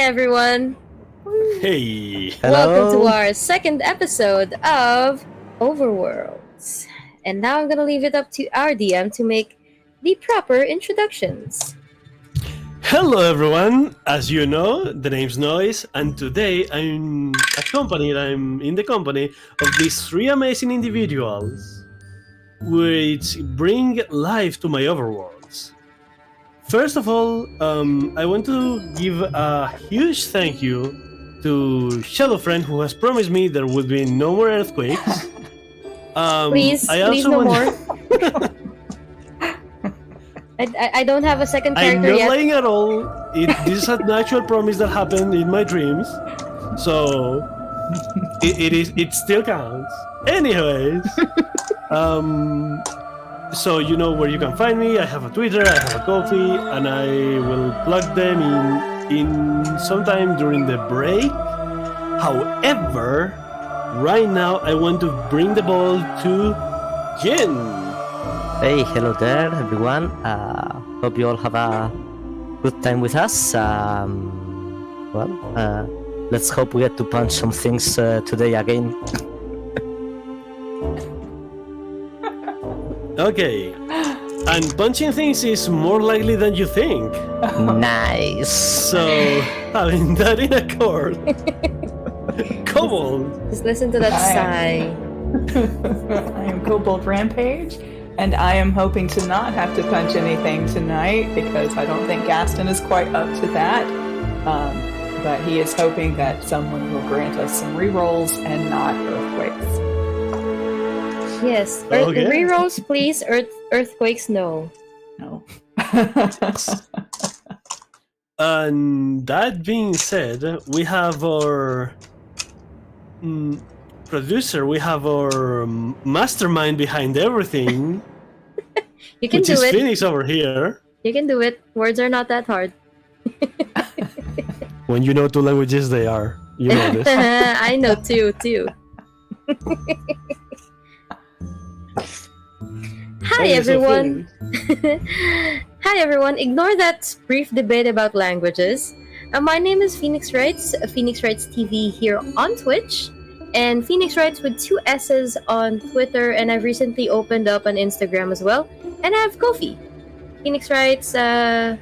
everyone. Hey. Welcome to our second episode of Overworlds. And now I'm going to leave it up to our DM to make the proper introductions. Hello everyone. As you know, the name's Noize, and today I'm in the company of these three amazing individuals which bring life to my overworlds. First of all, I want to give a huge thank you to Shadowfriend, who has promised me there will be no more earthquakes. Please no more. I don't have a second character I'm not yet. lying at all. This is an actual promise that happened in my dreams, so it still counts. Anyways, so you know where you can find me. I have a Twitter, I have a Ko-fi, and I will plug them in sometime during the break. However, right now I want to bring the ball to Jin. Hey, hello there, everyone. Hope you all have a good time with us. Let's hope we get to punch some things today again. Okay, and punching things is more likely than you think. Nice. So, having that in accord, Kobold. Just listen to that sigh. I am Kobold Rampage, and I am hoping to not have to punch anything tonight because I don't think Gaston is quite up to that. But he is hoping that someone will grant us some rerolls and not earthquakes. Yes. Okay. Rerolls, please. Earthquakes, no. No. And that being said, we have our producer, we have our mastermind behind everything, You can which do is it. Phoenix over here. You can do it. Words are not that hard. When you know two languages, they are. You know this. I know too. Hi Okay, so everyone. Phoenix. Hi everyone. Ignore that brief debate about languages. My name is Phoenix Writes, Phoenix Writes TV here on Twitch, and Phoenix Writes with 2 S's on Twitter, and I've recently opened up on Instagram as well. And I have Ko-fi. Phoenix Writes TV.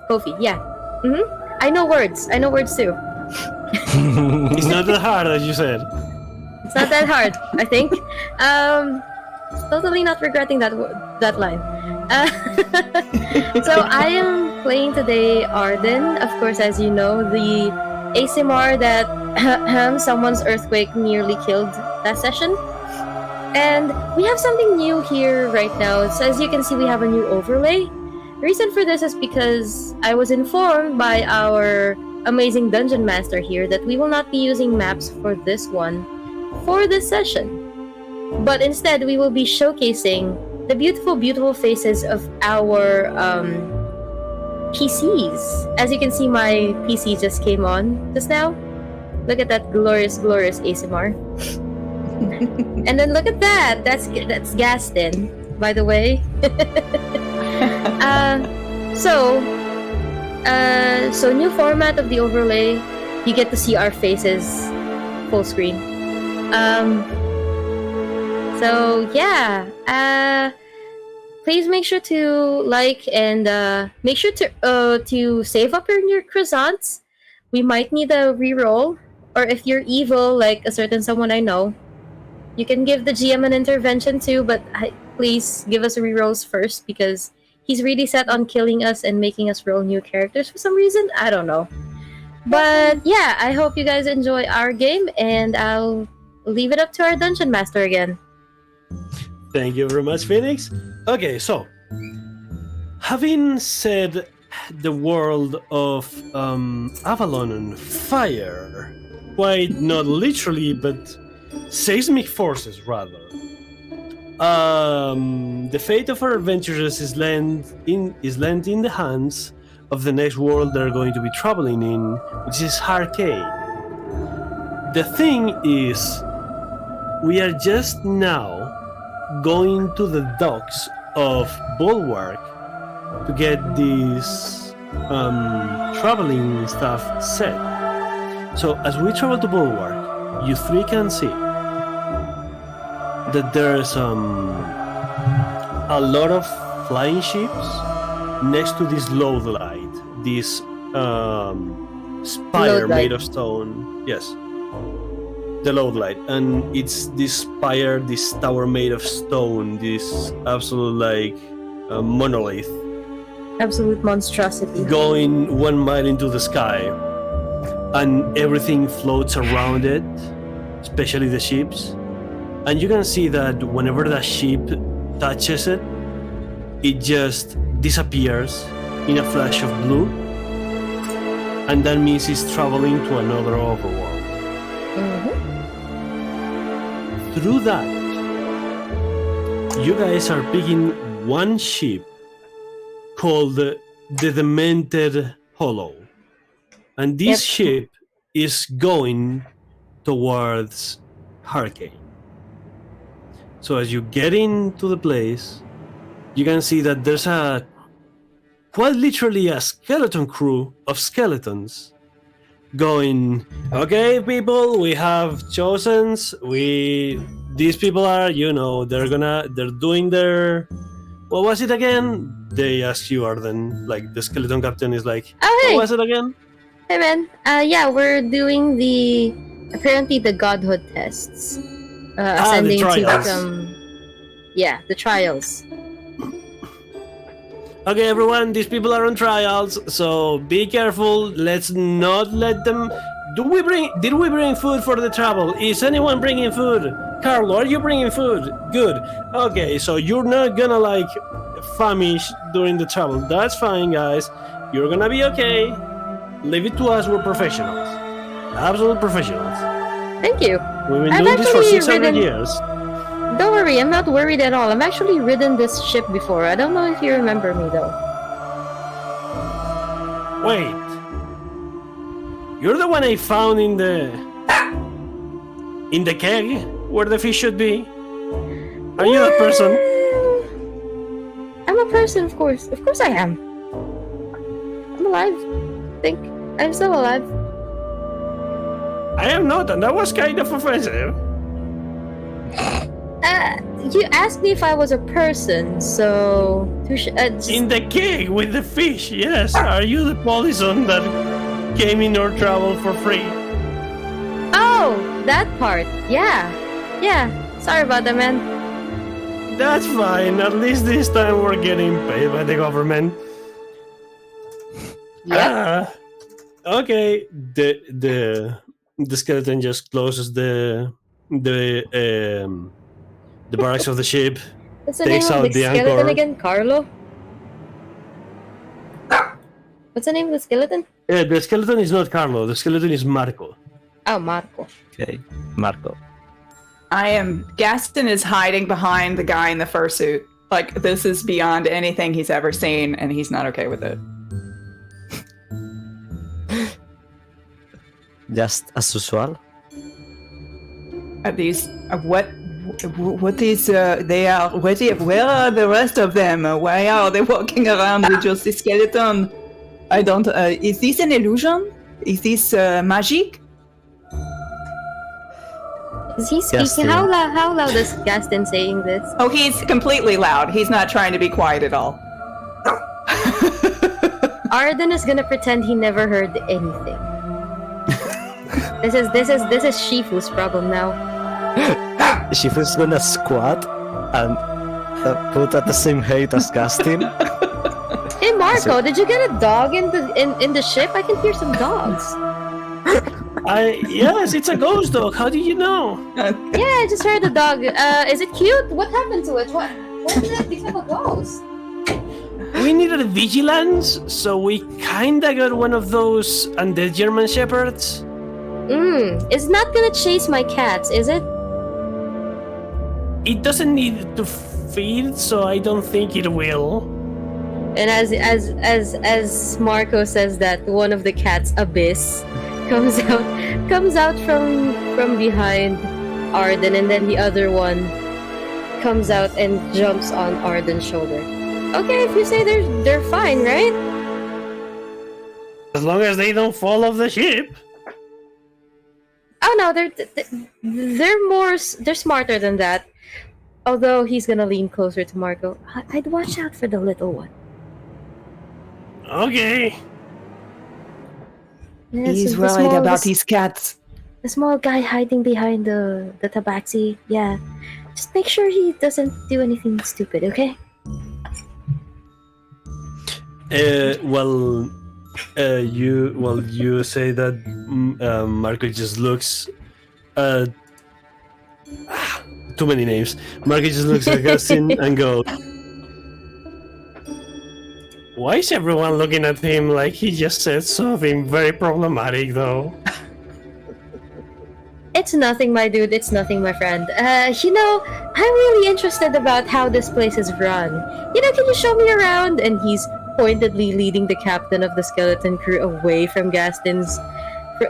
Ko-fi, yeah. I know words too. It's not that hard, as you said. It's not that hard, I think. Totally not regretting that line. So I am playing today Arden, of course, as you know, the ASMR that someone's earthquake nearly killed that session. And we have something new here right now. So as you can see, we have a new overlay. The reason for this is because I was informed by our amazing dungeon master here that we will not be using maps for this one for this session, but instead we will be showcasing the beautiful faces of our PCs. As you can see, my PC just came on just now. Look at that glorious ASMR. And then look at that. That's Gaston, by the way. So new format of the overlay. You get to see our faces full screen. So yeah. Please make sure to like and make sure to save up your croissants. We might need a reroll, or if you're evil like a certain someone I know, you can give the GM an intervention too. But please give us rerolls first because he's really set on killing us and making us roll new characters for some reason. I don't know. But yeah, I hope you guys enjoy our game, and I'll leave it up to our dungeon master again. Thank you very much, Phoenix. Okay, so having set the world of Avalon on fire, quite not literally, but seismic forces rather. The fate of our adventurers is lent in the hands of the next world they're going to be traveling in, which is Harkaine. The thing is, we are just now going to the docks of Bulwark to get this traveling stuff said. So as we travel to Bulwark, you three can see that there's a lot of flying ships next to this load light, this spire Load made light. of stone. Yes, the load light, and it's this spire, this tower made of stone, this absolute like monolith Absolute monstrosity. going 1 mile into the sky, and everything floats around it, especially the ships. And you can see that whenever the ship touches it, it just disappears in a flash of blue, and that means it's traveling to another overworld. Mhm. Through that, you guys are picking one ship called the Demented Hollow, and this Yep. ship is going towards Harkaine. So as you get into the place, you can see that there's a quite literally a skeleton crew of skeletons going, okay people, we have chosens, these people are, they're doing their, what was it again? They ask you, Arden, like the skeleton captain is like, Oh, hey. what was it again? Hey, man. Yeah, we're doing apparently the godhood tests. The Ascending to trials. become... Yeah, the trials. Okay, everyone, these people are on trials, so be careful. Let's not let them. Did we bring food for the travel? Is anyone bringing food? Carlo, are you bringing food? Good. Okay, so you're not gonna like famish during the travel. That's fine, guys. You're gonna be okay. Leave it to us. We're professionals. Absolute professionals. Thank you. We've been I've doing this for actually 600 ridden- years. Don't worry, I'm not worried at all. I've actually ridden this ship before. I don't know if you remember me, though. Wait. You're the one I found in the keg where the fish should be. Are you that person? I'm a person, of course. Of course I am. I'm alive. I think I'm still alive. I am not, and that was kind of offensive. You asked me if I was a person, so... In the keg with the fish, yes. Are you the policeman that came in our travel for free? Oh, that part. Yeah. Yeah. Sorry about that, man. That's fine. At least this time we're getting paid by the government. Yep. Okay. The skeleton just closes the barracks of the ship. What's the takes name of out the the skeleton anchor. again? Carlo? What's the name of the skeleton? The skeleton is not Carlo. The skeleton is Marco. Oh, Marco. Okay, Marco. Gaston is hiding behind the guy in the fursuit. Like, this is beyond anything he's ever seen, and he's not okay with it. Just as usual. Are these what these they are where are the rest of them? Why are they walking around with just a skeleton? I don't is this an illusion? Is this magic? Is he speaking? Gaston. How loud is Gaston saying this? Oh, he's completely loud. He's not trying to be quiet at all. Arden is gonna pretend he never heard anything. This is Shifu's problem now. Shifu's gonna squat and put at the same height as Gaston. Hey Marco, did you get a dog in the ship? I can hear some dogs. Yes, it's a ghost dog. How do you know? Yeah, I just heard the dog. Is it cute? What happened to it? What did it become a ghost? We needed vigilance, so we kinda got one of those undead German shepherds. It's not gonna chase my cats, is it? It doesn't need to feed, so I don't think it will. And as Marco says that, one of the cats, Abyss, comes out from behind Arden, and then the other one comes out and jumps on Arden's shoulder. Okay, if you say they're fine, right? As long as they don't fall off the ship. Oh no, they're smarter than that. Although he's gonna lean closer to Marco. I'd watch out for the little one. Okay. Yes, He's the worried small- about the, his cats. the small guy hiding behind the tabaxi. Yeah, just make sure he doesn't do anything stupid, okay? You say that Marco just looks. Too many names. Marco just looks at Gustin and goes, "Why is everyone looking at him like he just said something very problematic, though?" It's nothing, my dude. It's nothing, my friend. I'm really interested about how this place is run. Can you show me around? And he's pointedly leading the captain of the skeleton crew away from Gaston's,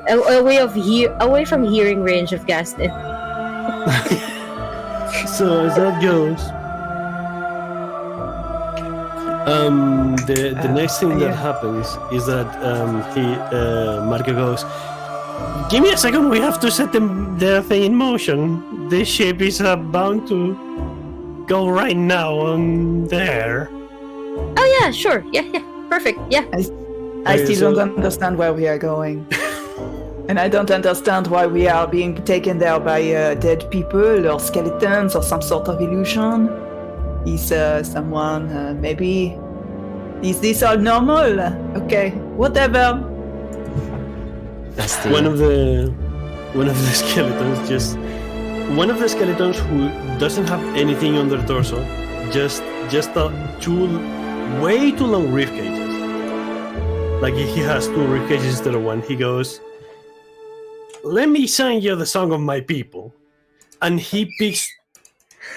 away from hearing range of Gaston. So as that goes, the next thing that happens is that Marco goes, "Give me a second. We have to set the thing in motion. This ship is bound to go right now on there." Oh yeah, sure. Yeah, perfect. Yeah. I still don't understand where we are going. And I don't understand why we are being taken there by dead people or skeletons or some sort of illusion. Is someone, maybe... Is this all normal? Okay, whatever. One of the skeletons one of the skeletons who doesn't have anything on their torso, just way too long rib cages. Like he has 2 rib cages instead of 1. He goes, "Let me sing you the song of my people," and he picks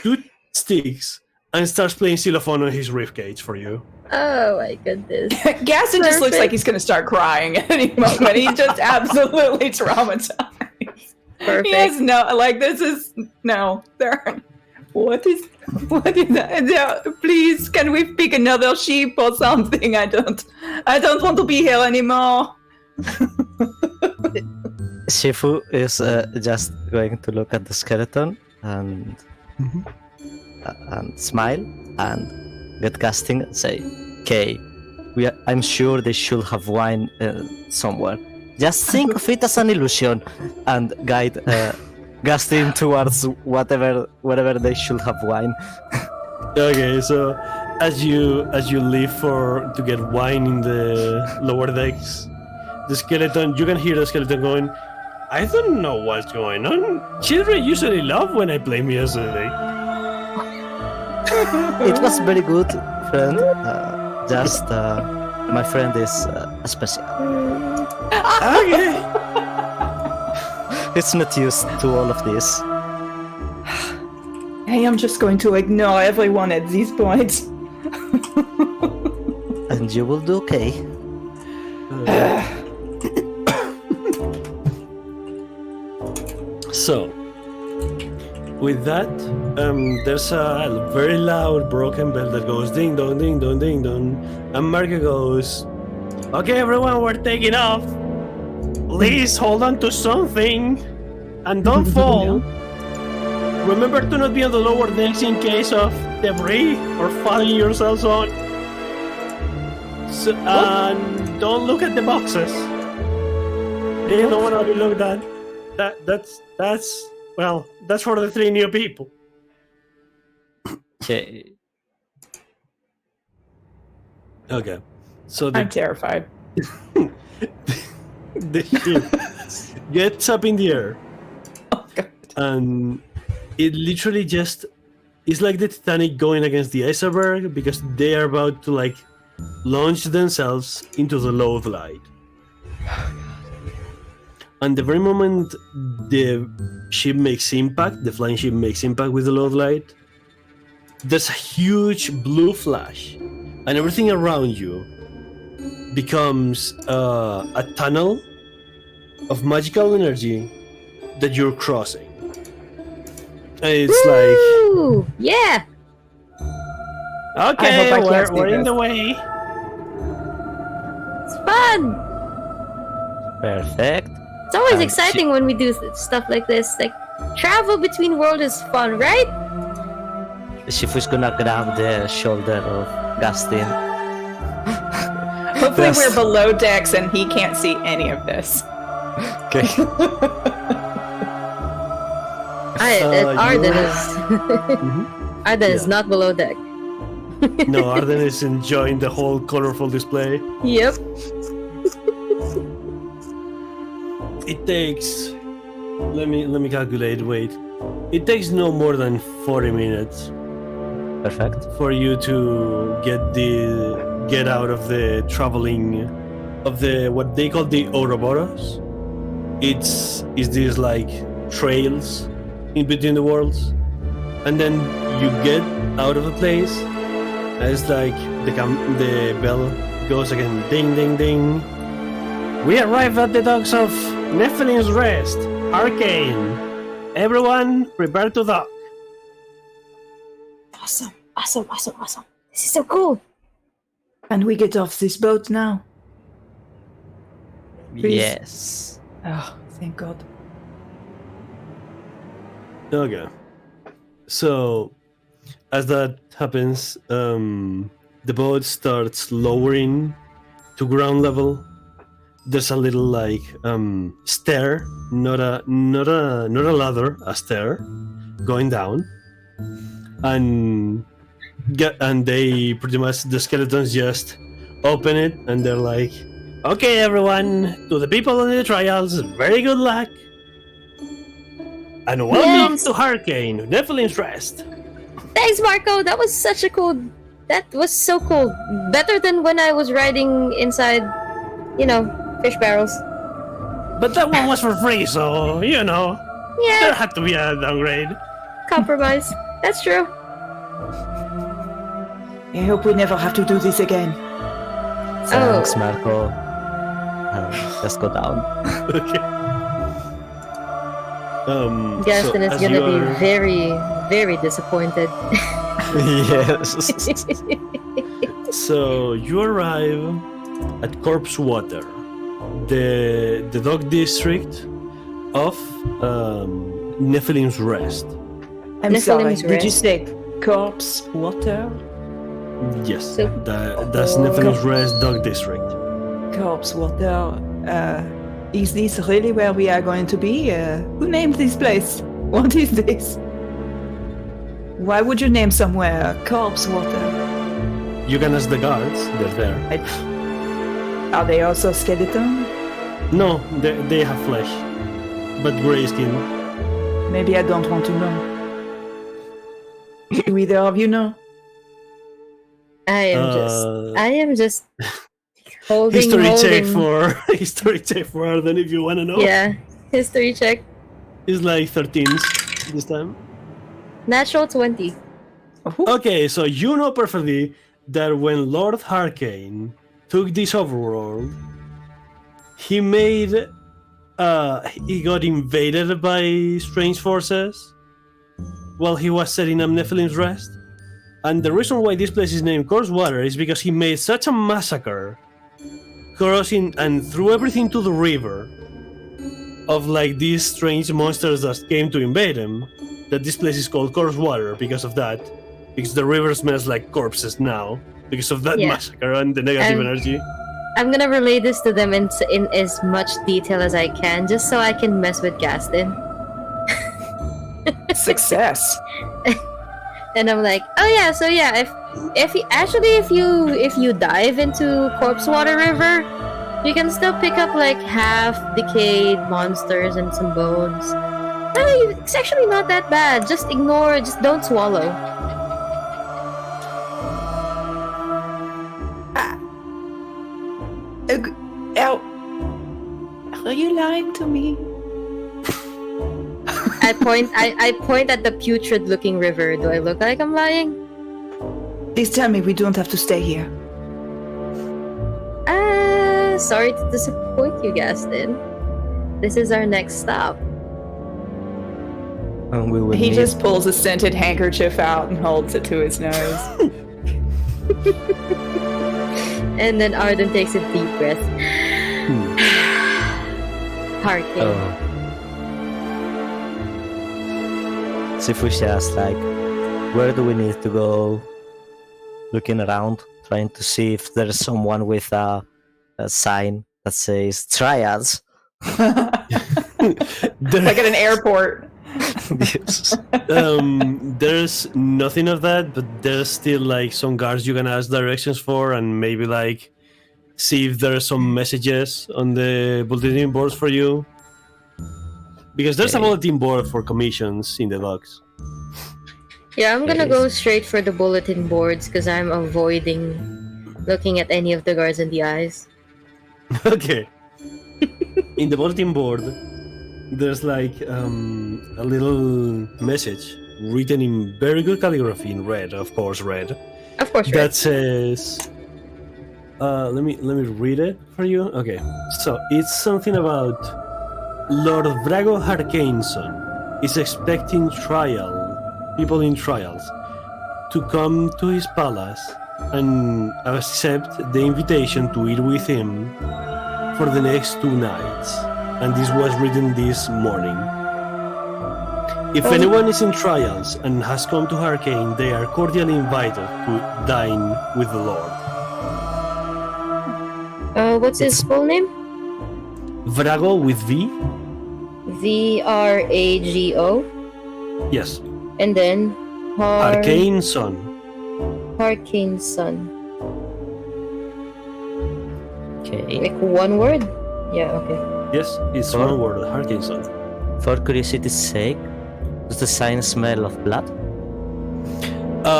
2 sticks and starts playing xylophone on his rib cage for you. Oh my goodness. Gaston just looks like he's going to start crying at any moment. He's just absolutely traumatized. Perfect. He has what is that? Please, can we pick another sheep or something? I don't want to be here anymore. Shifu is just going to look at the skeleton and smile and get casting and say, "Okay, I'm sure they should have wine somewhere. Just think of it as an illusion," and guide Gastin towards wherever they should have wine. Okay, so as you leave to get wine in the lower decks, you can hear the skeleton going, "I don't know what's going on. Children usually love when I play music." It was very good, friend. Just my friend is special. Okay. It's not used to all of this. Hey, I'm just going to ignore everyone at this point. And you will do okay. So, with that, there's a very loud broken bell that goes ding dong, ding dong, ding dong, and Marco goes, "Okay, everyone, we're taking off. Please hold on to something and don't fall. Remember to not be on the lower decks in case of debris or falling yourselves on. So, and don't look at the boxes. They don't want to be looked at. That's for the 3 new people." Okay. Okay. So I'm terrified. the ship gets up in the air. Oh, God. And it literally just is like the Titanic going against the iceberg because they are about to launch themselves into the low light. And the very moment the ship makes impact, the flying ship makes impact with the low light, there's a huge blue flash, and everything around you becomes a tunnel of magical energy that you're crossing. And it's Woo! Yeah! okay, I hope I can't we're see in this. the way. It's fun! Perfect. It's always And exciting when we do stuff like this. Like, travel between worlds is fun, right? Shifu's gonna grab the shoulder of Gastin. Hopefully, Yes. we're below decks and he can't see any of this. Okay. Arden you- is Mhm. Arden is Yeah. not below deck. No, Arden is enjoying the whole colorful display. Yep. It takes. Let me calculate. Wait, it takes no more than 40 minutes Perfect. for you to get out of the traveling of the what they call the Ouroboros. It's these like trails in between the worlds, and then you get out of the place. And it's like the bell goes again, ding ding ding. We arrive at the docks of Nephilim's Rest, Harkaine. Everyone, prepare to dock. Awesome. Awesome. Awesome. Awesome. This is so cool. And we get off this boat now. Please. Yes. Oh, thank God. Okay. So, as that happens, the boat starts lowering to ground level. There's a little like stair, not a ladder, a stair going down, and they pretty much the skeletons just open it and they're like, "Okay, everyone, to the people on the trials, very good luck." And welcome Yes. to Harkaine, Nephilim's Rest. Thanks, Marco. That was such a cool. That was so cool. Better than when I was riding inside, fish barrels. But that one was for free, so, there Yeah, had to be a downgrade. compromise. That's true. I hope we never have to do this again. Thanks, Marco. Let's go down. Okay. Gaston is as gonna you be are- very, very disappointed. Yes. So, you arrive at Corpse Water, the dock district of Nephilim's Rest. I'm Nephilim's sorry. Did you Rest. say corpse water? Yes, So- that's Nephilim's Rest dock district. Corpse water. Is this really where we are going to be? Who named this place? What is this? Why would you name somewhere corpse water? You can ask the guards, they're there. Are they also skeleton? No, they have flesh, but gray skin. Maybe I don't want to know. Do either of you know? I am just holding. History check for Arden if you want to know. Yeah, history check. It's like 13s this time. Natural 20. Okay, so you know perfectly that when Lord Harkaine took this overworld, he got invaded by strange forces while he was setting up Nephilim's Rest. And the reason why this place is named Corpse Water is because he made such a massacre, crossing and threw everything to the river of like these strange monsters that came to invade him, that this place is called Corpse Water because of that. Because the river smells like corpses now because of that Yeah. massacre and the negative And- energy. I'm gonna relay this to them in as much detail as I can, just so I can mess with Gaston. Success. And I'm like, oh yeah, so yeah, if you dive into Corpse Water River, you can still pick up like half decayed monsters and some bones. It's actually not that bad. Just don't swallow. Are you lying to me? I point at the putrid looking river. Do I look like I'm lying? Please tell me we don't have to stay here. Sorry to disappoint you, Gaston. This is our next stop. And we will He meet. just pulls a scented handkerchief out and holds it to his nose. And then Arden takes a deep breath. Harkaine. Oh. So if we just like, where do we need to go? Looking around, trying to see if there's someone with a sign that says trials. Like at an airport. Yes. There's nothing of that, but there's still like some guards you can ask directions for, and maybe like see if there are some messages on the bulletin boards for you. Because there's a Okay. bulletin board for commissions in the docks. Yeah, I'm gonna Okay. go straight for the bulletin boards because I'm avoiding looking at any of the guards in the eyes. Okay. In the bulletin board, there's like a little message written in very good calligraphy in red, of course, red. Of course, right? That says, let me read it for you. Okay, so it's something about Lord Brago Harkainson is expecting people in trials, to come to his palace and accept the invitation to eat with him for the next 2 nights. And this was written this morning. If Oh. anyone is in trials and has come to Harkaine, they are cordially invited to dine with the Lord. What's his full name? Vrago with V? Vrago. Yes. And then Harkaine son. Harkaine's son. Okay. Like one word? Yeah, okay. Yes, it's Or- one word, Harkaine son. For curiosity's sake, does the sign smell of blood?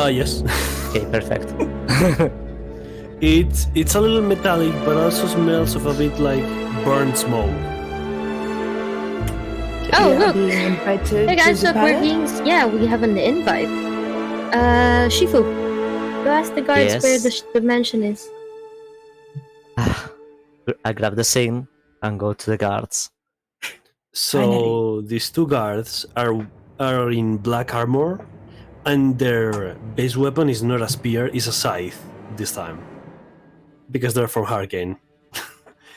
Yes. Okay, perfect. It's a little metallic, but also smells of a bit like burnt smoke. Oh, Yeah, look! being invited Hey guys, to the look, we're palace? being... Yeah, we have an invite. Shifu, go ask the guards Yes. where the mansion is. I grab the sign and go to the guards. So these 2 guards are in black armor, and their base weapon is not a spear, it's a scythe this time. Because they're from Harkaine.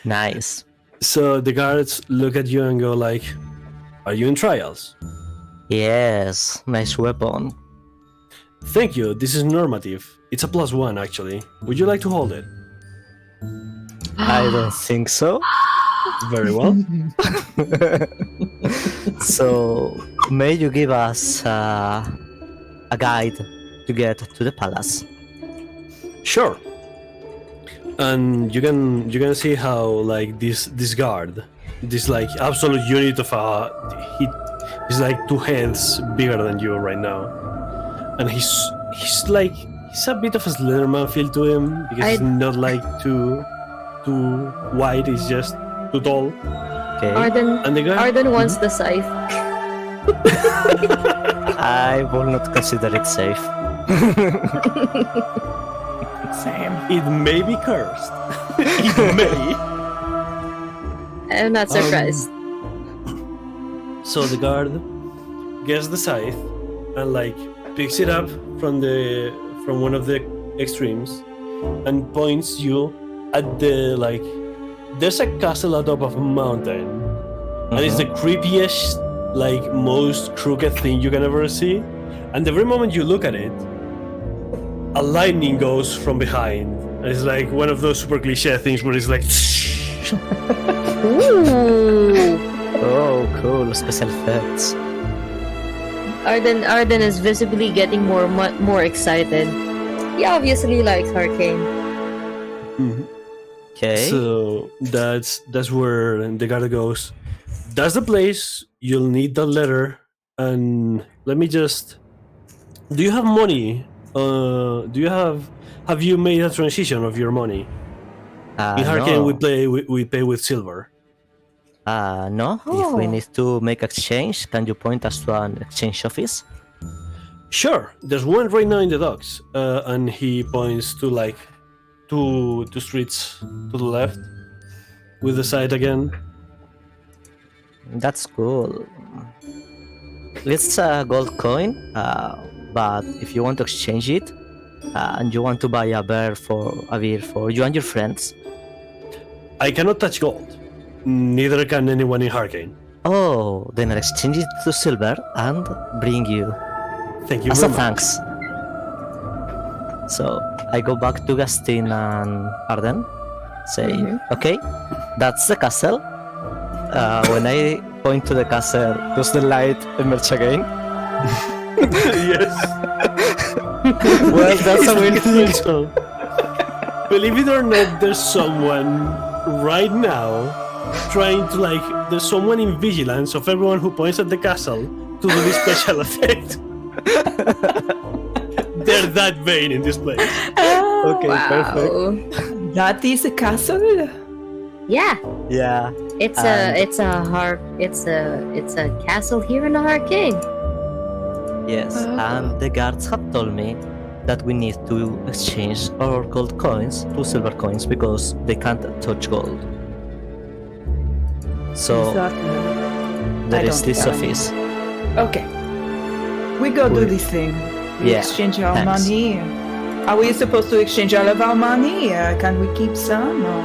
Nice. So the guards look at you and go like, "Are you in trials?" Yes, nice weapon. Thank you, this is normative. It's a +1 actually. Would you like to hold it? I don't think so. Very well. So, may you give us a guide to get to the palace? Sure. And you can see how like this guard, this like absolute unit of he's like 2 heads bigger than you right now, and he's a bit of a Slenderman feel to him because he's not like too wide, he's just too tall. Okay. And the guy, Arden wants the scythe. I will not consider it safe. Same. it may be cursed. It may. I'm not surprised. So the guard gets the scythe and like picks it up from one of the extremes and points you at the like there's a castle atop of a mountain and it's the creepiest, like most crooked thing you can ever see. And every moment you look at it, a lightning goes from behind. And it's like one of those super cliche things where it's like Ooh! Oh, cool. Special effects. Arden is visibly getting more excited. He obviously likes Harkaine. Okay. So that's where the guard goes. That's the place. You'll need that letter. And let me just. Do you have money? Have you made a transition of your money? In Harkaine, no. we pay with silver. No. If we need to make exchange, can you point us to an exchange office? Sure. There's one right now in the docks, and he points to like two streets to the left, with the side again. That's cool. It's a gold coin, but if you want to exchange it, and you want to buy a beer for you and your friends, I cannot touch gold. neither can anyone in Harkaine. Oh, then I'll exchange it to silver and bring you Thank you as a very much. thanks. So I go back to Gastin and Arden. Say, okay, that's the castle. When I point to the castle, does the light emerge again? Yes. Well, that's a weird thing. So, believe it or not, there's someone right now trying to there's someone in vigilance of everyone who points at the castle to do this special effect. They're that vain in this place. Okay, perfect. That is a castle? Yeah, Yeah. it's And- it's a castle here in Harkaine. Yes, and the guards have told me that we need to exchange our gold coins to silver coins because they can't touch gold. So Exactly. there I is don't this care. office. Okay. We go do Good. this thing. We Yeah, exchange our thanks. money. Are we supposed to exchange all of our money? Can we keep some? Or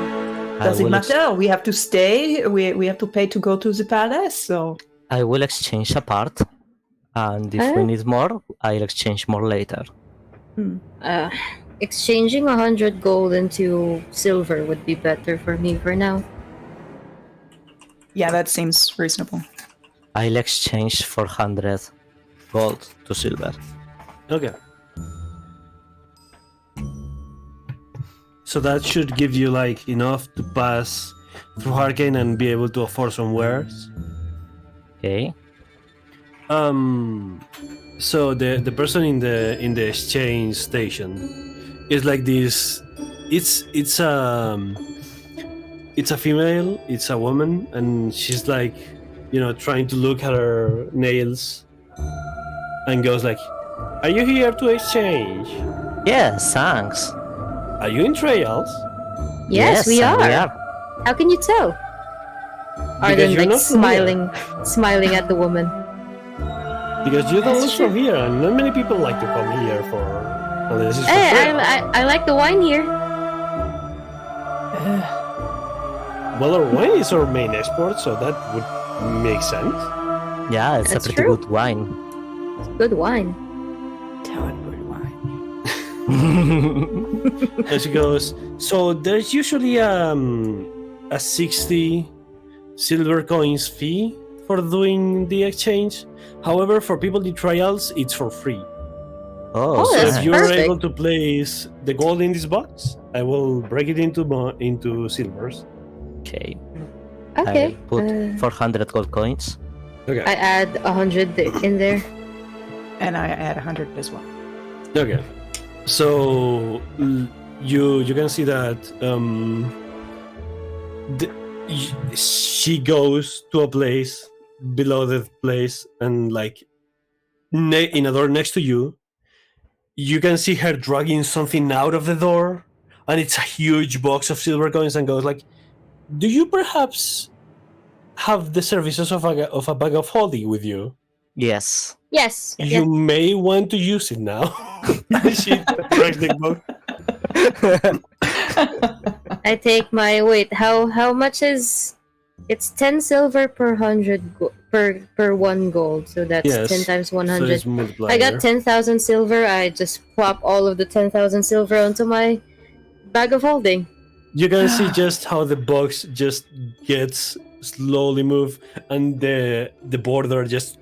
does it matter? We have to stay. We have to pay to go to the palace. So I will exchange a part, and if we need more, I'll exchange more later. Exchanging 100 gold into silver would be better for me for now. yeah, that seems reasonable. I'll exchange 400 gold to silver. Okay. So that should give you enough to pass through Harkaine and be able to afford some wares. Okay. So the person in the exchange station is like this. It's a female. It's a woman, and she's trying to look at her nails, and goes like, "Are you here to exchange? Yes, thanks. Are you in trials? Yes, we are. We are. How can you tell? Arden you're not from here. smiling at the woman. Because you don't That's live from here, and not many people like to come here for unless it's for Hey, free. I like the wine here. Well, our wine is our main export, so that would make sense. Yeah, it's That's a pretty true. good wine. Good wine. Talonwood wine. And she goes, so there's usually a 60 silver coins fee for doing the exchange. However, for people in trials, it's for free. Oh, Oh, So that's if you're perfect. able to place the gold in this box, I will break it into silvers. okay. Okay. I'll put 400 gold coins. Okay. I add 100 in there. And I add 100 as well. Okay. So you can see that she goes to a place below the place, and in a door next to you, you can see her dragging something out of the door, and it's a huge box of silver coins, and goes like, "Do you perhaps have the services of a bag of holding with you? Yes. Yes. You may want to use it now." She drags the box. I take my wait. How much is? It's 10 silver per 100 per 1 gold. So that's Yes. 10 times So 100. it's multiplier. I got 10,000 silver. I just plop all of the 10,000 silver onto my bag of holding. You can see just how the box just gets slowly moved, and the border just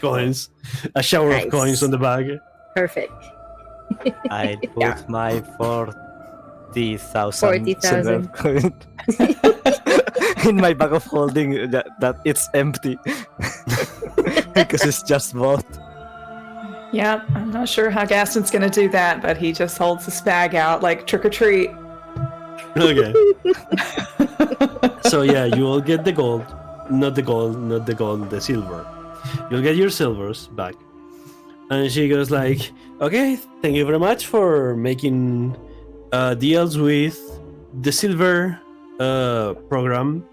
coins, a shower Nice. of coins on the bag. Perfect. I put my 40,000 40,000. silver coin in my bag of holding that it's empty because it's just bought. Yeah, I'm not sure how Gaston's gonna do that, but he just holds his bag out like trick or treat. Okay. So yeah, you will get the gold, not the silver. You'll get your silvers back. And she goes like, "Okay, thank you very much for making deals with the silver program.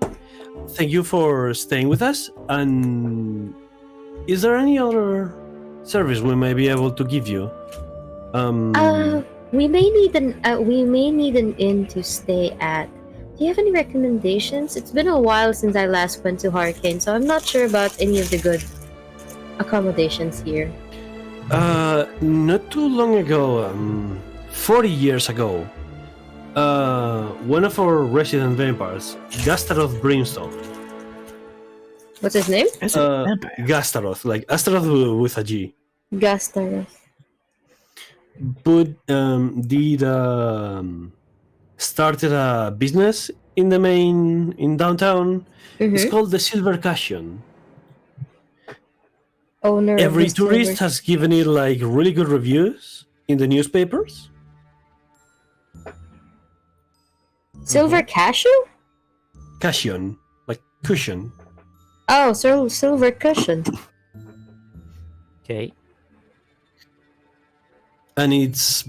Thank you for staying with us. And is there any other service we may be able to give you?" We may need an inn to stay at Do you have any recommendations? It's been a while since I last went to Harkaine, so I'm not sure about any of the good accommodations here. Not too long ago, 40 years ago, one of our resident vampires, Gastaroth Brimstone, What's his name? Is it vampire? Gastaroth, like Astaroth with a G, Gastaroth. started a business in downtown. It's Mm-hmm. called the Silver Cashion. Owner Every of the tourist Silver- has given it like really good reviews in the newspapers. Silver Cashew? Cashion, like cushion. Oh, Silver Cushion. Okay. And it's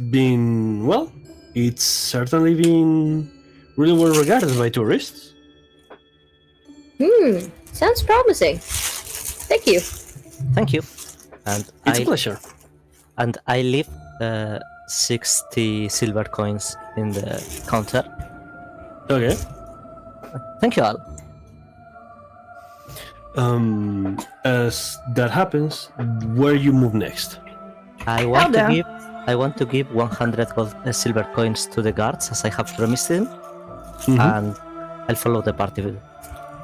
certainly been really well regarded by tourists. Sounds promising. Thank you. Thank you. And It's a pleasure. I leave 60 silver coins in the counter. Okay. Thank you all. As that happens, where you move next? I want to Elder. give 100 gold, silver coins to the guards as I have promised them, and I'll follow the party.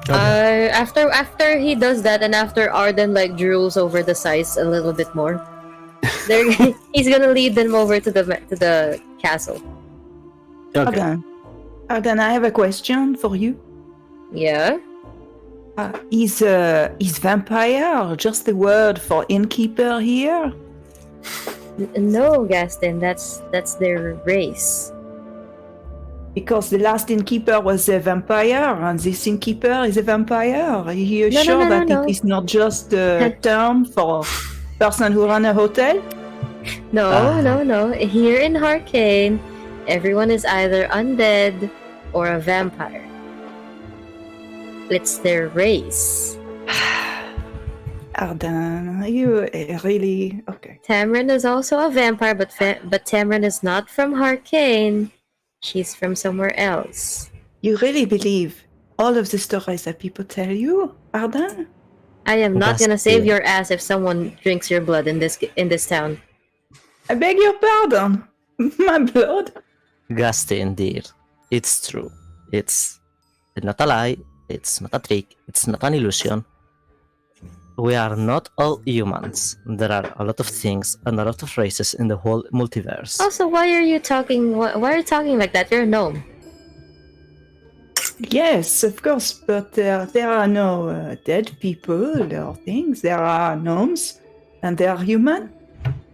After he does that, and after Arden like drools over the size a little bit more, he's gonna lead them over to the castle. Okay. Then I have a question for you. Yeah. Is vampire just the word for innkeeper here? No, Gaston, that's their race. Because the last innkeeper was a vampire, and this innkeeper is a vampire. Are you sure that no. it is not just a term for person who run a hotel? No. Here in Harkaine, everyone is either undead or a vampire. It's their race. Arden, are you really okay? Tamrin is also a vampire, but Tamrin is not from Harkaine. She's from somewhere else. You really believe all of the stories that people tell you, Arden? I am not That's gonna save cute. your ass if someone drinks your blood in this town. I beg your pardon. My blood. Gusty indeed. It's true. It's not a lie. It's not a trick. It's not an illusion. We are not all humans. There are a lot of things and a lot of races in the whole multiverse. Also, why are you talking? Why are you talking like that? You're a gnome. Yes, of course, but there are no dead people or things. There are gnomes, and they are human,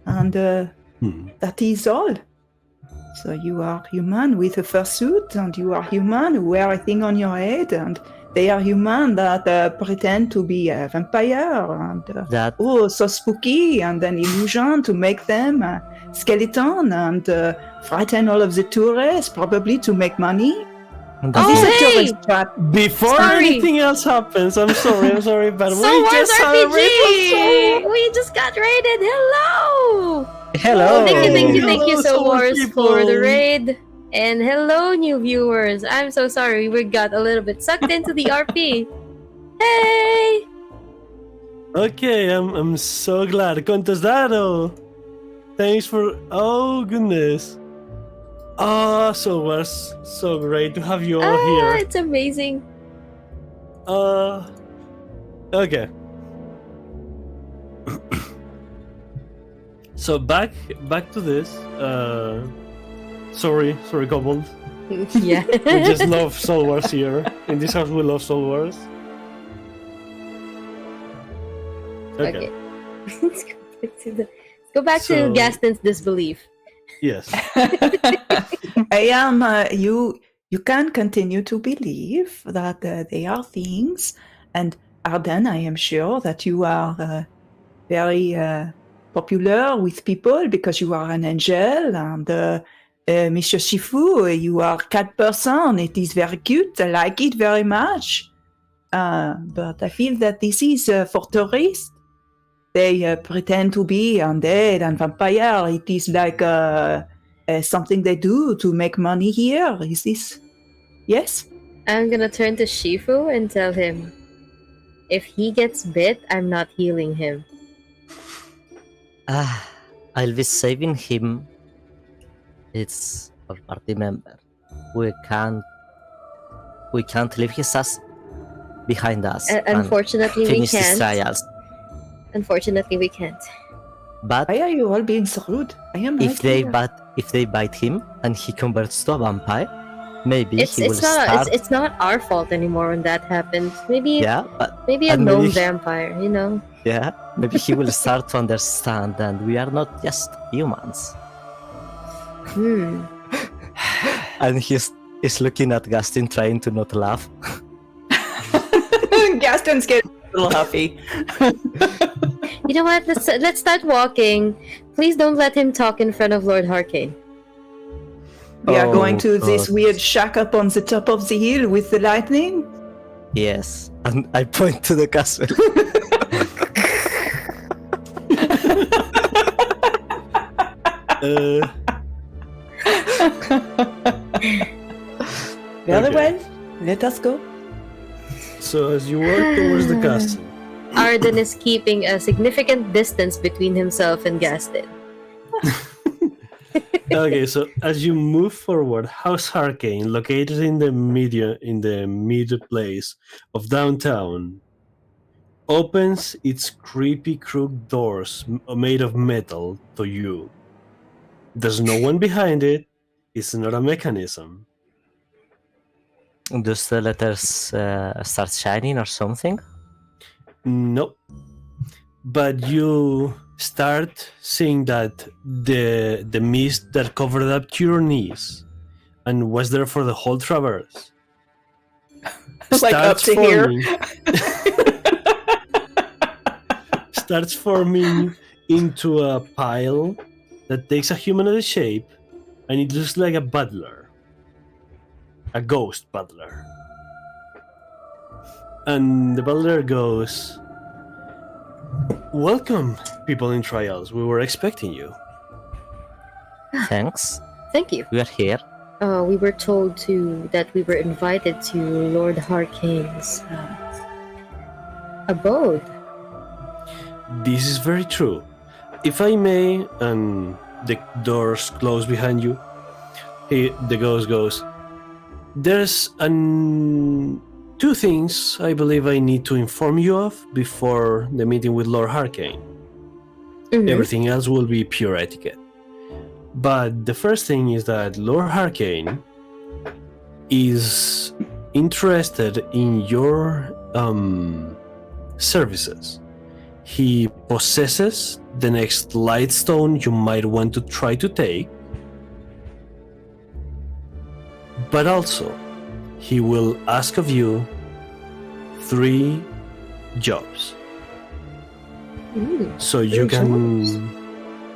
and that is all. So you are human with a fursuit, and you are human who wear a thing on your head, and they are human that pretend to be a vampire, and That so spooky, and an illusion to make them a skeleton and frighten all of the tourists, probably to make money. that Oh, This is a hey! tourist trap. Before Sorry. anything else happens, I'm sorry, but So we where's just celebrated. RPG? We just got raided. Hello. hello. Thank you, Hello, so Wars, for the people. raid. And hello, new viewers. I'm so sorry we got a little bit sucked into the RP. Hey! Okay, I'm so glad. Contestado. Thanks for. Oh goodness. Oh, so it was so great to have you all here. It's amazing. Okay. So back to this. Sorry, Kobold. Yeah. We just love Soul Wars here. In this house, we love Soul Wars. Okay. Let's go back to So- Gaston's disbelief. Yes. I am. You can continue to believe that they are things, and Arden, I am sure that you are very popular with people because you are an angel, and Mr. Shifu, you are cat person. It is very cute. I like it very much. But I feel that this is for tourists. They pretend to be undead and vampire. It is like something they do to make money here. Is this? Yes? I'm gonna turn to Shifu and tell him, if he gets bit, I'm not healing him. I'll be saving him. It's our party member. We can't leave his ass behind us and Unfortunately, we finish these can't. trials. Unfortunately, we can't. But Why are you all being so rude? I am right if they here. bite him and he converts to a vampire, maybe It's he will it's not start. it's not our fault anymore when that happens. Maybe Yeah, maybe a and gnome maybe- vampire, you know. yeah, maybe he will start to understand that we are not just humans. Hmm. And he's looking at Gaston, trying to not laugh. Gaston's getting a little huffy. You know what? Let's start walking. Please don't let him talk in front of Lord Harkaine. We are going to God. this weird shack up on the top of the hill with the lightning. Yes, and I point to the castle. Uh, Very Okay. well, let us go. so as you walk towards the castle, Arden is keeping a significant distance between himself and Gaston. okay, so as you move forward, House Harkaine, located in the mid place of downtown, opens its creepy crooked doors made of metal to you. There's no one behind it. It's not a mechanism. Does the letters start shining or something? Nope. But you start seeing that the mist that covered up to your knees and was there for the whole traverse Like up to here. starts forming into a pile that takes a humanoid shape, and it looks like a butler, a ghost butler. And the butler goes, "Welcome, people in trials. We were expecting you." Thanks. Thank you. We are here. We were told that we were invited to Lord Harkaine's abode. This is very true. If I may, and the doors close behind you, the ghost goes, "There's two things I believe I need to inform you of before the meeting with Lord Harkaine. Mhm. Everything else will be pure etiquette. But the first thing is that Lord Harkaine is interested in your services. He possesses the next lightstone you might want to try to take, but also he will ask of you 3 jobs. Ooh. So you 3 can... jobs?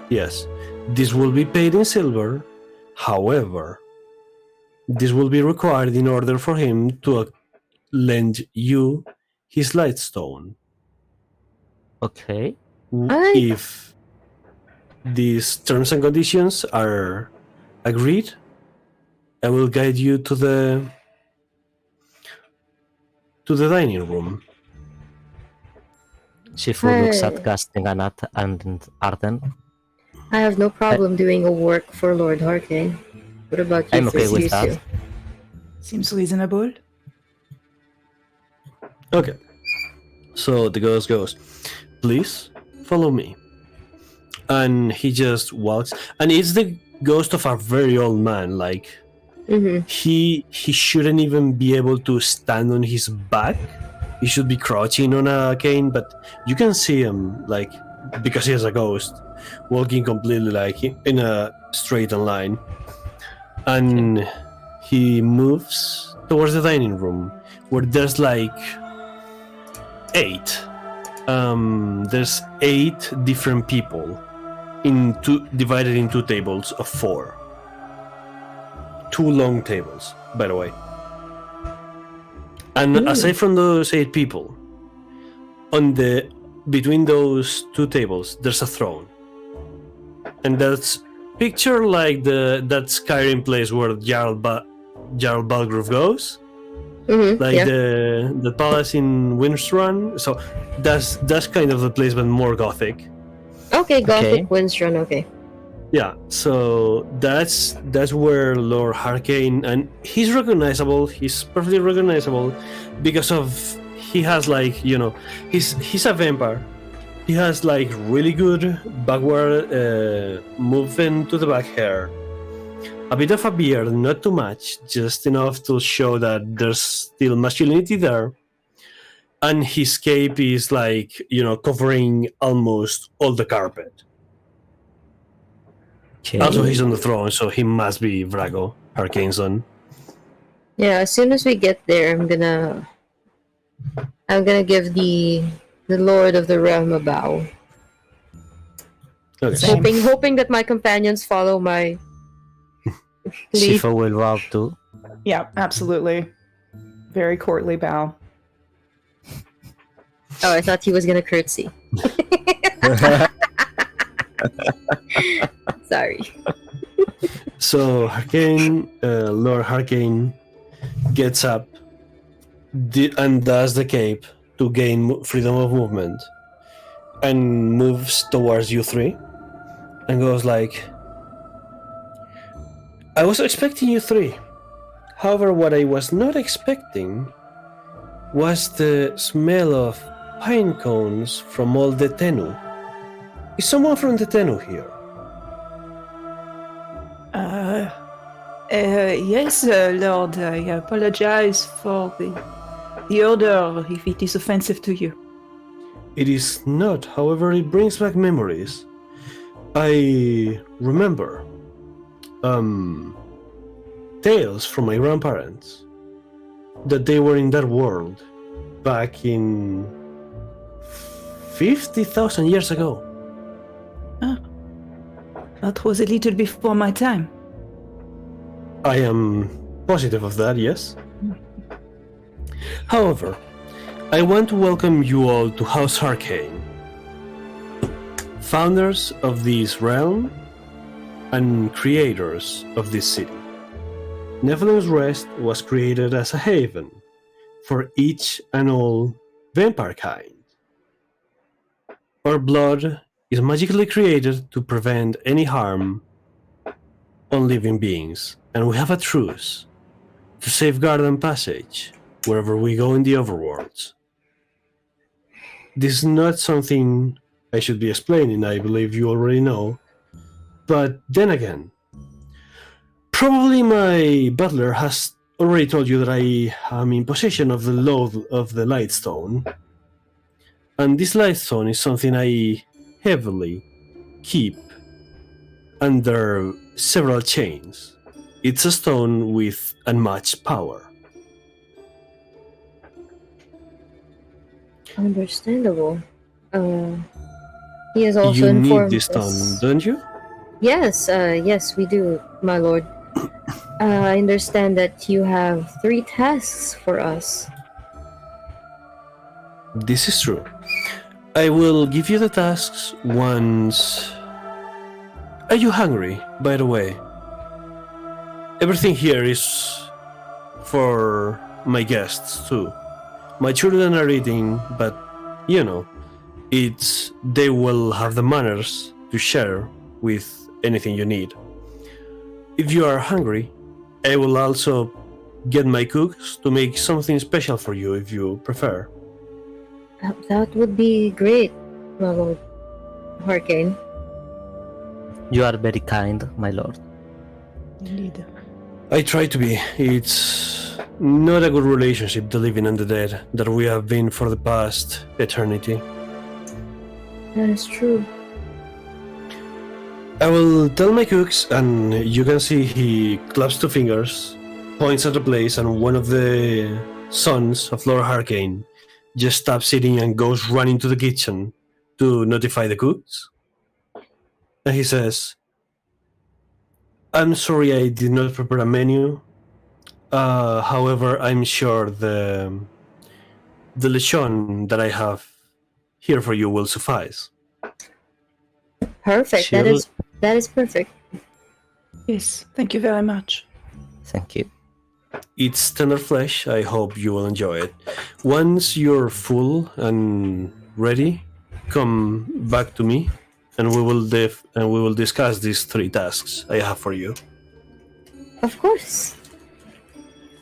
Yes. This will be paid in silver. However, this will be required in order for him to lend you his lightstone. Okay. If these terms and conditions are agreed, I will guide you to the dining room. Shifu looks Hey. at Gaston and Arden. I have no problem doing a work for Lord Harkaine. What about you? I'm okay with Susu? that. Seems reasonable. Okay. So the ghost goes, "Please follow me." And he just walks, and it's the ghost of a very old man. Like, Mm-hmm. he shouldn't even be able to stand on his back. He should be crouching on a cane, but you can see him, like, because he's a ghost, walking completely like in a straight line. And he moves towards the dining room, where there's like 8. There's 8 different people divided in 2 tables of 4. 2 long tables, by the way. And aside from those 8 people, between those 2 tables, there's a throne. And that's picture like that Skyrim place where Jarl Balgruuf goes. like Yeah. the palace in Windsrun. So that's kind of the place, but more gothic. Okay, Gothic Okay. Windstrun. Okay. Yeah, so that's where Lord Harkaine, and he's recognizable. He's perfectly recognizable because of he has like he's a vampire. He has like really good backward movement to the back hair, a bit of a beard, not too much, just enough to show that there's still masculinity there. And his cape is like covering almost all the carpet. Okay. Also, he's on the throne, so he must be Vrago, Harkaine's son. Yeah. As soon as we get there, I'm gonna give the Lord of the Realm a bow, Okay. Same. hoping that my companions follow my lead. Shifa will bow too. Yeah, absolutely. Very courtly bow. Oh, I thought he was gonna curtsy. Sorry. So Harkaine, Lord Harkaine, gets up and does the cape to gain freedom of movement, and moves towards you three, and goes like, "I was expecting you three. However, what I was not expecting was the smell of pine cones from all the Tenu. Is someone from the Tenu here?" Yes, Lord. I apologize for the odor if it is offensive to you. It is not, however, it brings back memories. I remember tales from my grandparents that they were in that world back in 50,000 years ago. That was a little before my time. I am positive of that, yes. However, I want to welcome you all to House Harkaine, founders of this realm and creators of this city. Nephilim's Rest was created as a haven for each and all vampire kind. Our blood is magically created to prevent any harm on living beings, and we have a truce to safeguard and passage wherever we go in the overworlds. This is not something I should be explaining, I believe you already know, but then again, probably my butler has already told you that I am in possession of the load of the Lightstone, and this Lightstone is something I heavily keep under several chains. It's a stone with unmatched power. Understandable. He has also You need informed this stone, us. don't you? Yes, yes, we do, my lord. I understand that you have 3 tasks for us. This is true. I will give you the tasks once. Are you hungry, by the way? Everything here is for my guests too. My children are eating, but they will have the manners to share with anything you need. If you are hungry, I will also get my cooks to make something special for you if you prefer. That would be great, my lord Harkaine. You are very kind, my lord. Indeed. I try to be. It's not a good relationship, the living and the dead, that we have been for the past eternity. That is true. I will tell my cooks, and you can see he claps 2 fingers, points at a place, and one of the sons of Lord Harkaine just stops eating and goes running to the kitchen to notify the cooks. And he says, "I'm sorry I did not prepare a menu. However, I'm sure the lechon that I have here for you will suffice." Perfect. Sure. That is perfect. Yes, thank you very much. Thank you. It's tender flesh. I hope you will enjoy it. Once you're full and ready, come back to me, and we will discuss these 3 tasks I have for you. Of course.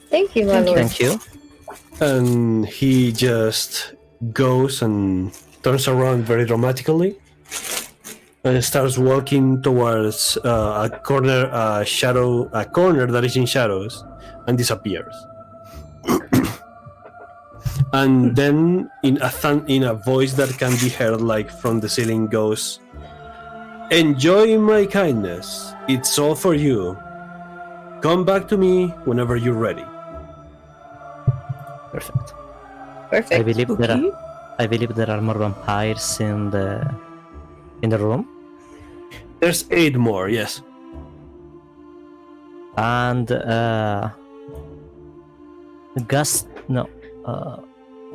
Thank you, my Thank you. lord. Thank you. And he just goes and turns around very dramatically and starts walking towards a corner that is in shadows, and disappears. And then in a voice that can be heard like from the ceiling goes, "Enjoy my kindness. It's all for you. Come back to me whenever you're ready." Perfect. Perfect. I believe there are more vampires in the room. There's 8 more, yes. And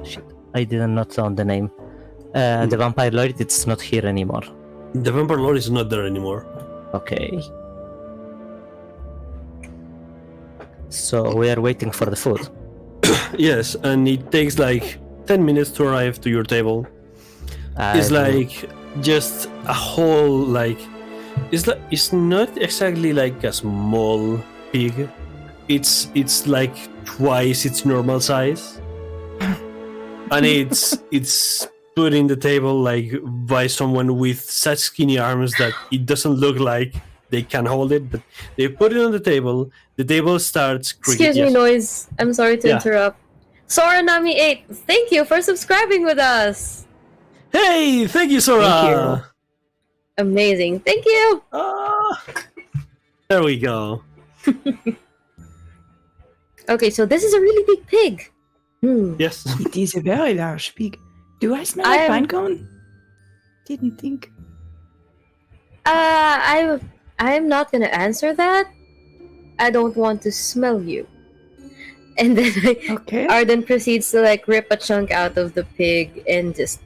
shit, I didn't note down the name. The vampire lord, it's not here anymore. The vampire lord is not there anymore. Okay. So we are waiting for the food. Yes, and it takes like 10 minutes to arrive to your table. It's like just a whole like it's not exactly like a small pig. It's like twice its normal size. And it's put in the table like by someone with such skinny arms that it doesn't look like they can hold it, but they put it on the table. The table starts creaking. Excuse me, Noise. I'm sorry to interrupt. Soranami8, thank you for subscribing with us. Hey, thank you, Sora. Thank you. Amazing. Thank you. There we go. Okay, so this is a really big pig. Yes. It is a very large pig. Do I smell I like am- pinecone? Didn't think. I'm not gonna answer that. I don't want to smell you. And then Okay. Arden proceeds to like rip a chunk out of the pig and just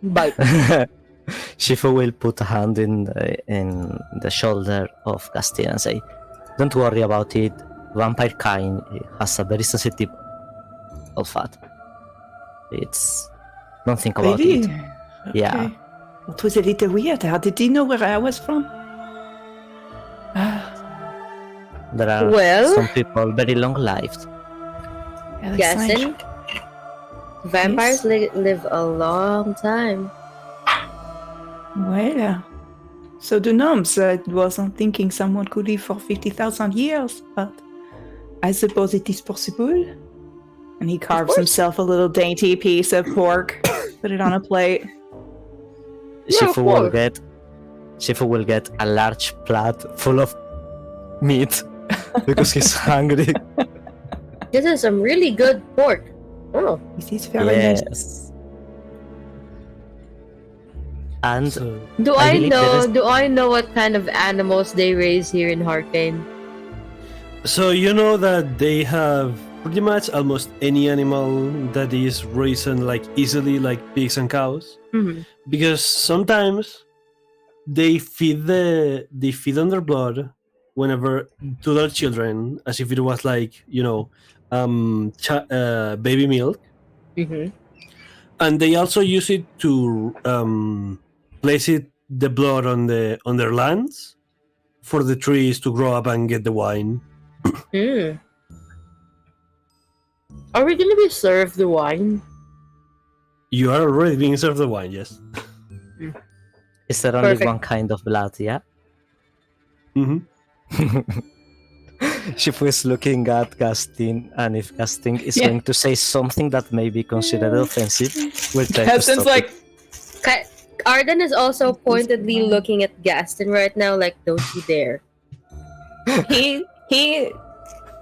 bite. Shifu will put a hand in the shoulder of Castile and say, "Don't worry about it. Vampire kind has a very sensitive olfactory. Don't think about Really? it." Yeah. Okay. It was a little weird. How did he know where I was from? There are Well- some people very long-lived. Guessing. Vampires Yes. live a long time. Well, so the gnomes wasn't thinking someone could live for 50,000 years, but I suppose it is possible. And he carves course. himself a little dainty piece of pork, put it on a plate. Yeah, of course. Shifu will get a large plate full of meat because he's hungry. This is some really good pork. Oh, This is very nice. Yes. And So, do I I believe know? there is- Do I know what kind of animals they raise here in Harkaine? so you know that they have pretty much almost any animal that is raised like easily, like pigs and cows, Mm-hmm. because sometimes they feed on their blood whenever to their children as if it was like baby milk, Mm-hmm. and they also use it to place the blood on their lands for the trees to grow up and get the wine. Mm. Are we gonna be served the wine? You are already being served the wine, yes. is there only Perfect. one kind of blood? Yeah. Hmm. Shifu is looking at Gastin, and if Gastin is Yeah. going to say something that may be considered offensive, we'll try to Heston's stop like, Ka- Arden is also pointedly looking at Gaston right now, like, "Don't you dare!" he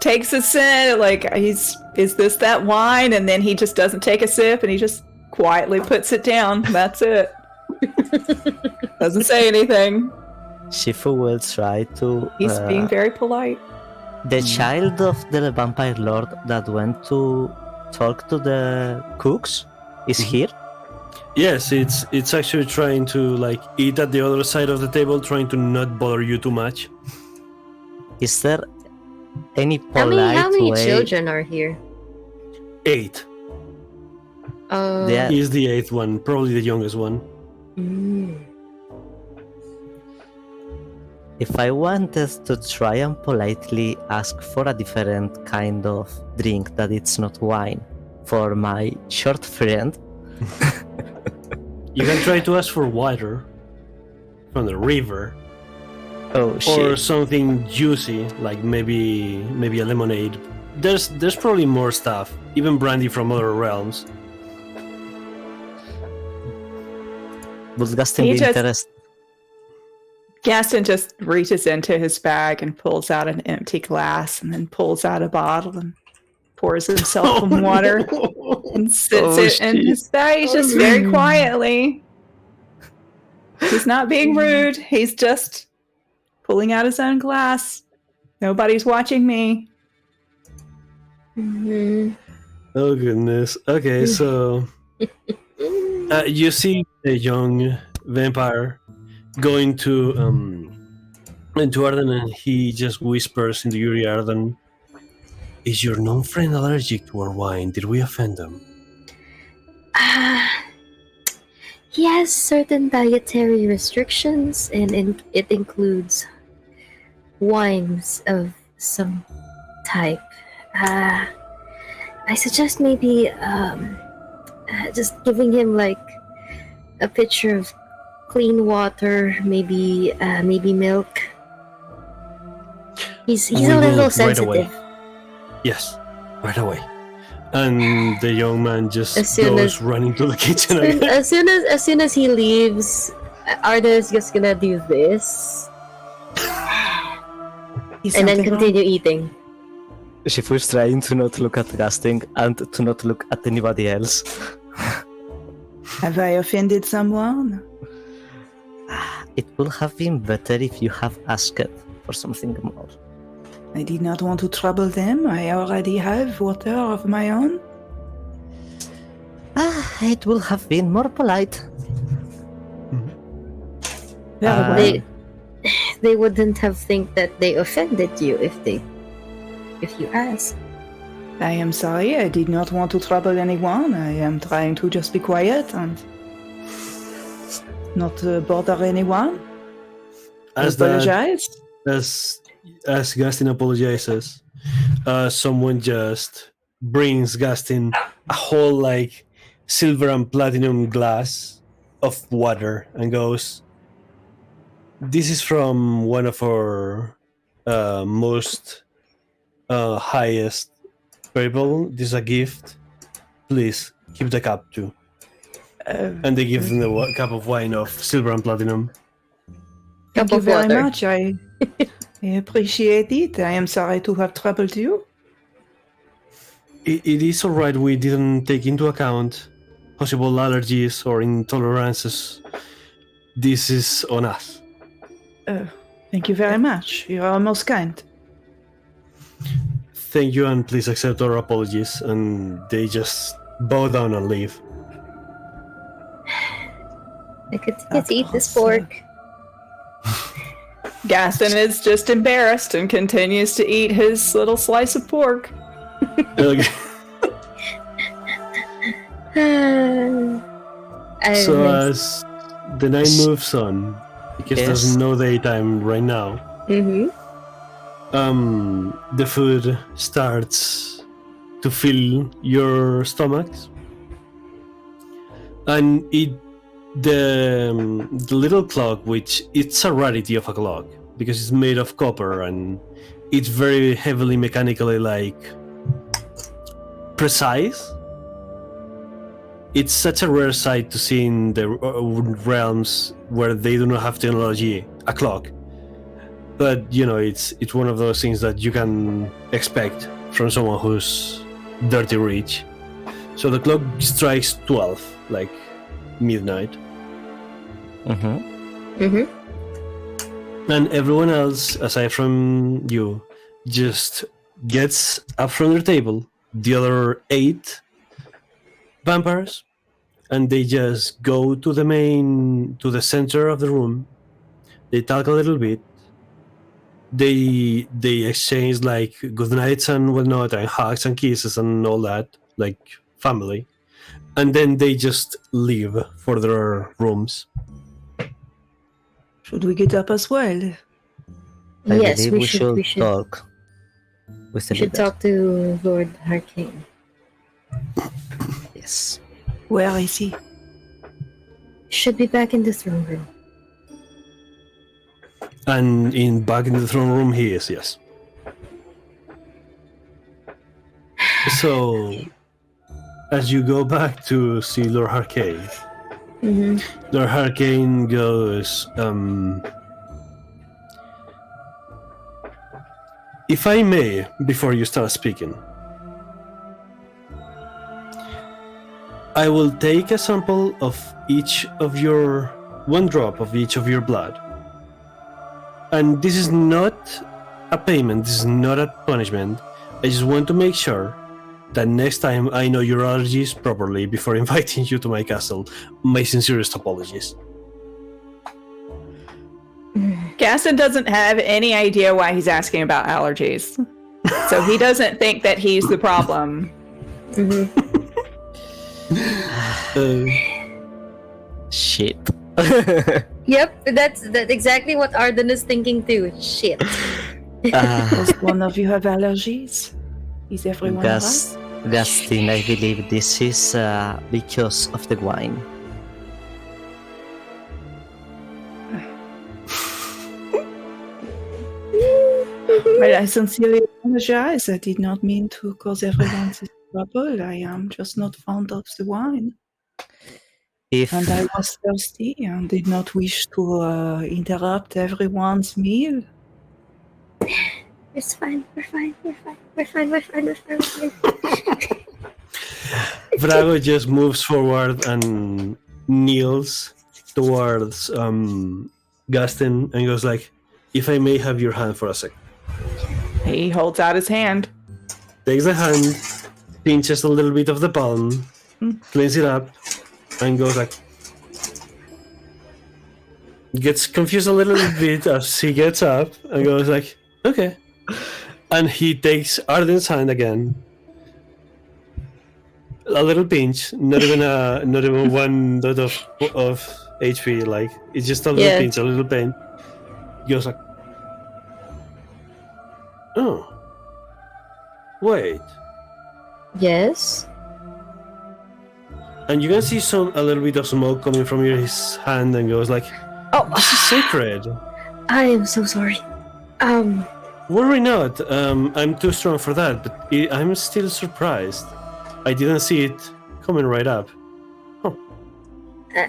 takes a sip, like is this that wine? And then he just doesn't take a sip, and he just quietly puts it down. That's it. Doesn't say anything. Shifu will try to. He's being very polite. The child of the vampire lord that went to talk to the cooks is here. Yes, it's actually trying to like eat at the other side of the table, trying to not bother you too much. Is there any How polite many way. children are here? 8. Yeah. He's the 8th one, probably the youngest one. Mm. If I wanted to try and politely ask for a different kind of drink that it's not wine for my short friend, You can try to ask for water from the river, oh or shit. something juicy, like maybe a lemonade. There's probably more stuff, even brandy from other realms. Would Gaston He be just- interested? Gaston just reaches into his bag and pulls out an empty glass and then pulls out a bottle and pours himself some water and sits Oh, it in shit. his face just very quietly. He's not being rude. He's just pulling out his own glass. Nobody's watching me. Mhm. Oh goodness. Okay, so you see a young vampire go into Arden, and he just whispers into your ear, Arden, "Is your known friend allergic to our wine? Did we offend them?" He has certain dietary restrictions, and it includes wines of some type. I suggest maybe just giving him like a pitcher of clean water, maybe milk. He's We a will little right away. sensitive. Yes, right away. And the young man just As soon goes as- running to the kitchen again. As soon as he leaves, Arda is just gonna do this and then continue eating. She was trying to not look at Gaston and to not look at anybody else. Have I offended someone? It would have been better if you have asked for something more. I did not want to trouble them. I already have water of my own. It would have been more polite. Very Uh, well. They wouldn't have think that they offended you if you asked. I am sorry. I did not want to trouble anyone. I am trying to just be quiet and not bother anyone. As that, Apologize. as Gaston apologizes, someone just brings Gaston a whole like silver and platinum glass of water and goes, "This is from one of our most highest people. This is a gift. Please keep the cup too." And they give them the cup of wine of silver and platinum. Thank Cup you of very water. much. I appreciate it. I am sorry to have troubled you. It is alright. We didn't take into account possible allergies or intolerances. This is on us. Thank you very much. You are most kind. Thank you, and please accept our apologies. And they just bow down and leave. I could get to eat this course, pork. Gaston is just embarrassed and continues to eat his little slice of pork. Okay. So as the night moves on, because there's Yes. no daytime right now, the food starts to fill your stomachs, and the little clock, which it's a rarity of a clock because it's made of copper and it's very heavily mechanically like precise. It's such a rare sight to see in the realms where they do not have technology, a clock. But you know, it's one of those things that you can expect from someone who's dirty rich. So the clock strikes 12, like midnight, and everyone else, aside from you, just gets up from their table. The other 8 vampires, and they just go to the center of the room. They talk a little bit, They exchange like good nights and whatnot, and hugs and kisses and all that, like family, and then they just leave for their rooms. Should we get up as well? I Yes, believe we we should. should We should. talk with the We should leader. talk to Lord Harkaine. Yes. Where is he? Should be back in the throne room. And back in the throne room he is, yes. So as you go back to see Lord Harkaine, Mm-hmm. Lord Harkaine goes, if I may, before you start speaking, I will take a sample of one drop of each of your blood. And this is not a payment, this is not a punishment. I just want to make sure that next time I know your allergies properly before inviting you to my castle. My sincerest apologies. Gaston doesn't have any idea why he's asking about allergies. So he doesn't think that he's the problem. Mm-hmm. Shit. Yep, that's exactly what Arden is thinking too. Shit. Does one of you have allergies? Is everyone Gas, alright? Gastin, I believe this is because of the wine. Well, I sincerely apologize. I did not mean to cause everyone this trouble. I am just not fond of the wine. If And I was thirsty and did not wish to interrupt everyone's meal. It's fine. We're fine. We're fine. We're fine. We're fine. We're fine. We're fine. Vrago just moves forward and kneels towards Gaston and goes like, if I may have your hand for a second. He holds out his hand. Takes the hand, pinches a little bit of the palm, cleans it up, and goes like, gets confused a little bit as he gets up and goes like, okay. And he takes Arden's hand again. A little pinch, not even one dot of HP, like it's just a little Yeah. pinch, a little pain. He goes like, oh, wait. Yes. And you can see a little bit of smoke coming from his hand, and goes like, Oh, this is sacred. I am so sorry. Worry not. I'm too strong for that, but I'm still surprised. I didn't see it coming right up. Huh.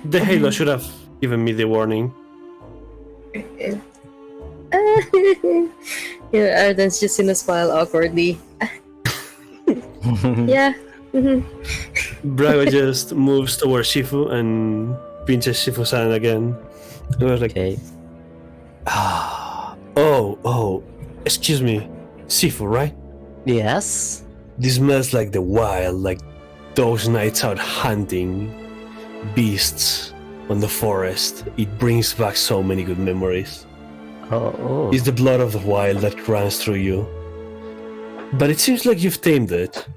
The halo should have given me the warning. Yeah, Arden's just gonna smile awkwardly. Yeah. Mhm. Brago just moves towards Shifu and pinches Shifu's hand again. I was like, okay. oh, excuse me, Shifu, right? Yes. This smells like the wild, like those nights out hunting beasts on the forest. It brings back so many good memories. Oh. It's the blood of the wild that runs through you. But it seems like you've tamed it.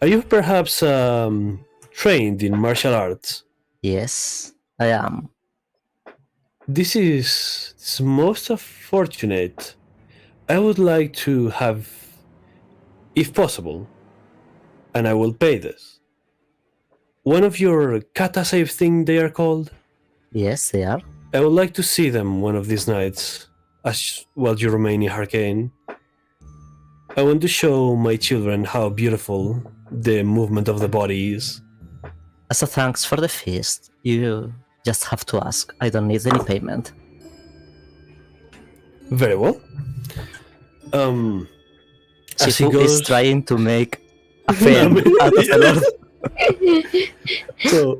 Are you perhaps trained in martial arts? Yes, I am. This is most unfortunate. I would like to have, if possible, and I will pay this, one of your kata save thing they are called. Yes, they are. I would like to see them one of these nights, as while you remain in Harkaine. I want to show my children how beautiful the movement of the body is. As a thanks for the feast, you just have to ask. I don't need any payment. Very well. As he Shifu goes, is trying to make a fan out of the Lord. so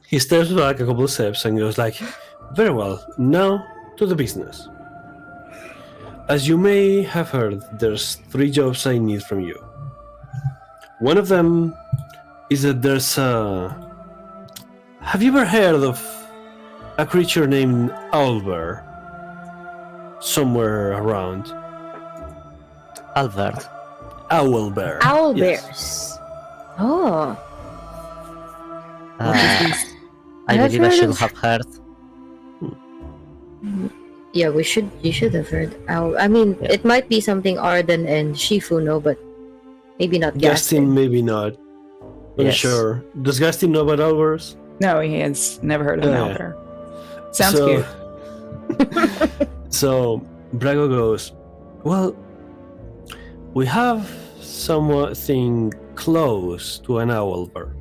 he steps back a couple of steps and goes like, very well, now to the business. As you may have heard, there's 3 jobs I need from you. One of them is that there's a... Have you ever heard of a creature named owlbear? somewhere around. Albert. Owl bear. Owl Yes. bears. Oh, Uh, I I've believe I heard should of- have heard. yeah. You should have heard owl. I mean, Yeah. it might be something Arden and Shifuno, but maybe not Gaston, Gaston. maybe not. Yes. Unsure. Does Gaston know about owls? No, he has never heard of an Yeah. owl bear. Sounds So- cute. So Brago goes, well, we have something close to an owl bear.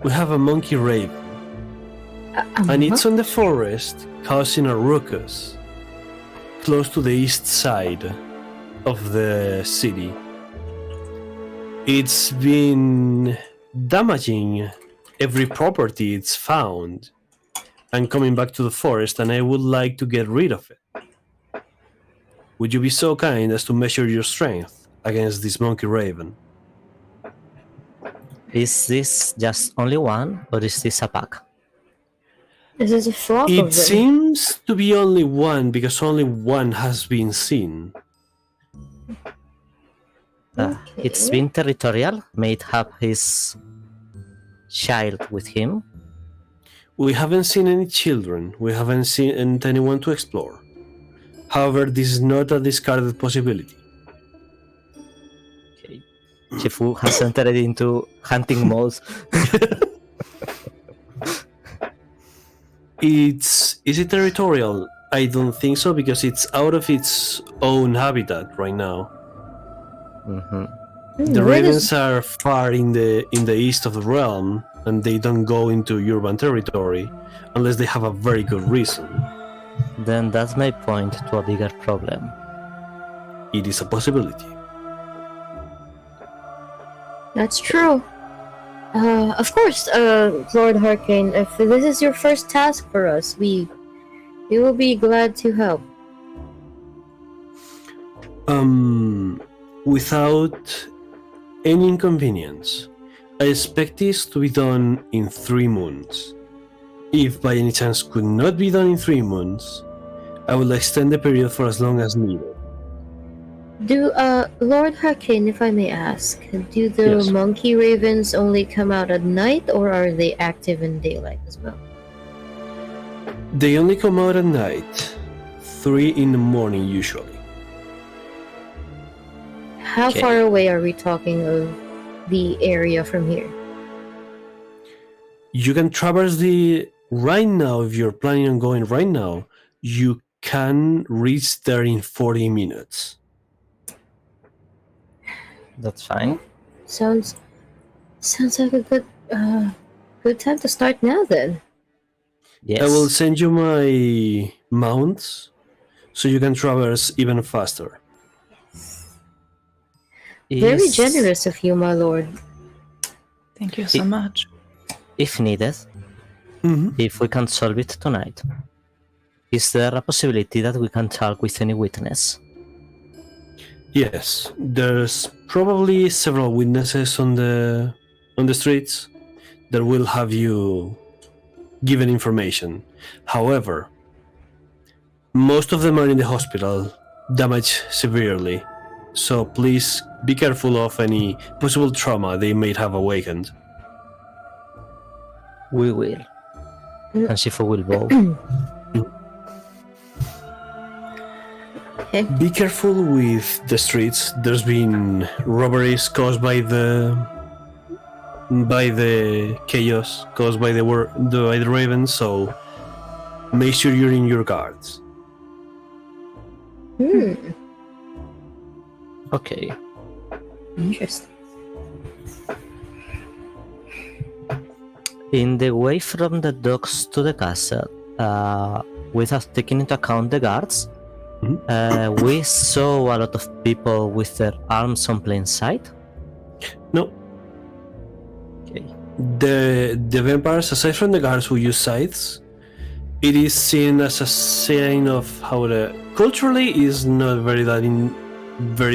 We have a monkey raven, and it's on the forest causing a ruckus close to the east side of the city. It's been damaging every property it's found and coming back to the forest, and I would like to get rid of it. Would you be so kind as to measure your strength against this monkey raven? Is this just only one, or is this a pack? This is a flock of It them. seems to be only one because only one has been seen. It's been territorial. May it have his child with him. We haven't seen any children. We haven't seen anyone to explore. However, this is not a discarded possibility. Okay. Shifu has entered into hunting mode. Is it territorial? I don't think so because it's out of its own habitat right now. Mhm. The Where ravens does- are far in the east of the realm, and they don't go into urban territory unless they have a very good reason. Then that may point to a bigger problem. It is a possibility. That's true. Of course, Lord Harkaine, if this is your first task for us, we will be glad to help. Without any inconvenience, I expect this to be done in 3 moons. If by any chance could not be done in 3 moons, I will extend the period for as long as needed. Do Lord Harkaine, if I may ask, do the Yes. monkey ravens only come out at night, or are they active in daylight as well? They only come out at night, 3 in the morning usually. How Okay. far away are we talking of the area from here? You can traverse the right now if you're planning on going right now. You can reach there in 40 minutes. That's fine. Sounds like a good time to start now then. Yes. I will send you my mounts so you can traverse even faster. Very Is- generous of you, my lord. Thank you so It- much. If needed, if we can solve it tonight, is there a possibility that we can talk with any witness? Yes, there's probably several witnesses on the streets that will have you given information. However, most of them are in the hospital, damaged severely. So please be careful of any possible trauma they may have awakened. We will. And Shifu will bow. Okay. Be careful with the streets. There's been robberies caused by the chaos caused by the ravens. So make sure you're in your guards. Okay. Interesting. In the way from the docks to the castle, without taking into account the guards, we saw a lot of people with their arms on plain sight. No, Okay. the vampires, aside from the guards who use scythes, it is seen as a sign of how the culturally is not very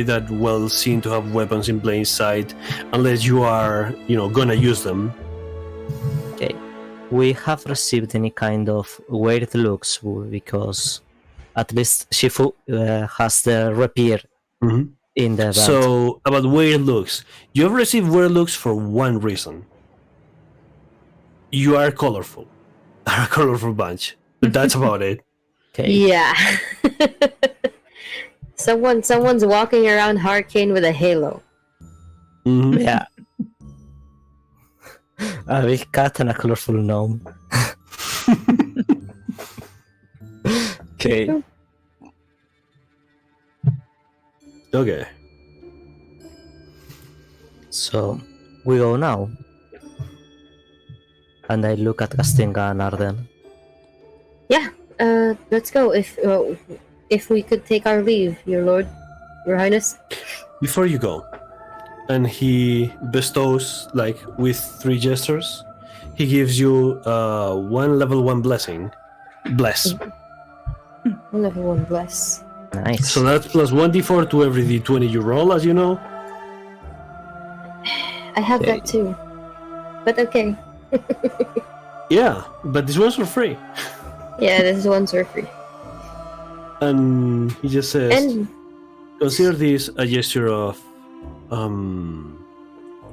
that well seen to have weapons in plain sight unless you are gonna use them. Okay. We have received any kind of weird looks because At least Shifu has the rapier Mhm. in the belt. So, about weird looks. You have received weird looks for one reason. You are colorful. Are a colorful bunch. But that's about it. Okay. Yeah. Someone's walking around Harkaine with a halo. Mhm. Yeah. A big cat and a colorful gnome. Okay. Okay. So we go now. And I look at Castinga and Arden. Yeah. Let's go. If we could take our leave, your lord, your highness. Before you go, and he bestows, like, with 3 gestures, he gives you one level 1 blessing. Bless. One level 1 bless. Nice. So that's plus 1d4 to every d20 you roll, as you know. I have Okay. that too. But okay. Yeah, but this one's for free. Yeah, this one's for free. And he just says, And consider this a gesture of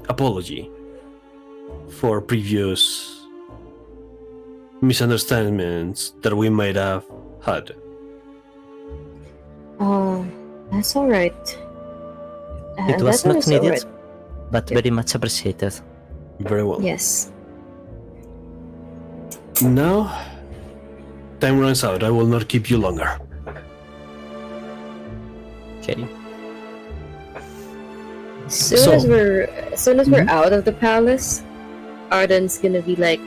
apology for previous misunderstandings that we might have had. that's all right. It was That not is all needed, right. but very much appreciated. Very well. Yes. Now, time runs out. I will not keep you longer. Okay. As soon So- as we're out of the palace, Arden's gonna be like,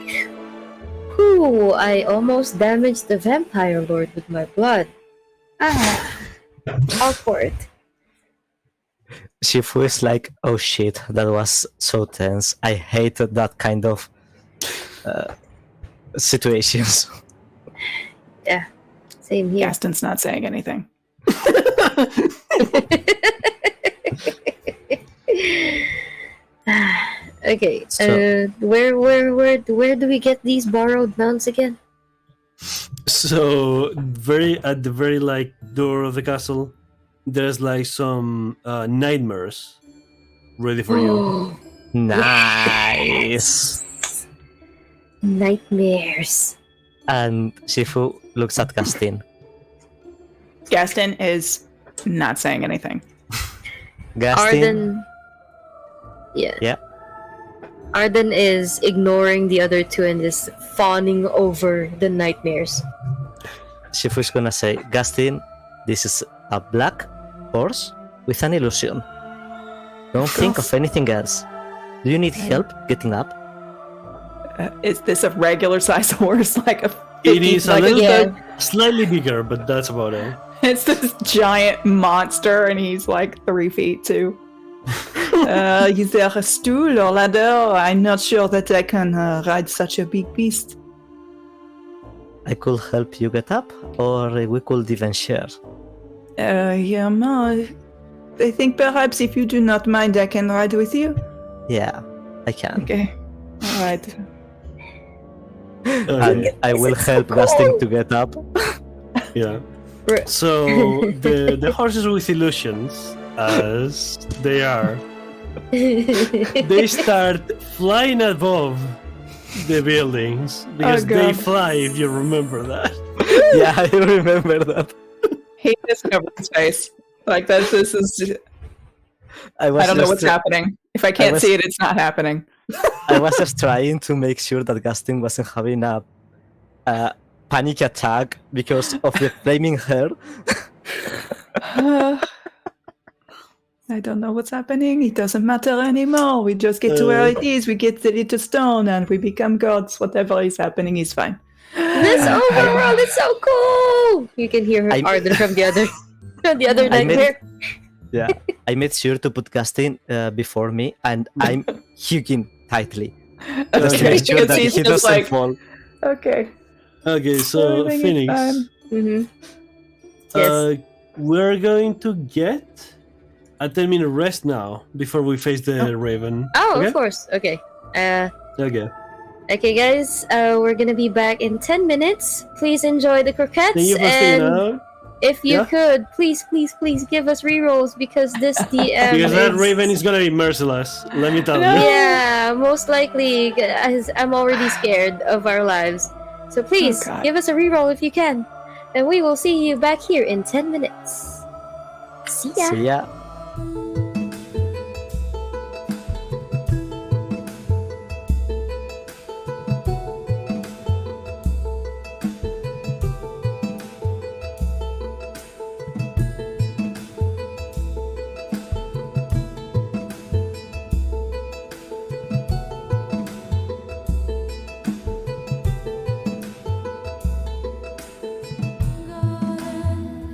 "Whew, I almost damaged the vampire lord with my blood. Ah, all for it." Shifu is like, oh shit, that was so tense. I hated that kind of situations. Yeah, same here. Gaston's not saying anything. Okay. So- Where do we get these borrowed mounts again? So, at the very like door of the castle, there's like some nightmares ready for you. Nice. Nightmares. And Shifu looks at Gastin. Gaston is not saying anything. Gastin, Arden. Yeah. Yeah. Arden is ignoring the other two and is fawning over the nightmares. Shifu is gonna say, Gastin, this is a black horse with an illusion. Don't think of anything else. Do you need help getting up? Is this a regular size horse? Like a It is a like little yeah. bit slightly bigger, but that's about it. It's this giant monster, and he's like 3 feet too. Is there a stool or ladder? I'm not sure that I can ride such a big beast. I could help you get up, or we could even share. Yeah, no. I think perhaps if you do not mind, I can ride with you. Yeah, I can. Okay. All right. And Okay. I will help Gastin to get up. Yeah. Right. So the horses with illusions, as they are, they start flying above the buildings because they God. fly. If you remember that. Yeah, I remember that. He just covered his face. Like that. This is. I don't know what's happening. If I can't was- see it, it's not happening. I was just trying to make sure that Gastin wasn't having a panic attack because of the flaming hair. I don't know what's happening. It doesn't matter anymore. We just get to where it is. We get the little stone and we become gods. Whatever is happening is fine. This overworld is so cool. You can hear I- Arden from the other I made- nightmare. Yeah, I made sure to put Gastin before me, and I'm hugging tightly just to Okay. make sure that He's he just doesn't like, fall. okay. Okay, so Everything is Phoenix, fine. Mm-hmm. Yes. we're going to get a 10-minute rest now before we face the Raven. Oh, okay? of course. Okay. Okay. Okay, guys. We're gonna be back in 10 minutes. Please enjoy the croquettes Thank you for staying and out. if you Yeah? could, please, please, please give us rerolls because this DM Because that is- Raven is gonna be merciless. Let me tell No. you. Yeah, most likely. As I'm already scared of our lives. So please, Oh, God. give us a reroll if you can. And we will see you back here in 10 minutes. See ya. See ya. Golden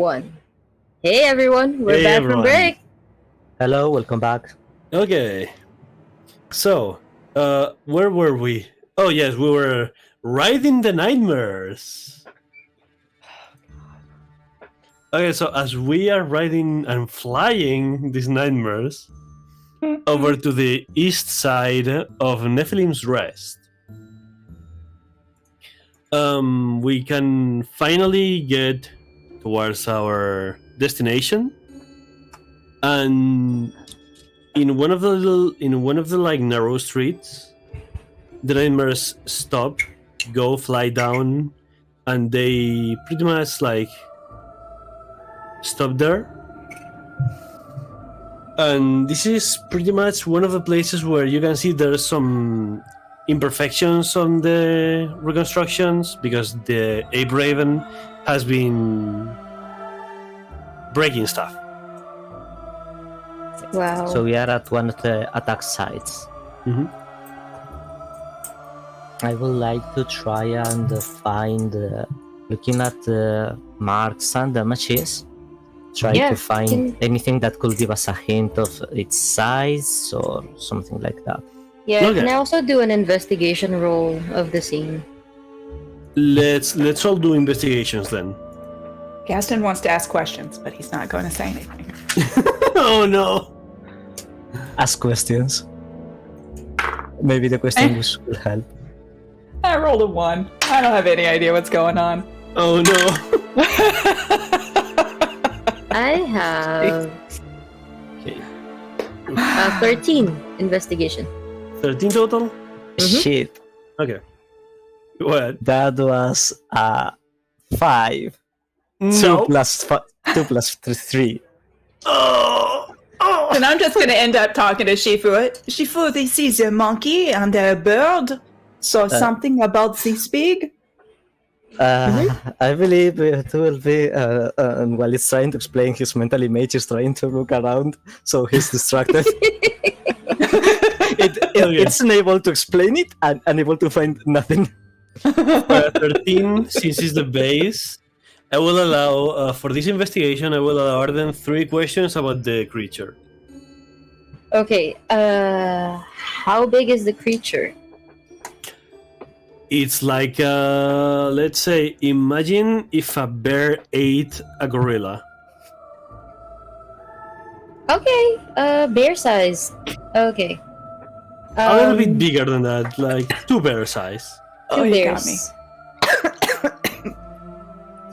1. Hey everyone, we're Hey, back everyone. from break. Hello, welcome back. Okay. So, where were we? Oh, yes, we were riding the nightmares. Okay, so as we are riding and flying these nightmares over to the east side of Nephilim's Rest, we can finally get towards our destination, and in one of the like narrow streets, the nightmares stop, go fly down, and they pretty much like stop there. And this is pretty much one of the places where you can see there's some imperfections on the reconstructions because the ape raven has been breaking stuff. Wow. So we are at one of the attack sites. Mhm. I would like to try and find, looking at the marks and damages, try Yeah, to find can- anything that could give us a hint of its size or something like that. Yeah, Okay. can I also do an investigation roll of the scene? Let's all do investigations then. Gaston wants to ask questions, but he's not going to say anything. Oh no! Ask questions. Maybe the questions will help. I rolled a 1. I don't have any idea what's going on. Oh no! I have Okay, 13 investigation. 13 total. Shit, Okay. What? that was a 5. No. 2 plus 3. Oh. Oh. And I'm just going to end up talking to Shifu. Shifu, this is a monkey and a bird. So something about this big? I believe it will be, and while it's trying to explain his mental image, he's trying to look around, so he's distracted. It's unable to explain it and unable to find nothing. 13, since it's the base, I will allow, for this investigation, I will allow them 3 questions about the creature. Okay, how big is the creature? It's like, let's say, imagine if a bear ate a gorilla. Okay, bear size. Okay. A little bit bigger than that, like 2 bear size. Two you bears. got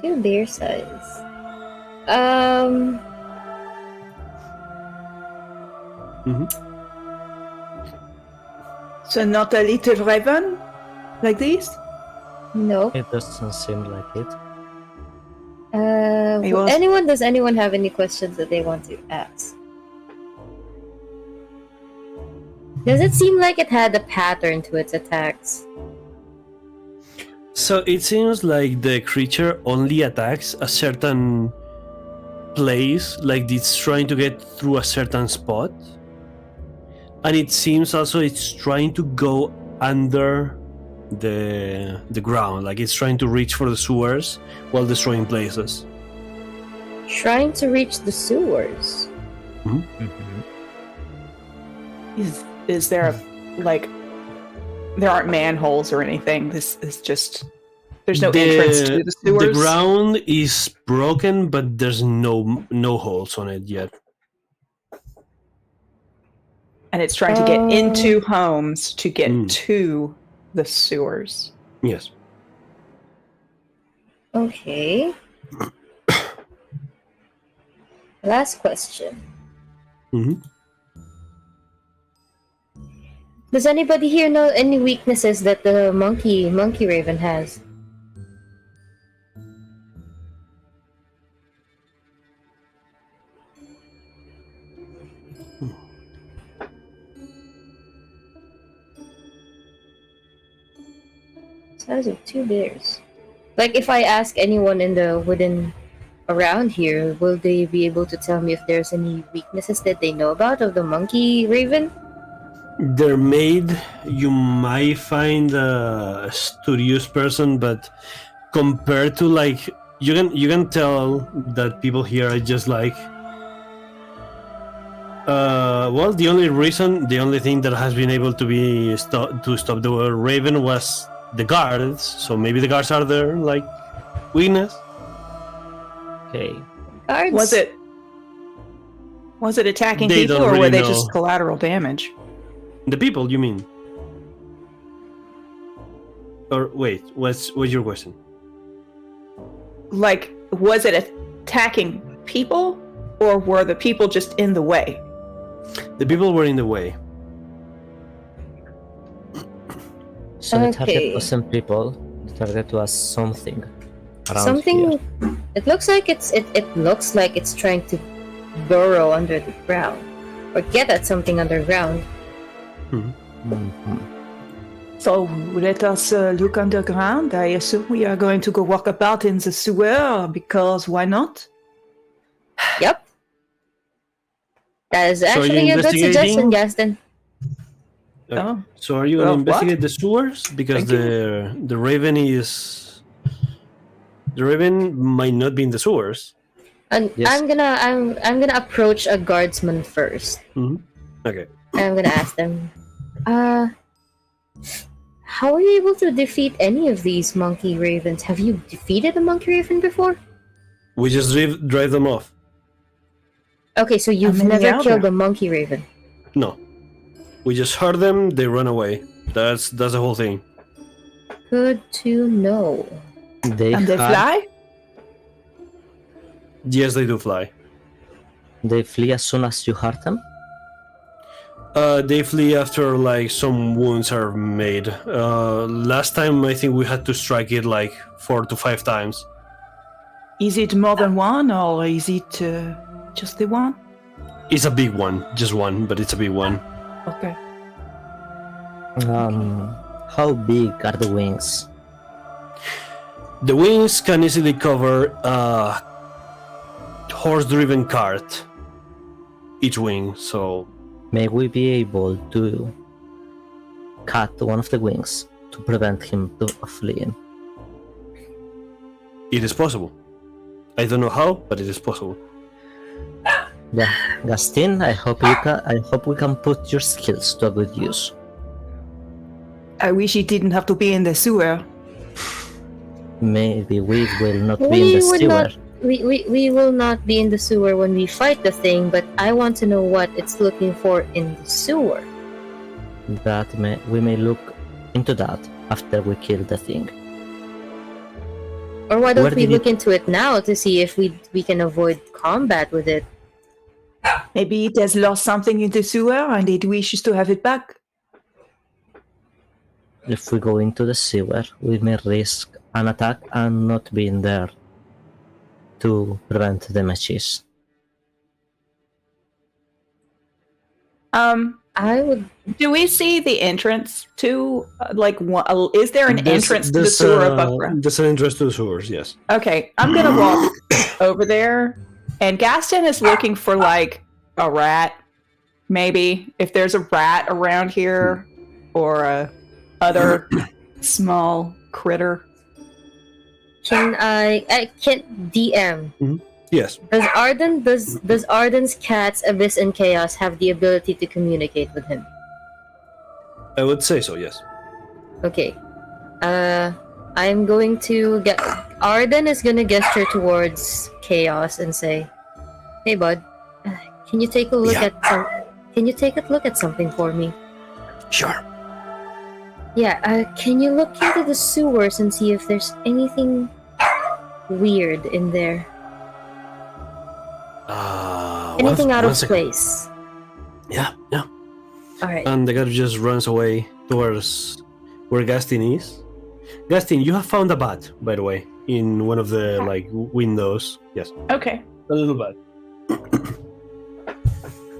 me. 2 bear size. So not a little raven? Like this? No. It doesn't seem like it. He was- Does anyone have any questions that they want to ask? Does it seem like it had a pattern to its attacks? So it seems like the creature only attacks a certain place, like it's trying to get through a certain spot. And it seems also it's trying to go under the ground, like it's trying to reach for the sewers while destroying places. Trying to reach the sewers. Is there a, like, there aren't manholes or anything? This is just, there's no entrance to the sewers? The ground is broken, but there's no holes on it yet. And it's trying to get into homes to get Mm. to the sewers. Yes. Okay. Last question. Mhm. Does anybody here know any weaknesses that the monkey raven has? Size of 2 bears. Like if I ask anyone in the around here, will they be able to tell me if there's any weaknesses that they know about of the monkey raven? They're made, you might find a studious person, but compared to like you can tell that people here are just like. Well, the only thing that has been able to be to stop the raven was the guards. So maybe the guards are their like weakness. Okay. Guards. Was it attacking They people, don't or were really they know. just collateral damage? The people, you mean? Or wait, what's your question? Like, was it attacking people, or were the people just in the way? The people were in the way. So the target Okay. wasn't people. The target was something. Around Something. here. It looks like it looks like it's trying to burrow under the ground or get at something underground. Mhm. So let us look underground. I assume we are going to go walk about in the sewer because why not? Yep. That is So are you actually a good suggestion, investigating? Gaston. Okay. Oh. So are you Well, gonna what? investigate the sewers because Thank the raven might not be in the sewers. And Yes. I'm gonna approach a guardsman first. Okay. I'm gonna ask them, how are you able to defeat any of these monkey ravens? Have you defeated a monkey raven before? We just drive them off. Okay, so you've many never are killed there? a monkey raven. No. We just hurt them, they run away. That's the whole thing. Good to know. They And they had- fly? Yes, they do fly. They flee as soon as you hurt them. They flee after like some wounds are made. Last time I think we had to strike it like 4 to 5 times. Is it more than one or is it just the one? It's a big one, just one, but it's a big one. Okay. How big are the wings? The wings can easily cover a horse-driven cart. Each wing, so May we be able to cut one of the wings to prevent him from fleeing? it is possible. I don't know how, but it is possible. Yeah, Gastin, I hope we can put your skills to a good use. I wish it didn't have to be in the sewer. Maybe we will not be in We the would sewer. not. We will not be in the sewer when we fight the thing, but I want to know what it's looking for in the sewer. We may look into that after we kill the thing. Or why don't Where we did look into it now to see if we can avoid combat with it? Maybe it has lost something in the sewer and it wishes to have it back. If we go into the sewer, we may risk an attack and not being there to prevent damages. I would. Do we see the entrance to is there an entrance to the There's, sewer above ground? There's an entrance to the sewers, yes. Okay, I'm gonna walk over there, and Gaston is looking for like a rat, maybe if there's a rat around here, or a other small critter. Can I can't DM. Yes. Does Arden's cats Abyss and Chaos have the ability to communicate with him? I would say so, yes. Okay. I'm going to get. Arden is gonna gesture towards Chaos and say, "Hey, bud, can you take a look Yeah. Can you take a look at something for me? Sure. Yeah. Can you look into the sewers and see if there's anything weird in there? Anything out of place? Yeah. All right. And the guy just runs away towards where Gastin is. Gastin, you have found a bat, by the way, in one of the windows. Yes, Okay. a little bat.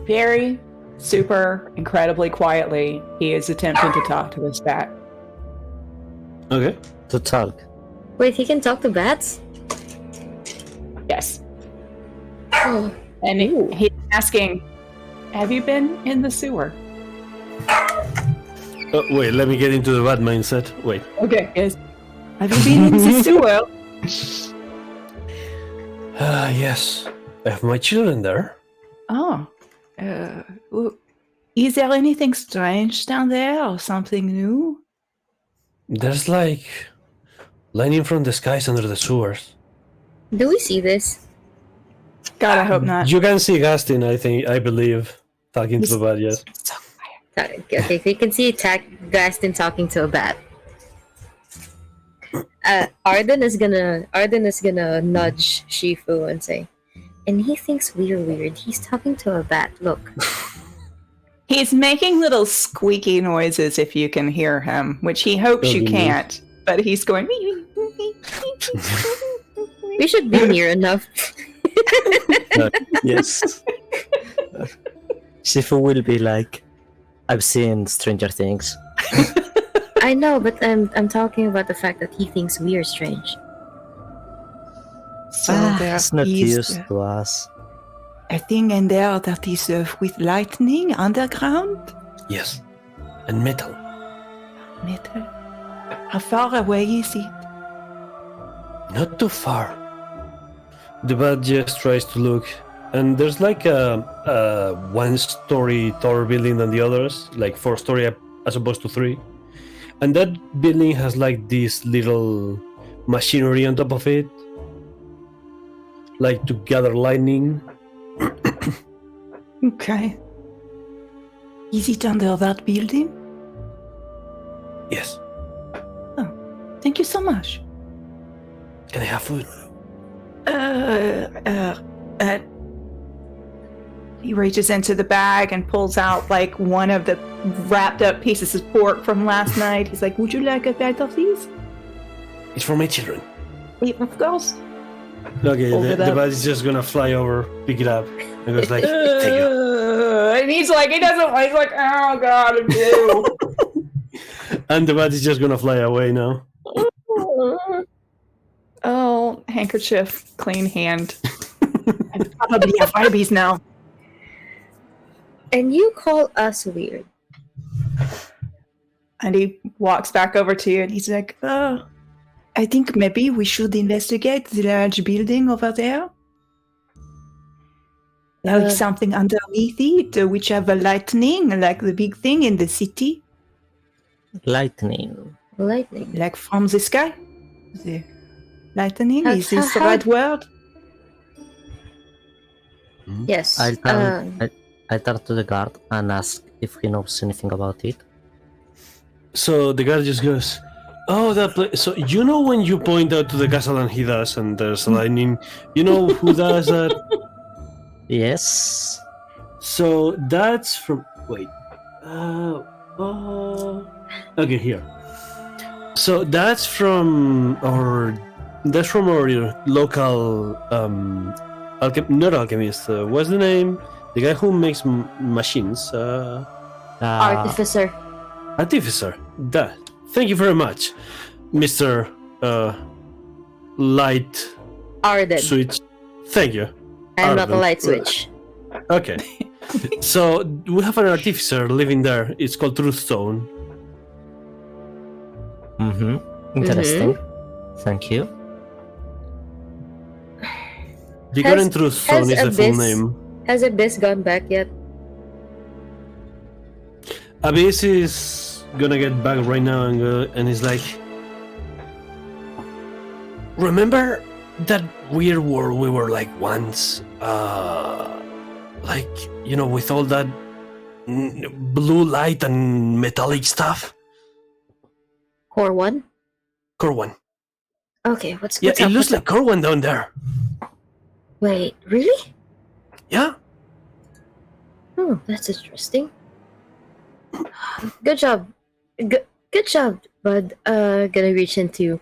Very super incredibly quietly, he is attempting to talk to this bat. Okay. To talk. Wait, he can talk to bats? Yes. Oh. And he's asking, have you been in the sewer? Oh, wait, let me get into the bat mindset. Wait. Okay. Yes. Have you been in the sewer? Yes. I have my children there. Oh. Is there anything strange down there or something new? There's like lightning from the skies under the sewers. Do we see this? God, I hope not. You can see Gaston, I believe, talking to the bat, yes. Okay, we can see Gaston talking to a bat. Arden is gonna nudge Shifu and say, and he thinks we're weird. He's talking to a bat. Look. He's making little squeaky noises if you can hear him, which he hopes you can't. But he's going. We should be near enough. Yes. Shifu will be like, I've seen Stranger Things. I know, but I'm talking about the fact that he thinks we are strange. So there It's not is used to us. a thing in there that is with lightning underground? Yes. And metal. Metal? How far away is it? Not too far. The bat just tries to look, and there's like a one-story taller building than the others, like 4-story as opposed to 3. And that building has like this little machinery on top of it, like to gather lightning. Okay. Is it under that building? Yes. Thank you so much. Can I have food? He reaches into the bag and pulls out like one of the wrapped up pieces of pork from last night. He's like, "Would you like a bite of these?" It's for my children. Of course. Okay, Hold the it up. bat is just gonna fly over, pick it up, and goes like, "Take it." And he's like, he's like, "Oh God, no." And the bat is just gonna fly away now. Oh, handkerchief, clean hand. I probably have rabies now. And you call us weird. And he walks back over to you and he's like, I think maybe we should investigate the large building over there. Like something underneath it, which have a lightning, like the big thing in the city, Lightning. Lightning. like from the sky. The lightning, How- is this the how- right word? Yes. I'll turn to the guard and ask if he knows anything about it. So the guy just goes, "Oh, that place." So you know when you point out to the castle and he does, and there's lightning. You know who does that? Yes. So that's from. Wait. Okay, here. So that's from our. That's from our local not alchemist. What's the name? The guy who makes machines. Artificer. Artificer. That. Thank you very much, Mr. Light Arden. Switch. Thank you. I'm not a Arden. light switch. Okay. So we have an artificer living there. It's called Truthstone. Mm-hmm. Interesting. Thank you. Vigor Truthstone is the full Abyss- name. Has Abyss gone back yet? Abyss is gonna get back right now and he's like, remember that weird world we were like once? Like, you know, with all that blue light and metallic stuff? Core 1? Corwan. Okay, what's Yeah, up? it looks what's like Corwan down there. up? Wait, really? Yeah? Oh, that's interesting. Good job. Good job, bud. Gonna reach into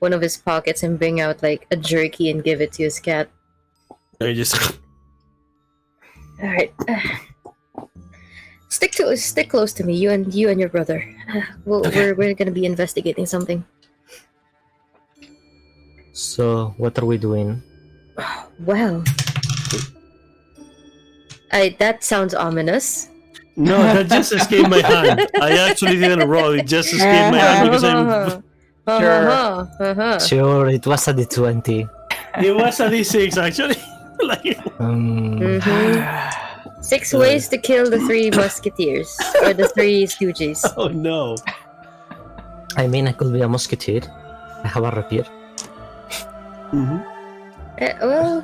one of his pockets and bring out like a jerky and give it to his cat. I just Alright. Stick close to me, you and your brother. Okay. We're gonna be investigating something. So, what are we doing? Well, that sounds ominous. No, that just escaped my hand. I actually didn't roll. It just escaped my hand because I'm. Uh-huh. Sure, it was a D20. It was a D6 actually. Like, Mhm. 6 ways to kill the 3 musketeers or the 3 stooges. oh no. I mean, I could be a musketeer. I have a rapier. Mhm. Well,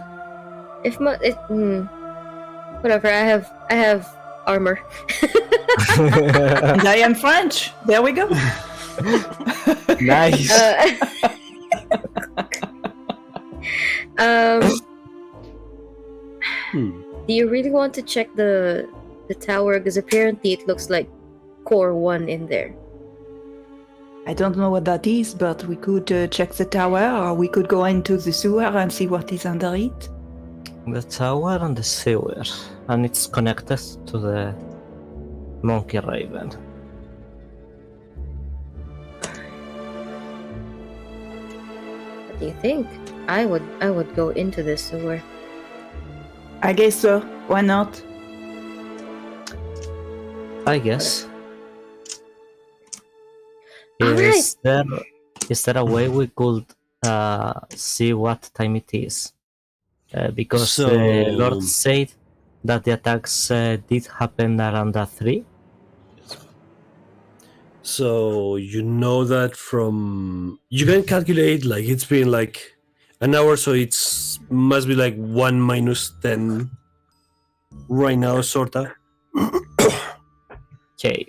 whatever. I have armor. And I am French. There we go. Nice. Um, Hmm. do you really want to check the tower? Because apparently it looks like core 1 in there. I don't know what that is, but we could check the tower, or we could go into the sewer and see what is under it. The tower and the sewer, and it's connected to the monkey raven. What do you think? I would go into the sewer. I guess so. Why not? I guess. Alright. Is there a way we could see what time it is? Because So- the Lord said that the attacks did happen around 3. So you know that from you can calculate like it's been like an hour, so it's must be like 1 minus 10 right now, sorta. Okay.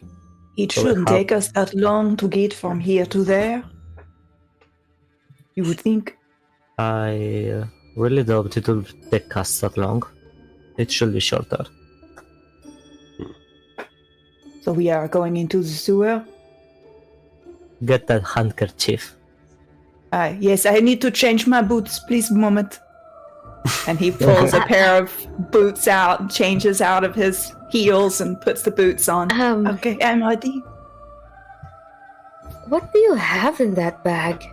It So we shouldn't have- take us that long to get from here to there. You would think. I really doubt it will take us that long. It should be shorter. So we are going into the sewer. Get that handkerchief. Yes, I need to change my boots. Please, moment. And he pulls a pair of boots out, changes out of his heels, and puts the boots on. Okay, I'm ready. What do you have in that bag?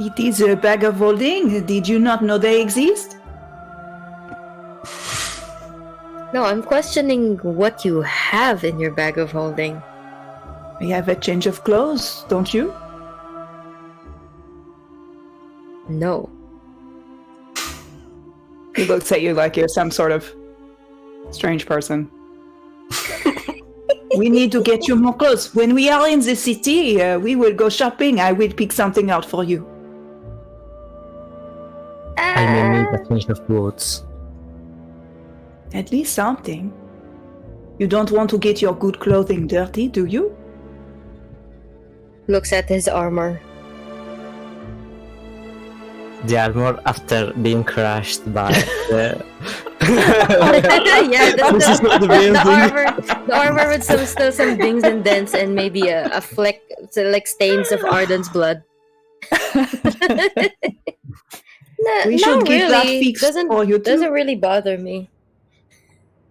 It is a bag of holding. Did you not know they exist? No, I'm questioning what you have in your bag of holding. I have a change of clothes, don't you? No. He looks at you like you're some sort of strange person. We need to get you more clothes. When we are in the city, we will go shopping. I will pick something out for you. I may need a change of boots. At least something. You don't want to get your good clothing dirty, do you? Looks at his armor. The armor after being crushed by the... Yeah, This is not the real thing. the armor with still some dings and dents and maybe a fleck, so like stains of Arden's blood. We should not get that really. fixed for you too. Doesn't really bother me.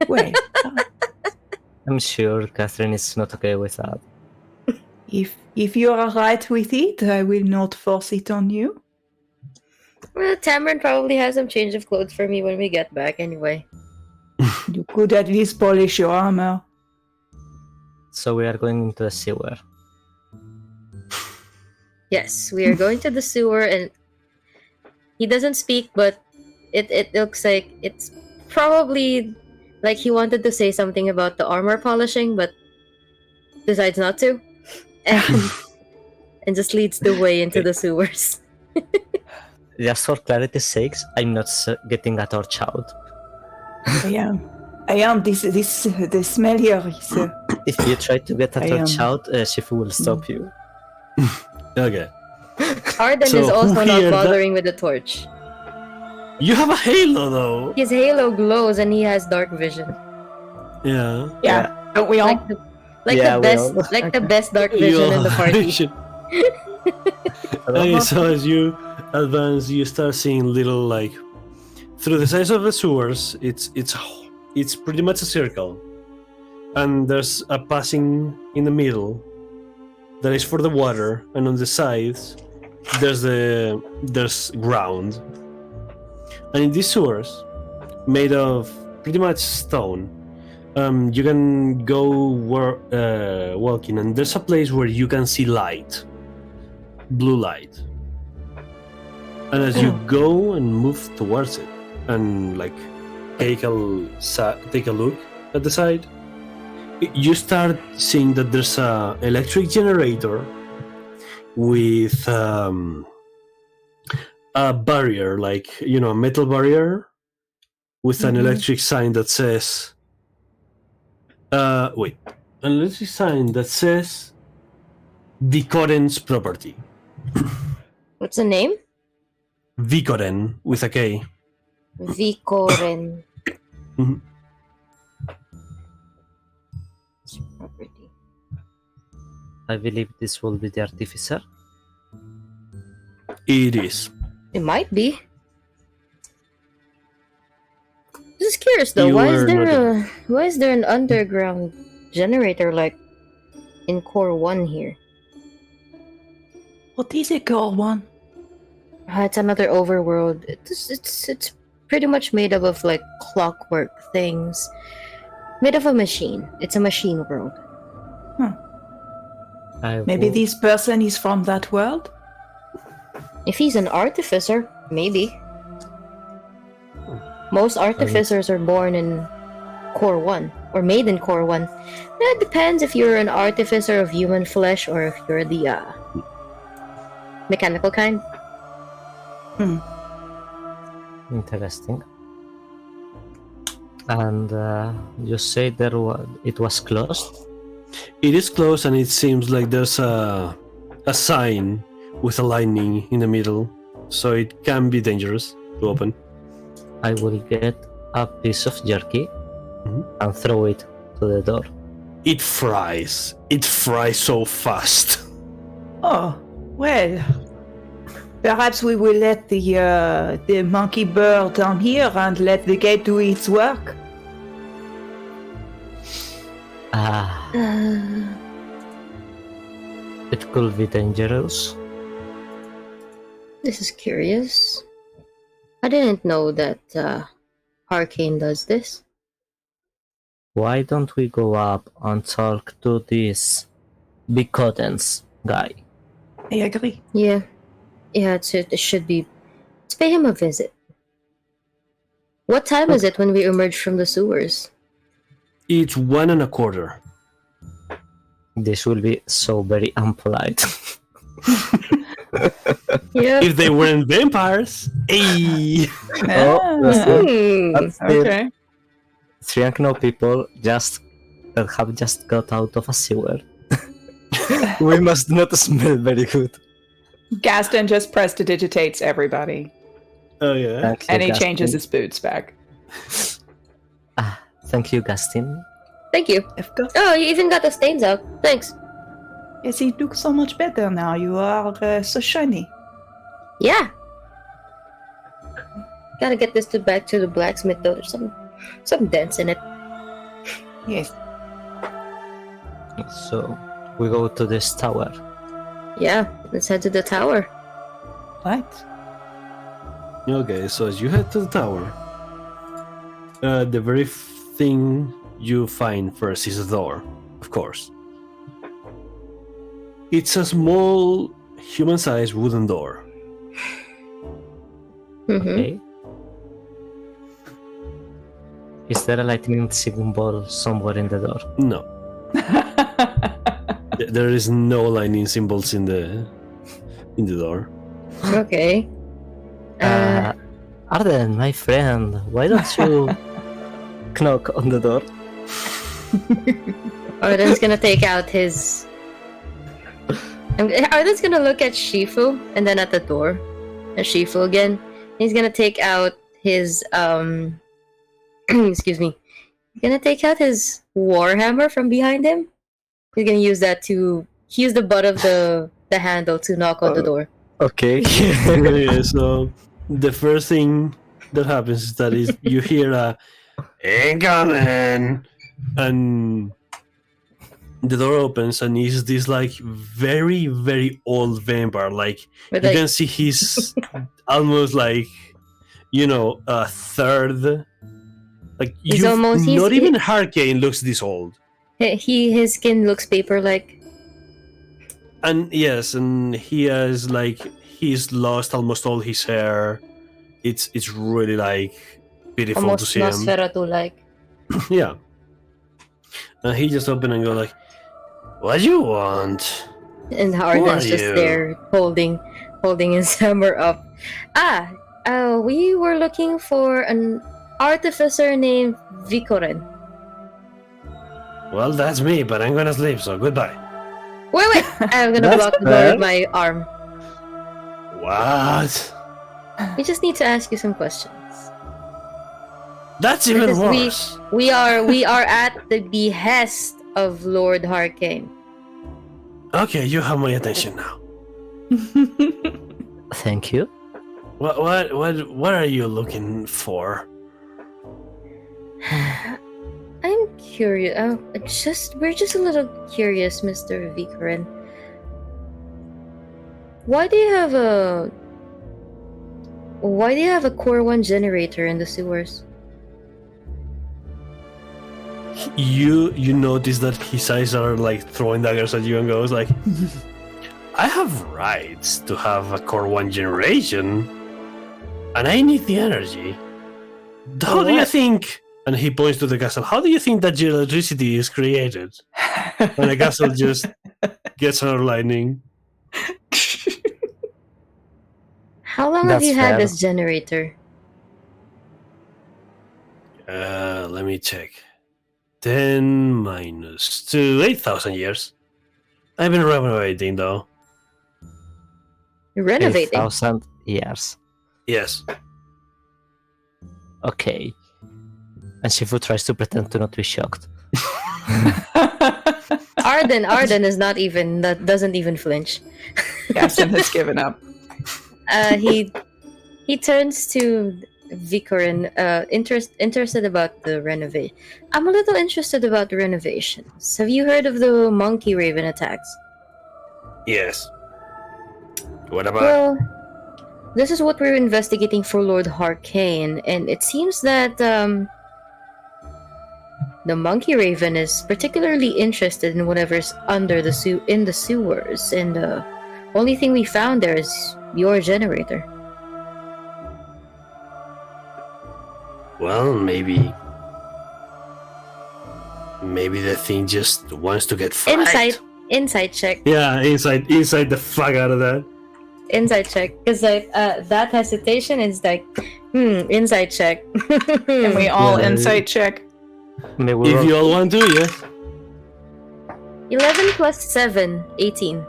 Wait, I'm sure Catherine is not okay with that. if you are right with it, I will not force it on you. Well, Tamron probably has some change of clothes for me when we get back anyway. You could at least polish your armor. So we are going into the sewer. Yes, we are going to the sewer and he doesn't speak, but it looks like it's probably like he wanted to say something about the armor polishing, but decides not to. And just leads the way into the sewers. Just for clarity's sakes, I'm not getting a torch out. I am. The smell here is. If you try to get a I torch am. out, Shifu will stop you. Okay. Arden So is also who not here bothering with the torch. You have a halo though. His halo glows and he has dark vision. Yeah. Yeah. Don't we all? Yeah, Like the best dark You vision all in the have party. vision. Okay, so as you advance, you start seeing little like through the sides of the sewers. It's pretty much a circle, and there's a passing in the middle that is for the water, and on the sides there's ground. And in these sewers, made of pretty much stone, you can go walking, and there's a place where you can see light, blue light. And as you go and move towards it, and like take a look at the side, you start seeing that there's a electric generator with a barrier, like a metal barrier with an electric sign that says an electric sign that says Vicoren's property. What's the name? Vicoren with a K. Vicoren. Mhm. Property. I believe this will be the artificer. It is. It might be. Just curious though, You why is were there not why is there an underground generator like in core 1 here? What is it, girl one? It's another overworld. It's pretty much made up of like clockwork things. Made of a machine. It's a machine world. Maybe this person is from that world? If he's an artificer, maybe. Most artificers are born in core 1 or made in core 1. It depends if you're an artificer of human flesh or if you're the mechanical kind. Interesting. And you say it was closed? It is close, and it seems like there's a sign with a lightning in the middle, so it can be dangerous to open. I will get a piece of jerky and throw it to the door. It fries. It fries so fast. Oh, well. Perhaps we will let the monkey bird down here and let the gate do its work. It could be dangerous. This is curious. I didn't know that Harkaine does this. Why don't we go up and talk to this Bicotens guy? I agree. Yeah, it should be. Let's pay him a visit. What time is it when we emerge from the sewers? It's 1.25. This will be so very unpolite. Yeah. If they weren't vampires, hey! That's it. Okay. Three Unknown people that have just got out of a sewer. We must not smell very good. Gaston just prestidigitates everybody, Oh yeah. Thank you, and he Gaston. changes his boots back. Thank you, Gaston. Thank you. Of course. Oh, you even got the stains out. Thanks. Yes, you look so much better now. You are so shiny. Yeah. Gotta get this back to the blacksmith though. There's some dents in it. Yes. So we go to this tower. Yeah, let's head to the tower. Right. Okay, so as you head to the tower, the very thing you find first is a door, of course. It's a small, human-sized wooden door. Mm-hmm. Okay. Is there a lightning symbol somewhere in the door? No, there is no lightning symbols in the door. Okay. Arden, my friend, why don't you knock on the door? Arden's gonna take out his. Arden's gonna look at Shifu and then at the door. At Shifu again. He's gonna take out his excuse me. He's gonna take out his warhammer from behind him. He's gonna use that to use the butt of the handle to knock on the door. Okay. Yeah, so the first thing that happens is that you hear a incoming, and the door opens, and it's this like very, very old vampire. Like With, you like- can see he's almost like a third. Like He's you, almost- not he's- even Harkaine looks this old. His skin looks paper like. And yes, and he has like he's lost almost all his hair. It's really like beautiful to Almost see him. Nosferatu-like. Yeah. And he just opened and go like, "What do you want?" And Who Arden's are just you? there holding his hammer up. We were looking for an artificer named Vikoren. Well, that's me, but I'm gonna sleep, so goodbye. Wait! I'm gonna That's block the door fair. with my arm. What? We just need to ask you some questions. That's even Because worse. we are at the behest of Lord Harkaine. Okay, you have my attention now. Thank you. What are you looking for? I'm curious. We're just a little curious, Mr. Vikarin. Why do you have a Core 1 generator in the sewers? You notice that his eyes are like throwing daggers at you and goes like, I have rights to have a core 1 generation, and I need the energy. How do you think? And he points to the castle. How do you think that your electricity is created? And the castle just gets her lightning. How long have That's you had fair. this generator? Let me check. 10 minus 2, 8,000 years. I've been renovating though. Renovating. 8,000 years. Yes. Okay. And Shifu tries to pretend to not be shocked. Arden is not even doesn't even flinch. Gaston has given up. He turns to Vikorin, interested about the renovation. I'm a little interested about the renovations. Have you heard of the monkey raven attacks? Yes. What about? Well, this is what we're investigating for Lord Harkaine, and it seems that the monkey raven is particularly interested in whatever's under the in the sewers, and the only thing we found there is your generator. Well, maybe the thing just wants to get fried. Insight check. Yeah, inside the fuck out of that. Insight check, because that hesitation is like, insight check. Can we all Yeah. insight check? May we If roll you all want to, yes. 11 plus 7, 18.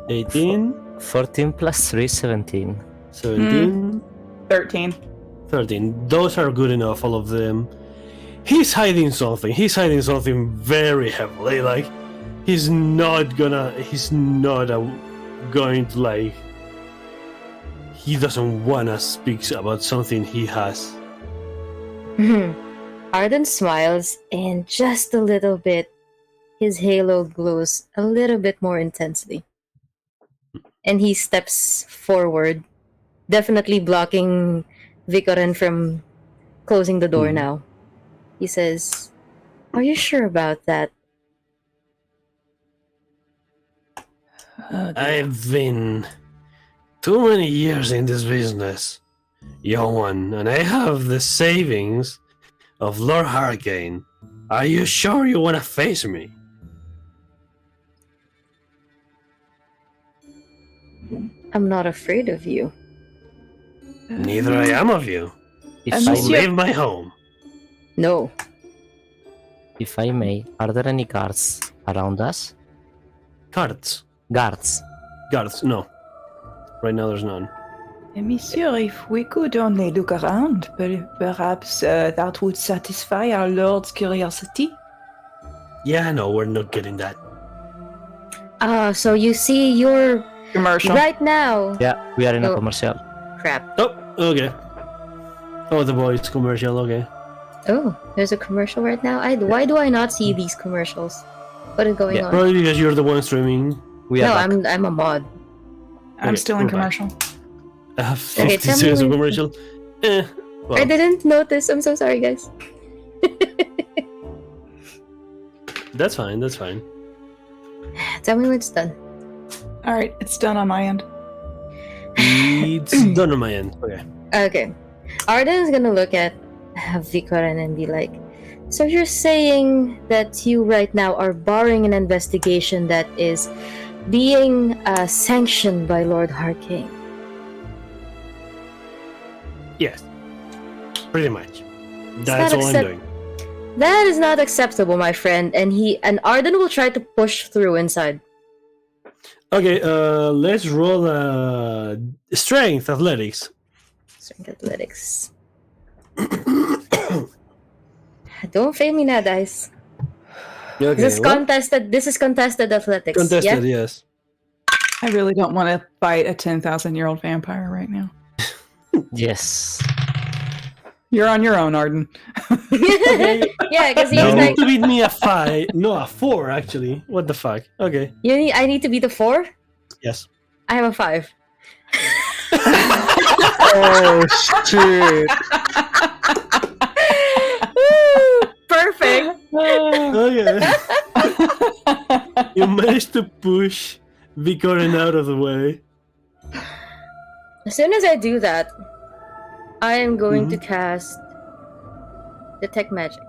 18, 14 plus 3, 17. 17, 13. 13. Those are good enough, all of them. He's hiding something. He's hiding something very heavily. Like, he's not going to, like, he doesn't want to speak about something he has. Arden smiles, and just a little bit, his halo glows a little bit more intensely. And he steps forward, definitely blocking Vikoren from closing the door now. He says, "Are you sure about that?" I've been too many years in this business, young one, and I have the savings of Lord Harkaine. Are you sure you want to face me? I'm not afraid of you. Neither I am of you. If So I, Monsieur- leave my home. No. if I may, are there any guards around us? Guards. Guards. Guards, no. Right now there's none. Monsieur, if we could only look around, perhaps that would satisfy our lord's curiosity. Yeah, no, we're not getting that. So you see, you're Commercial. right now. Yeah, we are in a Oh. commercial. Crap. Oh, okay. Oh, the boys commercial, okay. Oh, there's a commercial right now. Why do I not see these commercials? What is going on? Probably because you're the one streaming. We No, are back. I'm a mod. I'm Okay, still in we're back. commercial. I have Okay, 50 tell me seconds of when- commercial. Well, I didn't notice. I'm so sorry, guys. that's fine, that's fine. Tell me when it's done. All right, it's done on my end. It's done on my end. Okay. Okay. Arden's gonna look at Vikoran and be like, so you're saying that you right now are barring an investigation that is being sanctioned by Lord Harkaine? Yes. Pretty much. not That's all I'm accept- doing. That is not acceptable, my friend. And Arden will try to push through inside. Okay, let's roll strength athletics. Strength athletics. Don't fail me now, dice. Okay, This is what? contested. This is contested athletics. Contested, Yeah? yes. I really don't want to fight a 10,000-year-old vampire right now. Yes. You're on your own, Arden. Yeah, because he's You like, need to beat me a 5. No, a 4, actually. What the fuck? Okay. I need to be the 4? Yes. I have a 5. Oh shit! Perfect. Okay. You managed to push Vikoran out of the way. As soon as I do that, I am going to cast Detect Magic.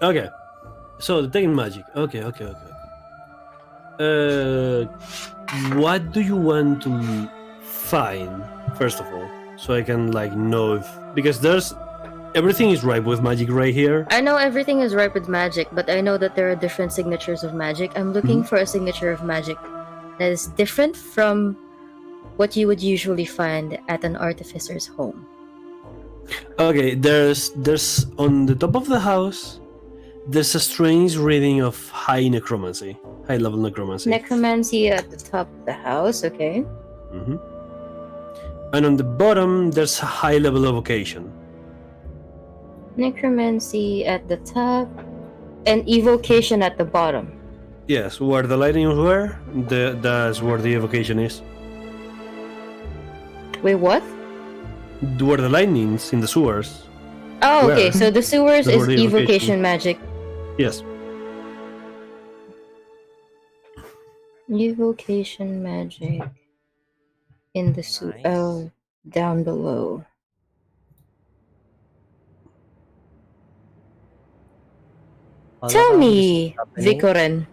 Okay. So, detecting magic. Okay. What do you want to find, first of all? So I can, know if... Because everything is ripe with magic right here. I know everything is ripe with magic, but I know that there are different signatures of magic. I'm looking for a signature of magic that is different from what you would usually find at an artificer's home. Okay, there's on the top of the house, there's a strange reading of high level necromancy. Necromancy at the top of the house, okay. Mhm. And on the bottom, there's a high level evocation. Necromancy at the top, and evocation at the bottom. Yes, where the lightnings were, that's where the evocation is. Wait, what? Where the lightnings in the sewers. Oh, okay. Where? So the sewers That's is where the evocation magic. Yes. Evocation magic in the sewer. Nice. Oh, down below. All Tell around me, is happening. Vikoren.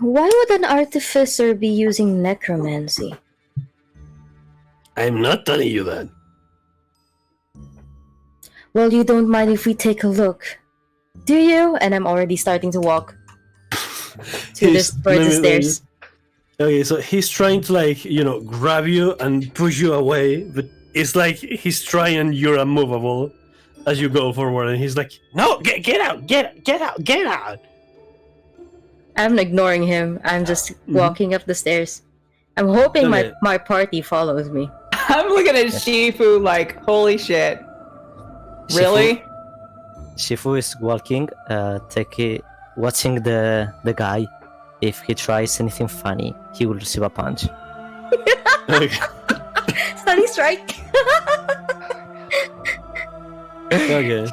Why would an artificer be using necromancy? I'm not telling you that. Well, you don't mind if we take a look, do you? And I'm already starting to walk towards the stairs. Okay, so he's trying to grab you and push you away, but it's like he's trying and you're unmovable as you go forward, and he's like, "No, get out, get out!" I'm ignoring him. I'm just walking up the stairs. I'm hoping Okay. my party follows me. I'm looking at Shifu like, holy shit. Really? Shifu is walking, watching the guy. If he tries anything funny, he will receive a punch. Okay. Sunny strike. Okay.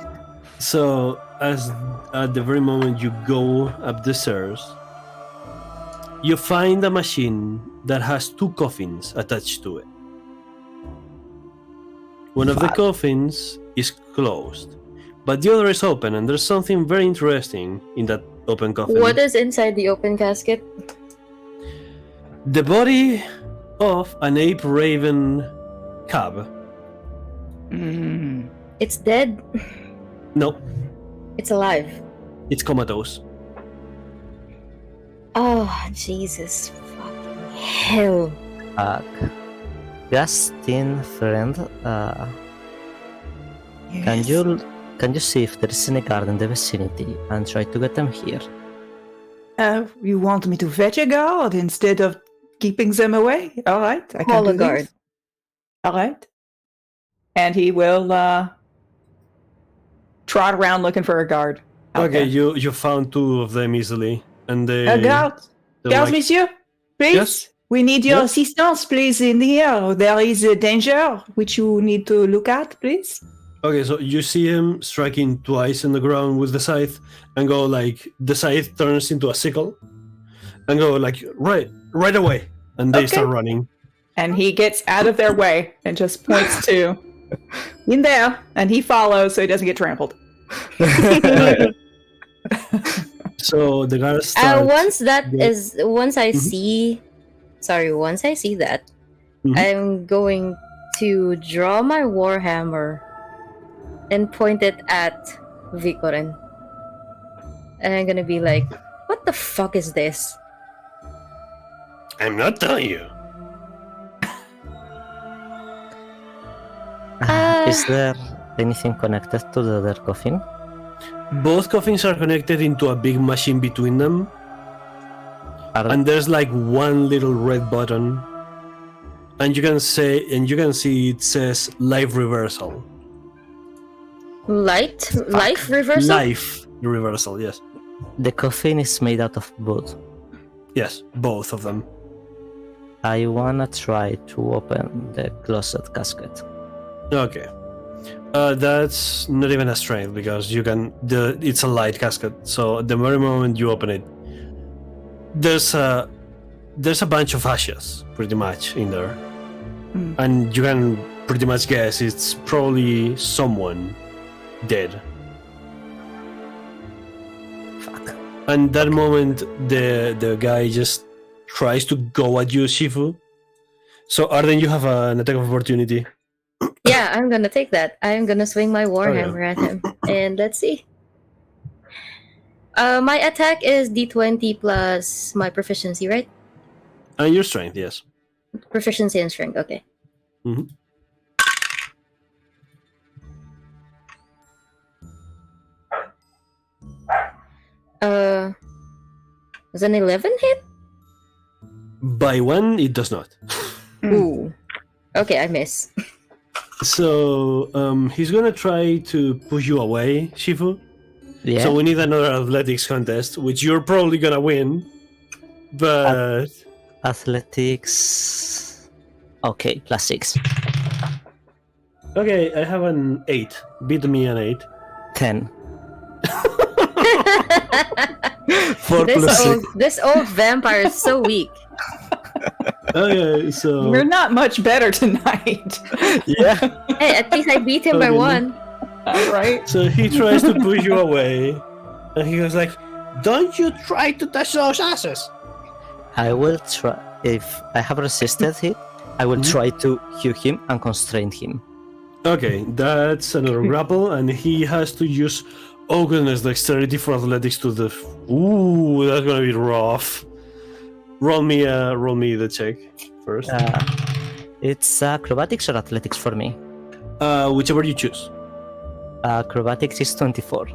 So, as at the very moment you go up the stairs, you find a machine that has 2 coffins attached to it. One of the coffins is closed, but the other is open, and there's something very interesting in that open coffin. What is inside the open casket? The body of an ape raven cub. It's dead. No, It's alive. it's comatose. Oh, Jesus fucking hell. Justin, friend, can you see if there is any guard in the vicinity and try to get them here? You want me to fetch a guard instead of keeping them away? All right, I can Call do a guard. this. All right. And he will trot around looking for a guard. Okay, you found 2 of them easily, and they. Guard, they're guard, like- monsieur, please. Yes? We need your Yes? assistance, please, in the air. There is a danger which you need to look at, please. Okay, so you see him striking twice in the ground with the scythe, and go the scythe turns into a sickle, and go right right away, and they start running. And he gets out of their way and just points to in there, and he follows so he doesn't get trampled. So the guards start. Once I see that, I'm going to draw my warhammer and point it at Vikorin. And I'm gonna be like, what the fuck is this? I'm not telling you. Is there anything connected to the other coffin? Both coffins are connected into a big machine between them, and there's like one little red button, and you can see it says life reversal. Life reversal? Life reversal, yes. The coffin is made out of wood. Yes, both of them. I wanna try to open the closet casket. Okay. That's not even a strength because it's a light casket, so the very moment you open it, there's a bunch of ashes pretty much in there. And you can pretty much guess it's probably someone dead. Fuck. And that moment the guy just tries to go at you, Shifu. So Arden, you have an attack of opportunity. Yeah, I'm gonna take that. I'm gonna swing my warhammer at him. And let's see. My attack is D20 plus my proficiency, right? And your strength, yes. Proficiency and strength, okay. Mm-hmm. Was an 11 hit? By one, it does not. Ooh. Okay, I miss. So he's gonna try to push you away, Shifu. Yeah. So we need another athletics contest, which you're probably gonna win. But Athletics. Okay, +6. okay, I have an 8. Beat me an 8. 10. 4 plus 6. This old vampire is so weak. Okay, so We're not much better tonight. Yeah. Hey, at least I beat him by Okay. 1. Right? so he tries to push you away, and he goes like, "Don't you try to touch those asses!" I will try. If I have resisted it, I will try to cue him and constrain him. Okay, that's another grapple, and he has to use goodness, dexterity for athletics to the. Ooh, that's gonna be rough. Roll me the check first. It's acrobatics or athletics for me. Whichever you choose. Acrobatics is 24.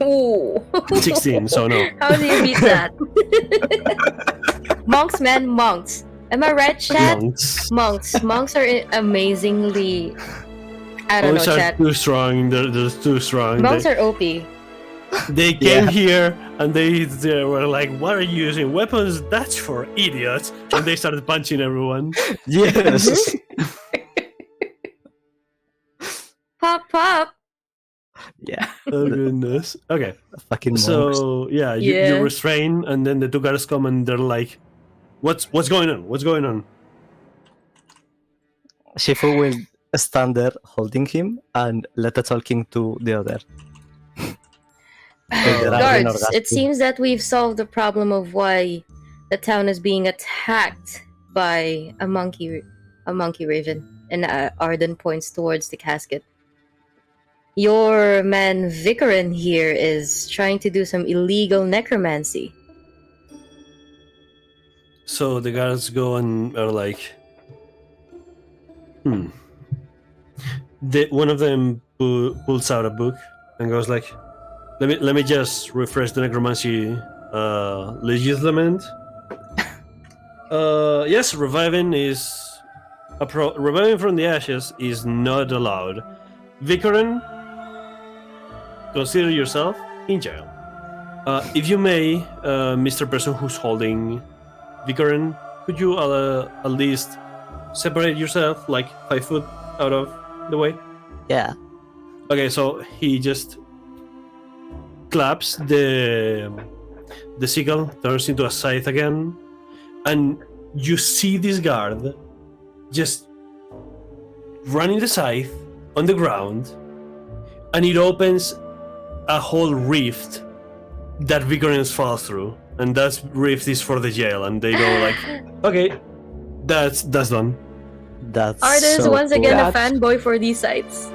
Ooh. 16, so no. How do you beat that? Monks, man, monks. Am I right, chat? Monks. Monks are amazingly. I don't Monks know, are chat. too strong. They're too strong. Monks are OP. They came here and they were like, "What are you using weapons? That's for idiots!" And they started punching everyone. Yes. Pop. Yeah. Oh goodness. Okay. Fucking monks. So yeah, you restrain, and then the two guards come and they're like, "What's going on? What's going on?" Shifu will stand there holding him and let the talking to the other. Guards, it seems that we've solved the problem of why the town is being attacked by a monkey raven. And Arden points towards the casket. Your man Vikorin here is trying to do some illegal necromancy. So the guards go and are like, One of them pulls out a book and goes like, Let me just refresh the necromancy legislament. Yes, reviving from the ashes is not allowed. Vikorin, consider yourself in jail. If you may, Mr. Person who's holding Vikorin, could you at least separate yourself like 5 foot out of the way? Yeah. Okay, so he just claps, the sickle turns into a scythe again, and you see this guard just running the scythe on the ground, and it opens a whole rift that Vicarins fall through, and that rift is for the jail, and they go like, okay, that's done. That's Artist so once cool. again a That's- fanboy for these sites.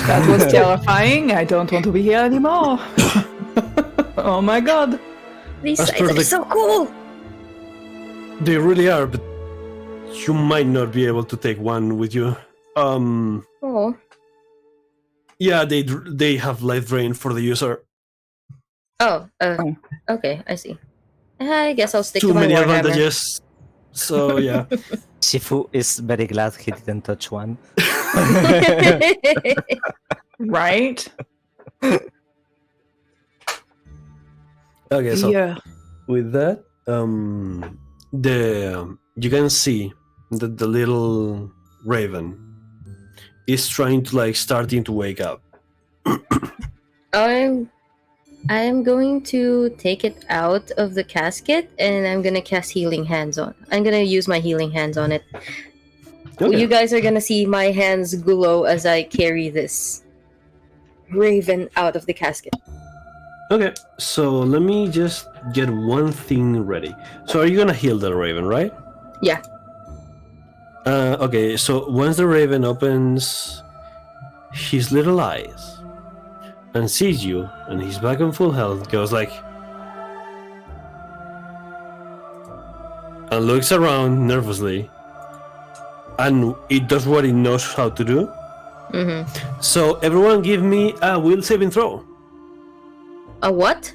That was terrifying. I don't want to be here anymore. Oh my god. These As sites per are the- so cool. They really are, but you might not be able to take one with you. Oh, Yeah, they have life drain for the user. okay, I see. I guess I'll stick Too to my many Warhammer. advantages. So yeah. Shifu is very glad he didn't touch one. Right? Okay, so Yeah. with that, you can see that the little raven is trying to like starting to wake up. I'm going to take it out of the casket and I'm gonna cast healing hands on. I'm gonna use my healing hands on it. Okay. You guys are gonna see my hands glow as I carry this raven out of the casket. Okay, so let me just get one thing ready. So are you gonna heal the raven, right? Yeah. Okay, so once the raven opens his little eyes and sees you, and he's back on full health, goes like, and looks around nervously, and it does what it knows how to do. Mm-hmm. So everyone, give me a will saving throw. A what?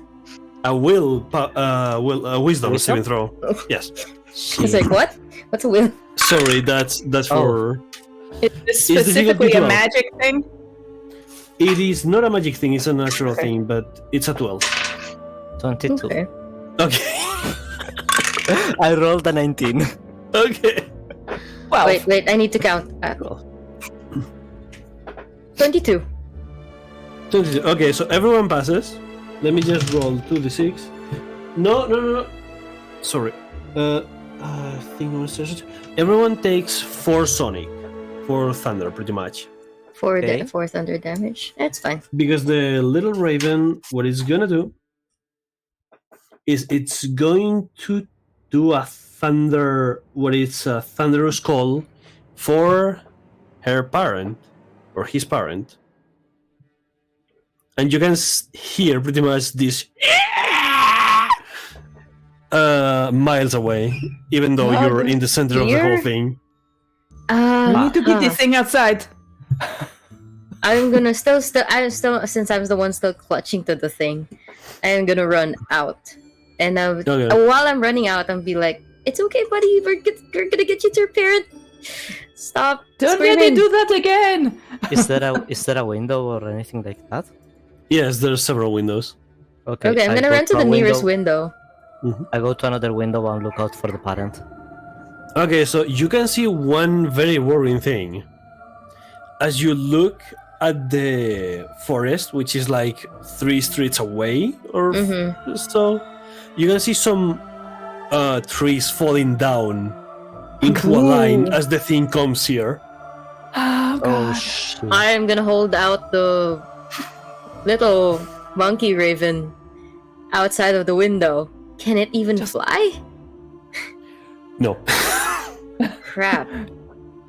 A wisdom Wisdom? saving throw. Yes. It's like what? What's a will? Sorry, that's for. It's difficult specifically to a roll. magic thing. It is not a magic thing; it's a natural thing, but it's a 12. 22. Okay. Okay. I rolled a 19. Okay. Well, Wait, I need to count. 22. 22. Okay, so everyone passes. Let me just roll 2d6. No. Sorry. I think it was just... Everyone takes 4 sonic, 4 thunder, pretty much. For Okay. the 4 thunder damage. That's fine. Because the little raven, what it's gonna do is it's going to do a thunderous call for her parent or his parent, and you can hear pretty much this miles away, even though you're in the center of the whole Dear. thing. we need to get this thing outside. I'm gonna I'm still, since I'm the one still clutching to the thing, I'm gonna run out. And Okay. while I'm running out, I'll be like, "It's okay, buddy. We're gonna get you to your parent. Stop Don't let screaming." me do that again. Is there a window or anything like that? Yes, there's several windows. Okay, Okay, I'm I gonna go run to a the nearest window. I go to another window and look out for the parent. Okay, so you can see one very worrying thing. As you look at the forest, which is like 3 streets away or so, you can see some trees falling down into a line as the thing comes here. Oh, Oh God. shit. I am gonna hold out the little monkey raven outside of the window. Can it even fly? No. Crap.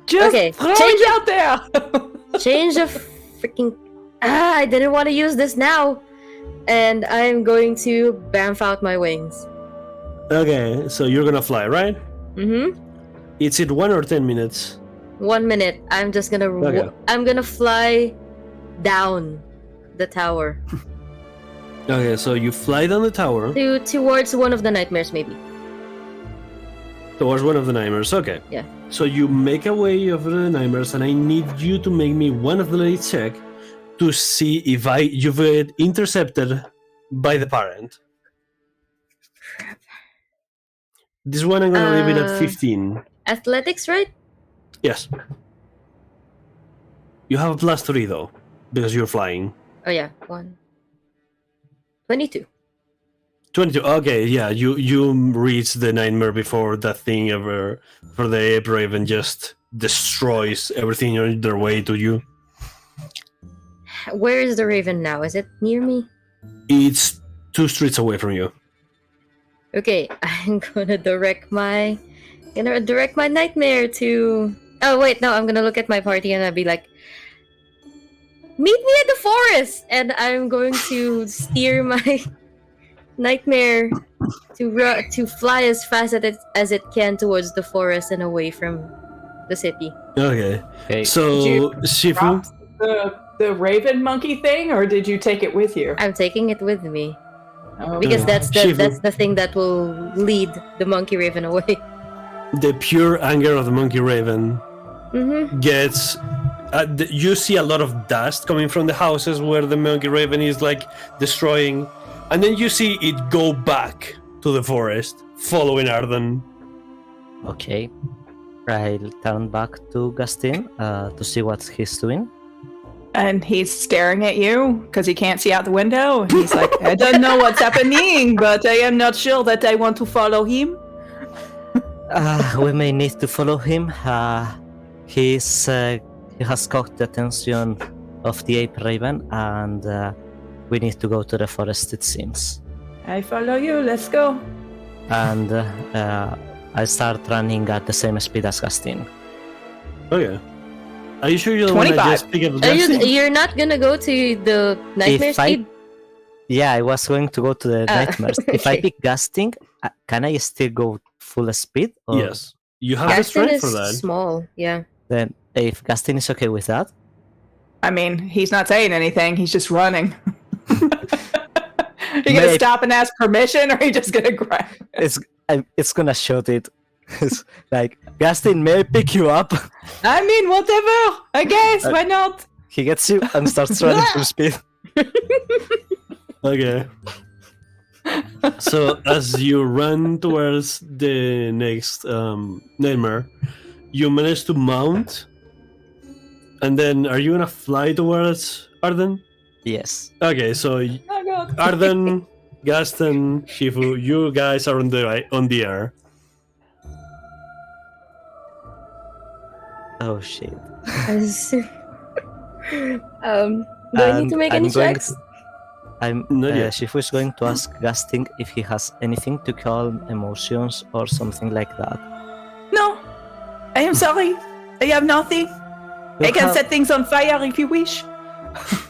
Just Okay, throw change it out there. Change of freaking. I didn't want to use this now. And I'm going to bamf out my wings. Okay, so you're gonna fly, right? Mm-hmm. It's in 1 or 10 minutes. 1 minute. I'm just gonna. Okay. I'm gonna fly down the tower Okay, so you fly down the tower towards one of the nightmares, maybe. towards one of the nightmares. Okay. Yeah. So you make a way of the nightmares, and I need you to make me one of the late check to see if you've been intercepted by the parent. Crap. This one I'm gonna leave it at 15. Athletics, right? Yes. You have a +3 though, because you're flying. Oh yeah, 1. 22. 22. Okay, yeah, you reach the nightmare before that thing ever for the ape raven just destroys everything on their way to you. Where is the raven now? Is it near me? It's 2 streets away from you. Okay, I'm gonna direct my nightmare to. Oh wait, no, I'm gonna look at my party and I'll be like, meet me at the forest, and I'm going to steer my nightmare to fly as fast as it can towards the forest and away from the city. Okay. Okay. So, Did you Shifu, Drop the raven monkey thing, or did you take it with you? I'm taking it with me Oh, because that's Shifu. the thing that will lead the monkey raven away. the pure anger of the monkey raven Mm-hmm. gets. You see a lot of dust coming from the houses where the monkey raven is like destroying, and then you see it go back to the forest, following Arden. Okay. I'll turn back to Gaston to see what he's doing. and he's staring at you because he can't see out the window. And he's like, I don't know what's happening, but I am not sure that I want to follow him. We may need to follow him. He has caught the attention of the ape raven, and we need to go to the forest, it seems. I follow you. Let's go. And I start running at the same speed as Gaston. Okay. Are you sure you don't want to 25. just pick up Gaston? You're not gonna go to the nightmare If I- speed? Yeah, I was going to go to the nightmares. If I okay. pick Gasting, can I still go full speed? Or Yes. You have the Gaston strength is for that. small, yeah. Then, if Gaston is okay with that, I mean, he's not saying anything. He's just running. You May gonna I- stop and ask permission, or are you just gonna grab? it's gonna shoot it. It's like, Gaston, may I pick you up? I mean, whatever. I guess. Why not? He gets you and starts running full speed. Okay. So as you run towards the next nightmare, you manage to mount, and then are you gonna fly towards Arden? Yes. Okay, so Oh god. Arden, Gaston, Shifu, you guys are on the air. Oh shit. Do I need to And make I'm any going checks? Not yet. Shifu is going to ask Gasting if he has anything to calm emotions or something like that. No, I am sorry. I have nothing. I can set things on fire if you wish.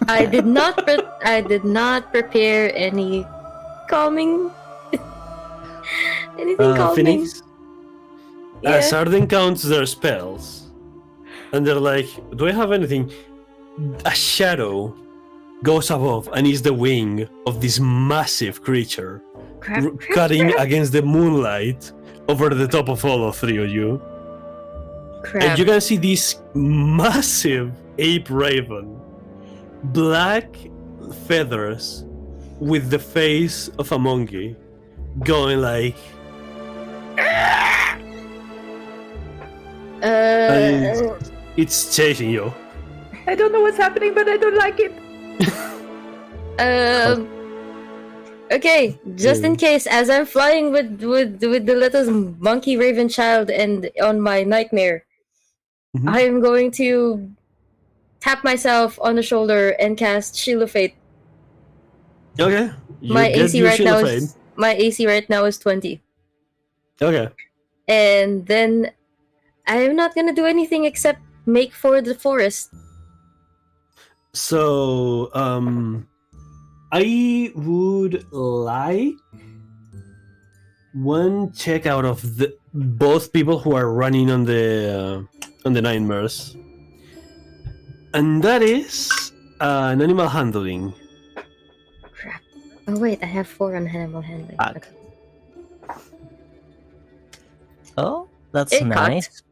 I did not prepare any calming anything calming. Phoenix. As Yeah. Arden counts their spells, and they're like, "Do I have anything?" A shadow goes above and is the wing of this massive creature, Crap, crap, cutting crap, against the moonlight over the top of all of three of you. crap. And you can see this massive ape raven, black feathers with the face of a monkey, going like. And it's chasing you. I don't know what's happening, but I don't like it. Okay, just in case, as I'm flying with the little monkey raven child and on my nightmare, Mhm. I'm going to tap myself on the shoulder and cast Shield of Fate. Okay. You My get AC your right Shield now of Fate. is 20, Okay. and then I am not gonna do anything except make for the forest. So, I would like one check out of the both people who are running on the nightmares, and that is an animal handling. Crap. Oh wait, I have 4 on animal handling. Fuck. Okay. Oh, that's It caught. nice.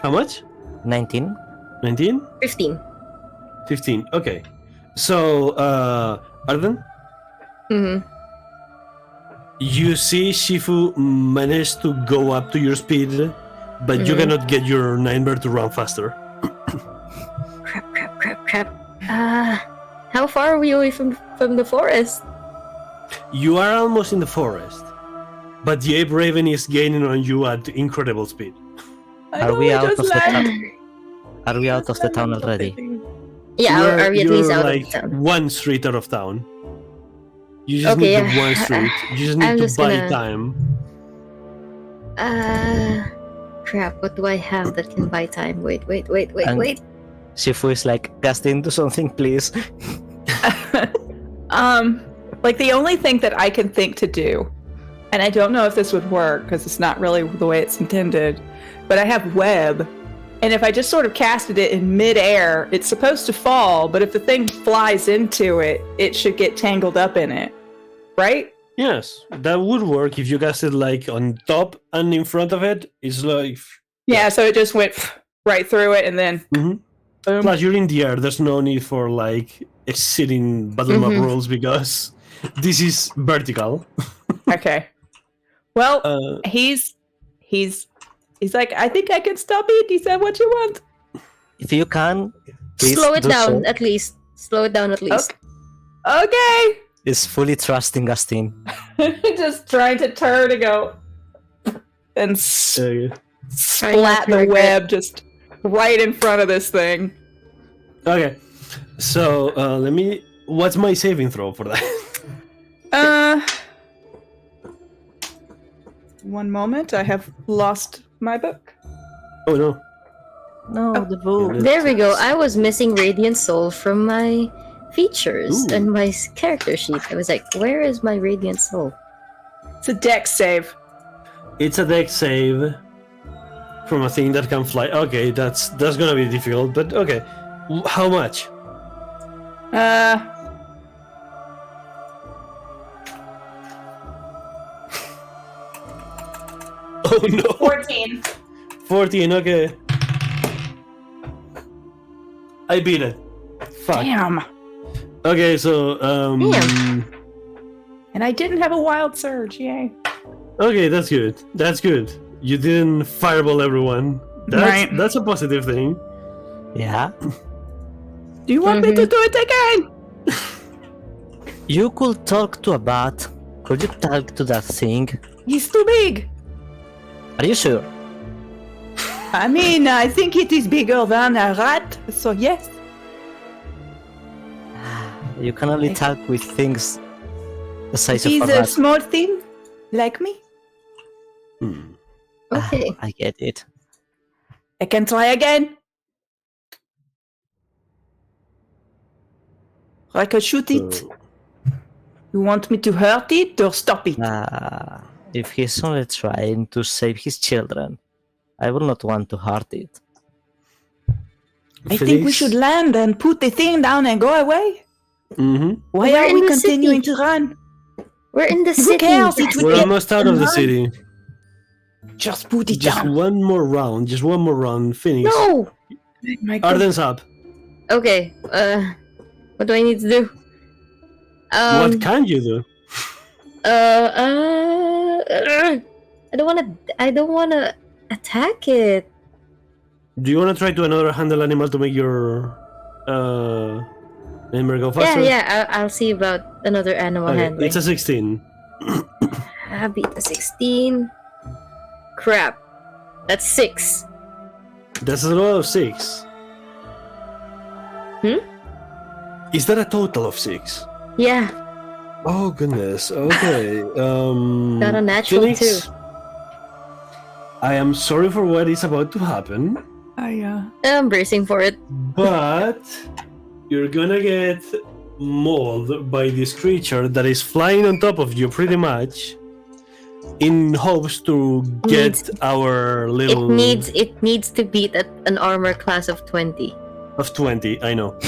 How much? 19. 19? 15. 15. Okay. So, Arden, Mm-hmm. you see Shifu manage to go up to your speed, but you Mhm. cannot get your nightmare to run faster. Crap. How far are we away from the forest? You are almost in the forest, but the ape raven is gaining on you at incredible speed. Are we out of the town? Are we out of the town already? Yeah, are we at least You're out like of the town? one street out of town. You just Okay, need yeah. the one street. You just need I'm to just buy gonna- time. Crap, what do I have that can buy time? Wait. And- Shifu is like, Gaston, do something, please. Like the only thing that I can think to do, and I don't know if this would work because it's not really the way it's intended, but I have web, and if I just sort of casted it in midair, it's supposed to fall, but if the thing flies into it, it should get tangled up in it, right? Yes, that would work if you cast it like on top and in front of it. It's like Yeah, so it just went right through it, and then Mhm. boom. Plus, you're in the air. There's no need for like exceeding battle map Mhm. rules because this is vertical. Okay. Well, he's like, I think I can stop it. He said, "What you want?" If you can, please Slow it do down so. at least. Slow it down at least. Okay. Is fully trusting Gaston. Just trying to turn and go, and Okay. Trying not splat to the regret. web just right in front of this thing. Okay. So let me. What's my saving throw for that? One moment. I have lost my book. Oh no. No, the book. There we go. I was missing Radiant Soul from my features Ooh. and my character sheet. I was like, where is my Radiant Soul? It's a dex save. It's a deck save from a thing that can fly. Okay, that's gonna be difficult, but okay. How much? Oh no. 14. 14. Okay. I beat it. Fuck. Damn. Okay, so Damn. And I didn't have a wild surge. Yay. okay, that's good. That's good. You didn't fireball everyone. Right. That's a positive thing. Yeah. Do you want me to do it again? You could talk to a bat. Could you talk to that thing? He's too big. Are you sure? I mean, I think it is bigger than a rat, so yes. You can only talk with things the size of He's a a rat. small thing, like me. Okay. I get it. I can try again. I can shoot it. So, You want me to hurt it or stop it? If he's only trying to save his children, I will not want to hurt it. I think we should land and put the thing down and go away. Mm-hmm. Why We're are in we the continuing city. to run? We're in the Who city. cares? It would We're be- almost out of the city. Just put it Just down. one more round. Just one more round. Phoenix. No! My God. Arden's up. Okay, what do I need to do? What can you do? I don't wanna attack it. Do you want to try to another handle animal to make your nightmare go faster? Yeah, I'll see about another animal Okay, handling. it's a 16. I beat the 16. Crap. That's 6. That's a total of 6. Is that a total of 6? Yeah, Oh goodness. Okay. got a natural Phoenix, 2. I am sorry for what is about to happen, I'm bracing for it. but you're gonna get mauled by this creature that is flying on top of you pretty much in hopes to get our little It needs to beat at an armor class of 20. of 20. I know.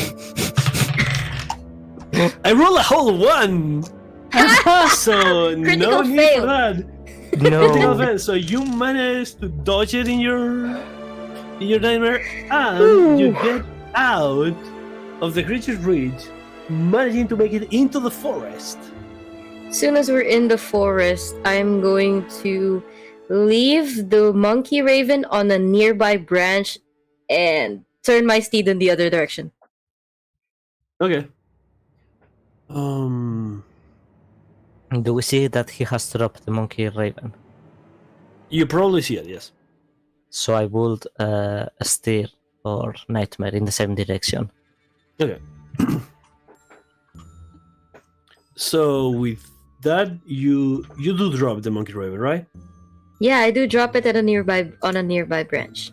I roll a whole 1. So no Critical need fail. for that. Critical No. fail. So you managed to dodge it in your nightmare, and you get out of the creature's reach, managing to make it into the forest. Soon as we're in the forest, I'm going to leave the monkey raven on a nearby branch and turn my steed in the other direction. Okay. Um, Do we see that he has dropped the monkey raven? you probably see it, yes. So I would steer or nightmare in the same direction. Okay. So with that, you do drop the monkey raven, right? Yeah, I do drop it at a nearby branch.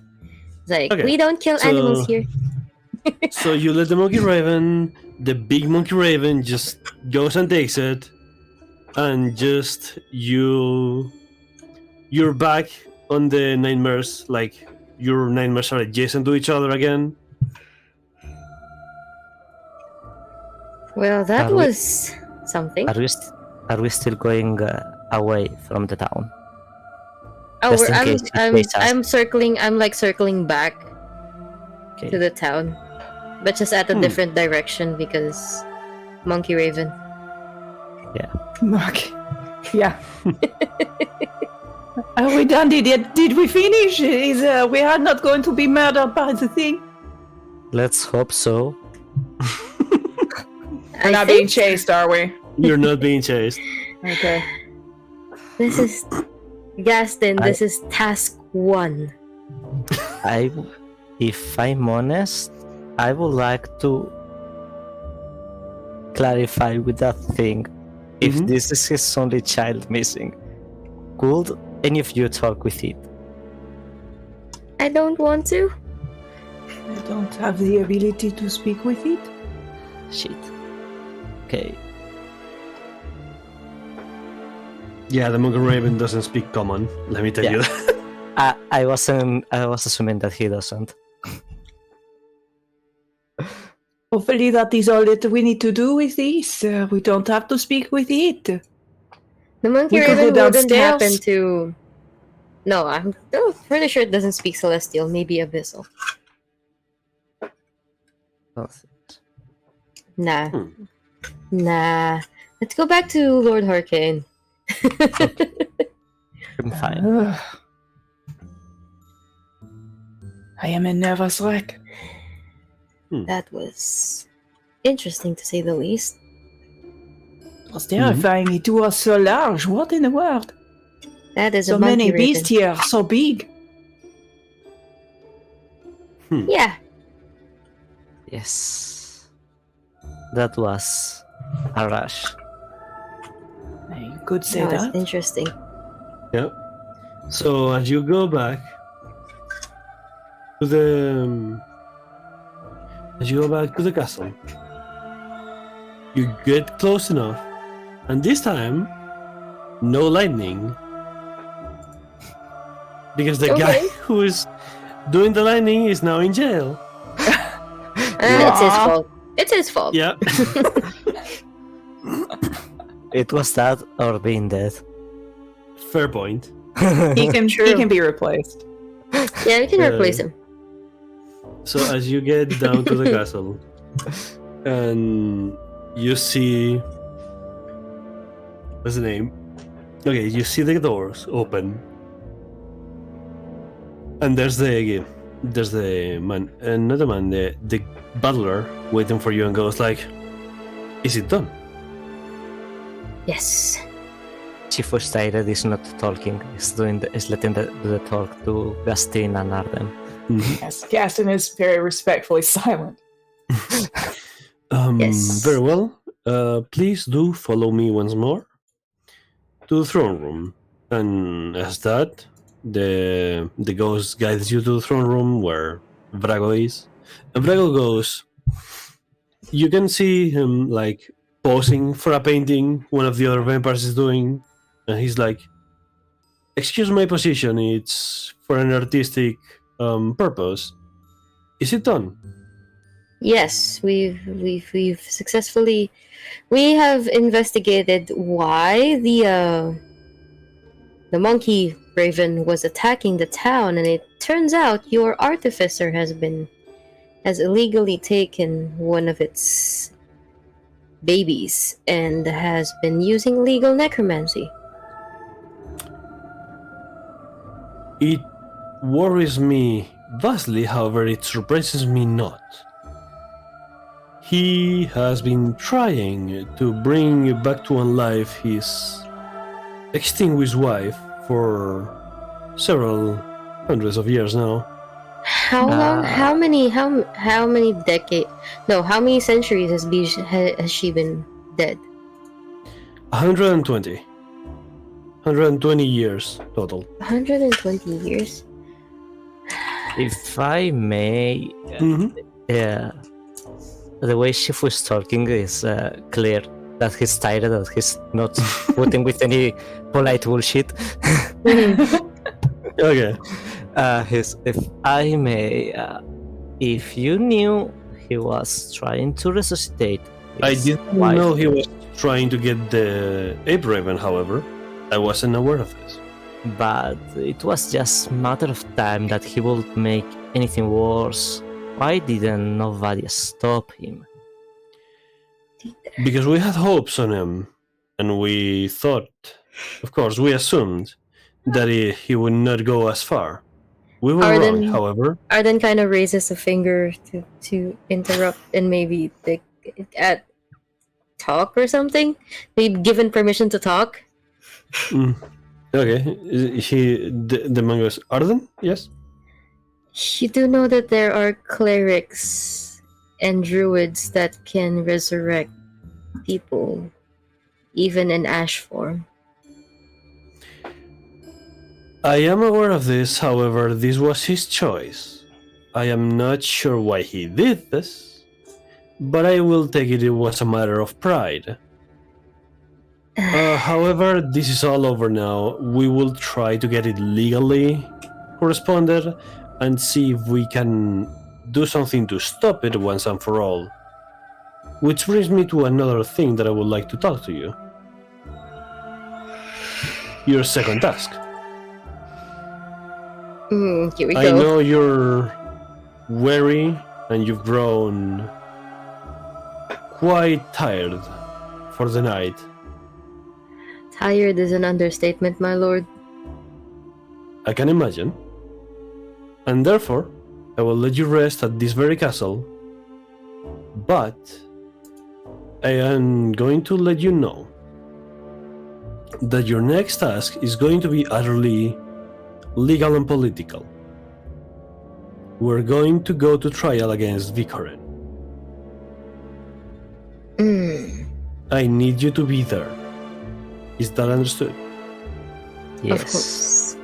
It's like, Okay, we don't kill so- animals here. So you let the monkey raven, the big monkey raven just goes and takes it, and just you're back on the nightmares, like your nightmares are adjacent to each other again. Well, that Are we- was something. Are we still going away from the town? Oh, just in case it chases us. I'm circling. I'm like circling back Okay. to the town, but just at a different direction because Monkey Raven. Mark. Yeah. Are we done? Did we finish? We are not going to be murdered by the thing? Let's hope so. We're not being chased, are we? You're not being chased. Okay. This is Gaston. This is task 1. If I'm honest, I would like to clarify with that thing. If this is his only child missing, could any of you talk with it? I don't want to. I don't have the ability to speak with it. Shit. Okay. Yeah, the monkey raven doesn't speak common. Let me tell you that. I was assuming that he doesn't. Hopefully that is all that we need to do with this. We don't have to speak with it. The Monkey We could Raven go wouldn't happen downstairs. to. No, I'm pretty sure it doesn't speak Celestial. Maybe Abyssal. Nah. Nah. Let's go back to Lord Harkaine. I'm fine. I am in nervous wreck. That was interesting to say the least. It was terrifying. It was so large. What in the world? That is So a monkey many raven. beasts here, so big. Yeah. Yes. That was a rush. You could say That was that. interesting. Yeah. So as you go back to the castle, you get close enough, and this time, no lightning, because the guy who is doing the lightning is now in jail. It's his fault. It's his fault. Yeah. It was that or being dead. Fair point. He can be replaced. Yeah, we can replace him. So as you get down to the castle, and you see, what's the name? Okay, you see the doors open, and there's the man, not the man, the butler waiting for you, and goes like, "Is it done?" Yes. Chief of Styred is not talking. Is letting the talk to Gastin and Arden. Yes, Gaston is very respectfully silent. Yes. Very well. Please do follow me once more to the throne room. And as that, the ghost guides you to the throne room where Vrago is. And Vrago goes. You can see him like posing for a painting one of the other vampires is doing, and he's like, "Excuse my position. It's for an artistic purpose. Is it done?" Yes, we've successfully. We have investigated why the monkey raven was attacking the town, and it turns out your artificer has illegally taken one of its babies and has been using legal necromancy. It worries me vastly, however, it surprises me not. He has been trying to bring back to life his extinguished wife for several hundreds of years now. How long? How many? How many decades? No, how many centuries has she been dead? 120. 120 years total. 120 years. If I may, the way she was talking is clear that he's tired, that he's not putting with any polite bullshit. Okay. If I may, if you knew he was trying to resuscitate I his didn't wife, know he was trying to get the ape raven, however. I wasn't aware of this. but it was just a matter of time that he would make anything worse. Why didn't nobody stop him? Because we had hopes on him, and we thought, of course, we assumed that he would not go as far. We were wrong, however. Arden kind of raises a finger to interrupt and maybe talk or something. They've given permission to talk. Okay, the man goes, Arden? Yes? You do know that there are clerics and druids that can resurrect people, even in ash form. I am aware of this, however, this was his choice. I am not sure why he did this, but I will take it was a matter of pride. However, this is all over now. We will try to get it legally corresponded and see if we can do something to stop it once and for all. Which brings me to another thing that I would like to talk to you. Your second task. Here we go. I know you're weary and you've grown quite tired for the night. Tired is an understatement, my lord. I can imagine. And therefore, I will let you rest at this very castle. But I am going to let you know that your next task is going to be utterly legal and political. We're going to go to trial against Vikarin. I need you to be there. Is that understood? Yes. Of course.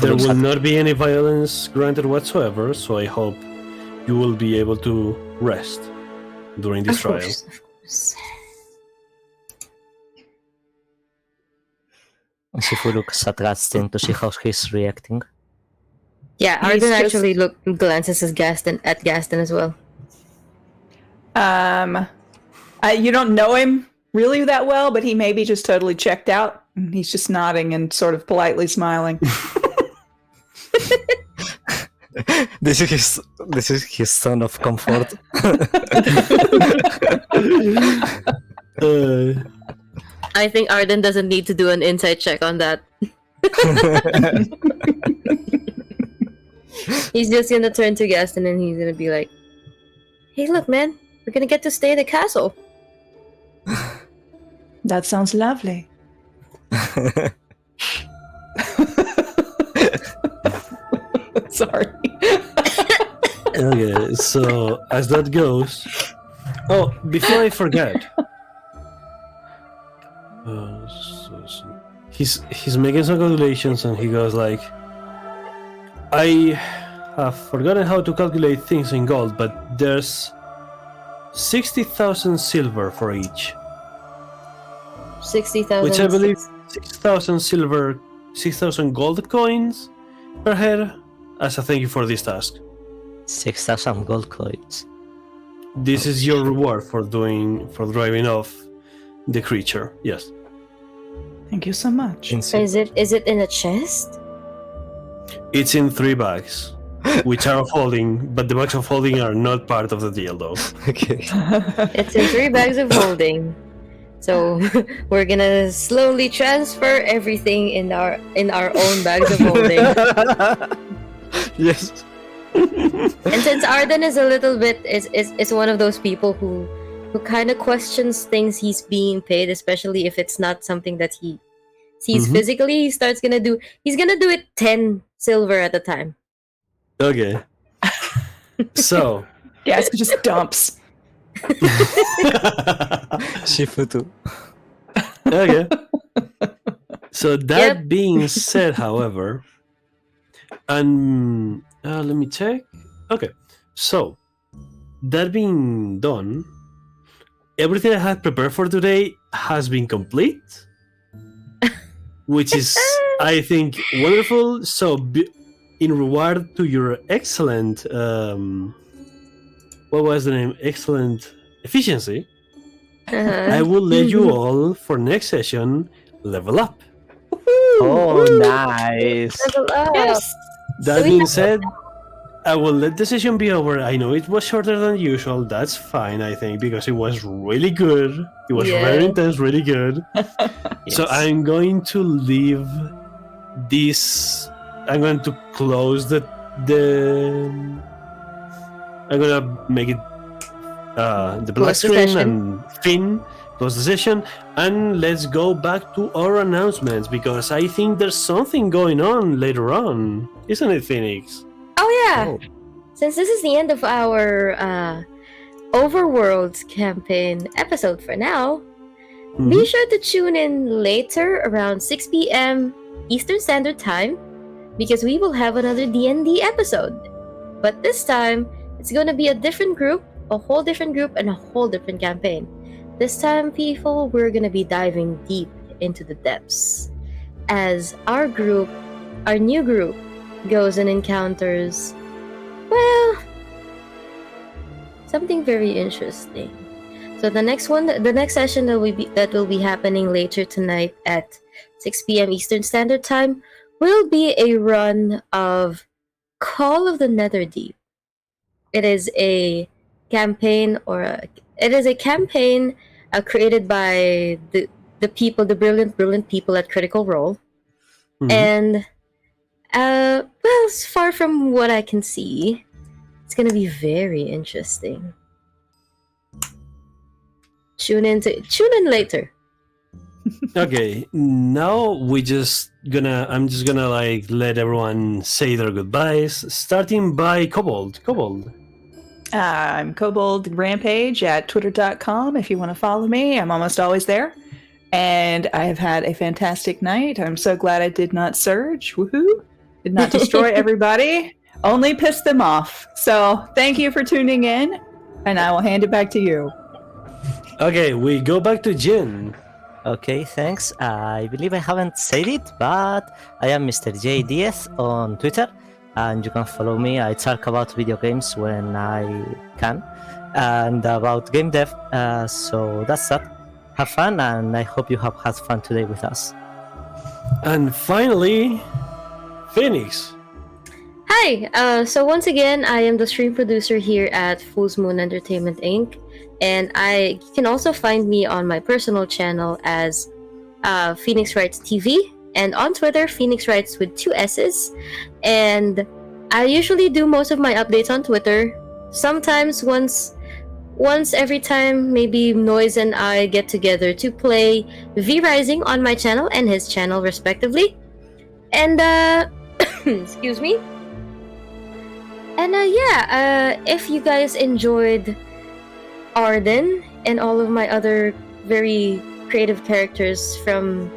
There will not be any violence granted whatsoever, so I hope you will be able to rest during this trial. Of course. Shifu looks at Gaston to see how he's reacting. Yeah, He's Arden just- actually glances at Gaston as well. You don't know him really that well, but he may be just totally checked out. And he's just nodding and sort of politely smiling. This is his son of comfort. I think Arden doesn't need to do an insight check on that. He's just gonna turn to Gaston and he's gonna be like, "Hey, look, man, we're gonna get to stay at the castle." That sounds lovely. Sorry. Okay, so as that goes... Oh, before I forget... He's making some calculations and he goes like... I have forgotten how to calculate things in gold, but there's 60,000 silver for each. 60,000. Which I believe 6,000 silver, 6,000 gold coins per head as a thank you for this task. 6,000 gold coins. This is your reward for driving off the creature. Yes. Thank you so much. Is it in a chest? It's in 3 bags, which are of holding, but the bags of holding are not part of the deal, though. Okay. It's in 3 bags of holding. So we're gonna slowly transfer everything in our own bags of holding. Yes. And since Arden is a little bit is one of those people who kind of questions things he's being paid, especially if it's not something that he sees physically, he's gonna do it 10 silver at a time. Okay. So. Yes, it just dumps. Shifutu. Okay. So that being said, however, and let me check. Okay. So that being done, everything I had prepared for today has been complete, which is, I think, wonderful. So, in reward to your excellent, what was the name? Excellent efficiency. I will let you all for next session level up. Oh, nice. Level up. Yes. That being said, I will let the session be over. I know it was shorter than usual. That's fine, I think, because it was really good. It was very intense, really good. So I'm going to leave this. I'm going to close the. I'm gonna make it the black screen and Finn close the session, and let's go back to our announcements because I think there's something going on later on, isn't it, Phoenix? Oh yeah. Since this is the end of our Overworlds campaign episode for now, be sure to tune in later around 6 p.m. Eastern Standard Time because we will have another D&D episode. But this time, it's going to be a different group, a whole different group, and a whole different campaign. This time, people, we're going to be diving deep into the depths as our new group, goes and encounters, well, something very interesting. So the next session that will be happening later tonight at 6 p.m. Eastern Standard Time will be a run of Call of the Netherdeep. It is a campaign created by the brilliant people at Critical Role, and well, as far from what I can see, it's gonna be very interesting. Tune in later. Okay, now I'm just gonna like let everyone say their goodbyes, starting by Kobold. I'm Kobold Rampage at twitter.com if you want to follow me. I'm almost always there. And I have had a fantastic night. I'm so glad I did not surge. Woohoo! Did not destroy everybody. Only pissed them off. So thank you for tuning in. And I will hand it back to you. Okay, we go back to Jin. Okay, thanks. I believe I haven't said it, but I am Mr. J. Diaz on Twitter, and you can follow me. I talk about video games when I can, and about game dev. So that's that. Have fun, and I hope you have had fun today with us. And finally, Phoenix. Hi. So once again, I am the stream producer here at Fool's Moon Entertainment Inc. And you can also find me on my personal channel as Phoenix Writes TV, and on Twitter, Phoenix Writes with 2 S's. And I usually do most of my updates on Twitter. Sometimes once every time, maybe Noize and I get together to play V Rising on my channel and his channel, respectively. And excuse me. And if you guys enjoyed Arden and all of my other very creative characters from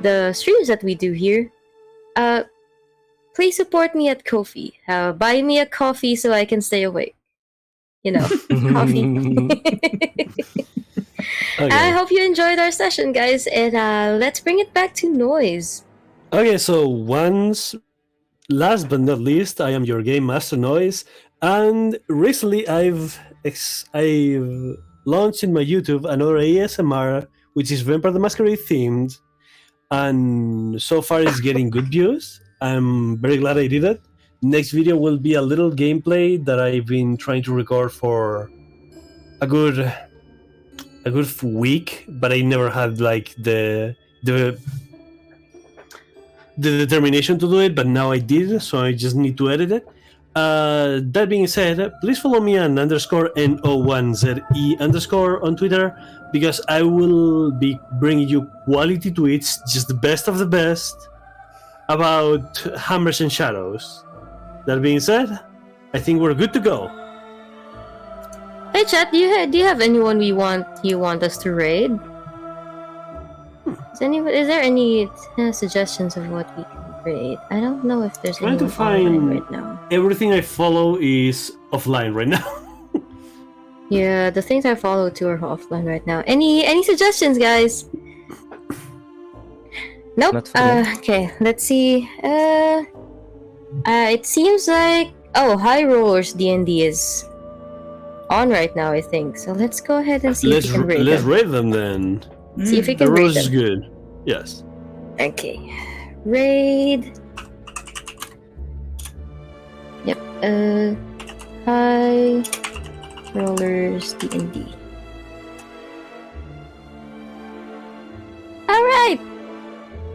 the streams that we do here, please support me at Ko-fi. Buy me a coffee so I can stay awake. You know, coffee. Okay. I hope you enjoyed our session, guys, and let's bring it back to Noize. Okay, so last but not least, I am your game master Noize, and recently I've launched in my YouTube another ASMR, which is Vampire the Masquerade themed, and so far it's getting good views. I'm very glad I did it. Next video will be a little gameplay that I've been trying to record for a good week, but I never had like the determination to do it, but now I did, so I just need to edit it. That being said, please follow me on _NO1ZE_ on Twitter, because I will be bringing you quality tweets, just the best of the best, about hammers and shadows. That being said, I think we're good to go. Hey chat, do you have anyone you want us to raid? Is there any suggestions of what we can raid? I don't know if there's Trying to anyone online find right now. everything I follow is offline right now. Yeah, the things I follow too are offline right now. Any suggestions, guys? Nope. Not for me. Okay, let's see. It seems like High Rollers D&D is on right now, I think. So let's go ahead and see if we can raid let's them. raid them then. See if we The can raid rules is them. good. Yes. Okay. Raid. Yep. High Rollers D&D. Alright!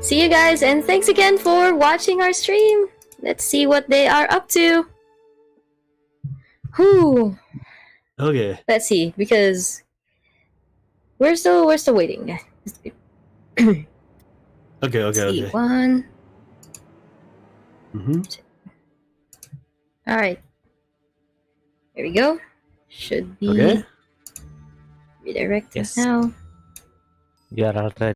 See you guys, and thanks again for watching our stream. Let's see what they are up to. Whew. Okay. Let's see, because we're still waiting. Okay. See, one. Mm-hmm. Alright. There we go. Should be Okay. redirected Yes. now. You are already